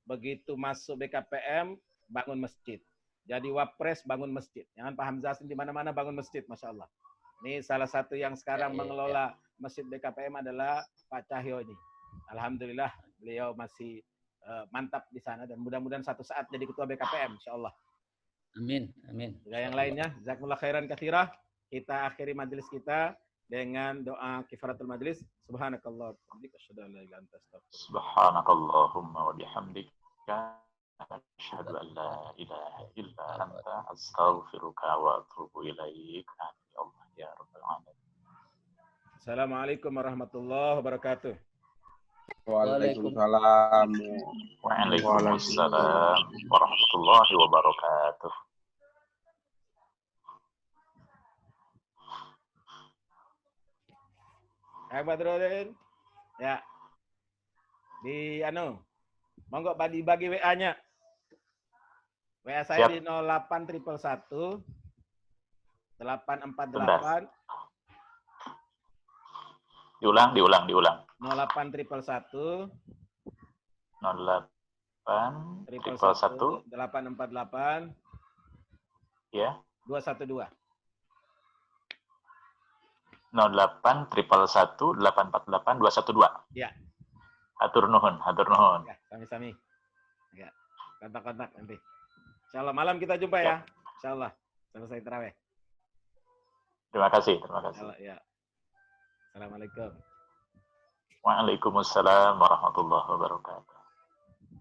begitu masuk BKPM bangun masjid. Jadi Wapres bangun masjid. Jangan Pak Hamzah Has di mana-mana bangun masjid, Masya Allah. Ini salah satu yang sekarang mengelola masjid BKPM adalah Pak Cahyo ini. Alhamdulillah beliau masih mantap di sana dan mudah-mudahan satu saat jadi ketua BKPM, Insya Allah. Amin, amin. Yang lainnya, jazakumullah khairan katsirah. Kita akhiri majelis kita dengan doa kifaratul majelis. Subhanakallah. Subhanakallahumma wa bihamdika asyhadu an la ilaha illa anta astaghfiruka wa atubu ilaik. Ya Allah ya rabbal alamin. Assalamualaikum warahmatullahi wabarakatuh. Waalaikumsalam. Waalaikumsalam warahmatullahi wabarakatuh. Badrodin. Ya. Monggo bagi WA-nya. WA saya di 0811 848 Diulang. 0811 848 ya 212. 0811 848 212. Ya. Hatur nuhun. Ya, sami-sami. Ya. Kontak-kontak nanti. Insyaallah malam kita jumpa ya. Insyaallah selesai tarawih. Terima kasih. Ya. Assalamualaikum. Waalaikumsalam warahmatullahi wabarakatuh.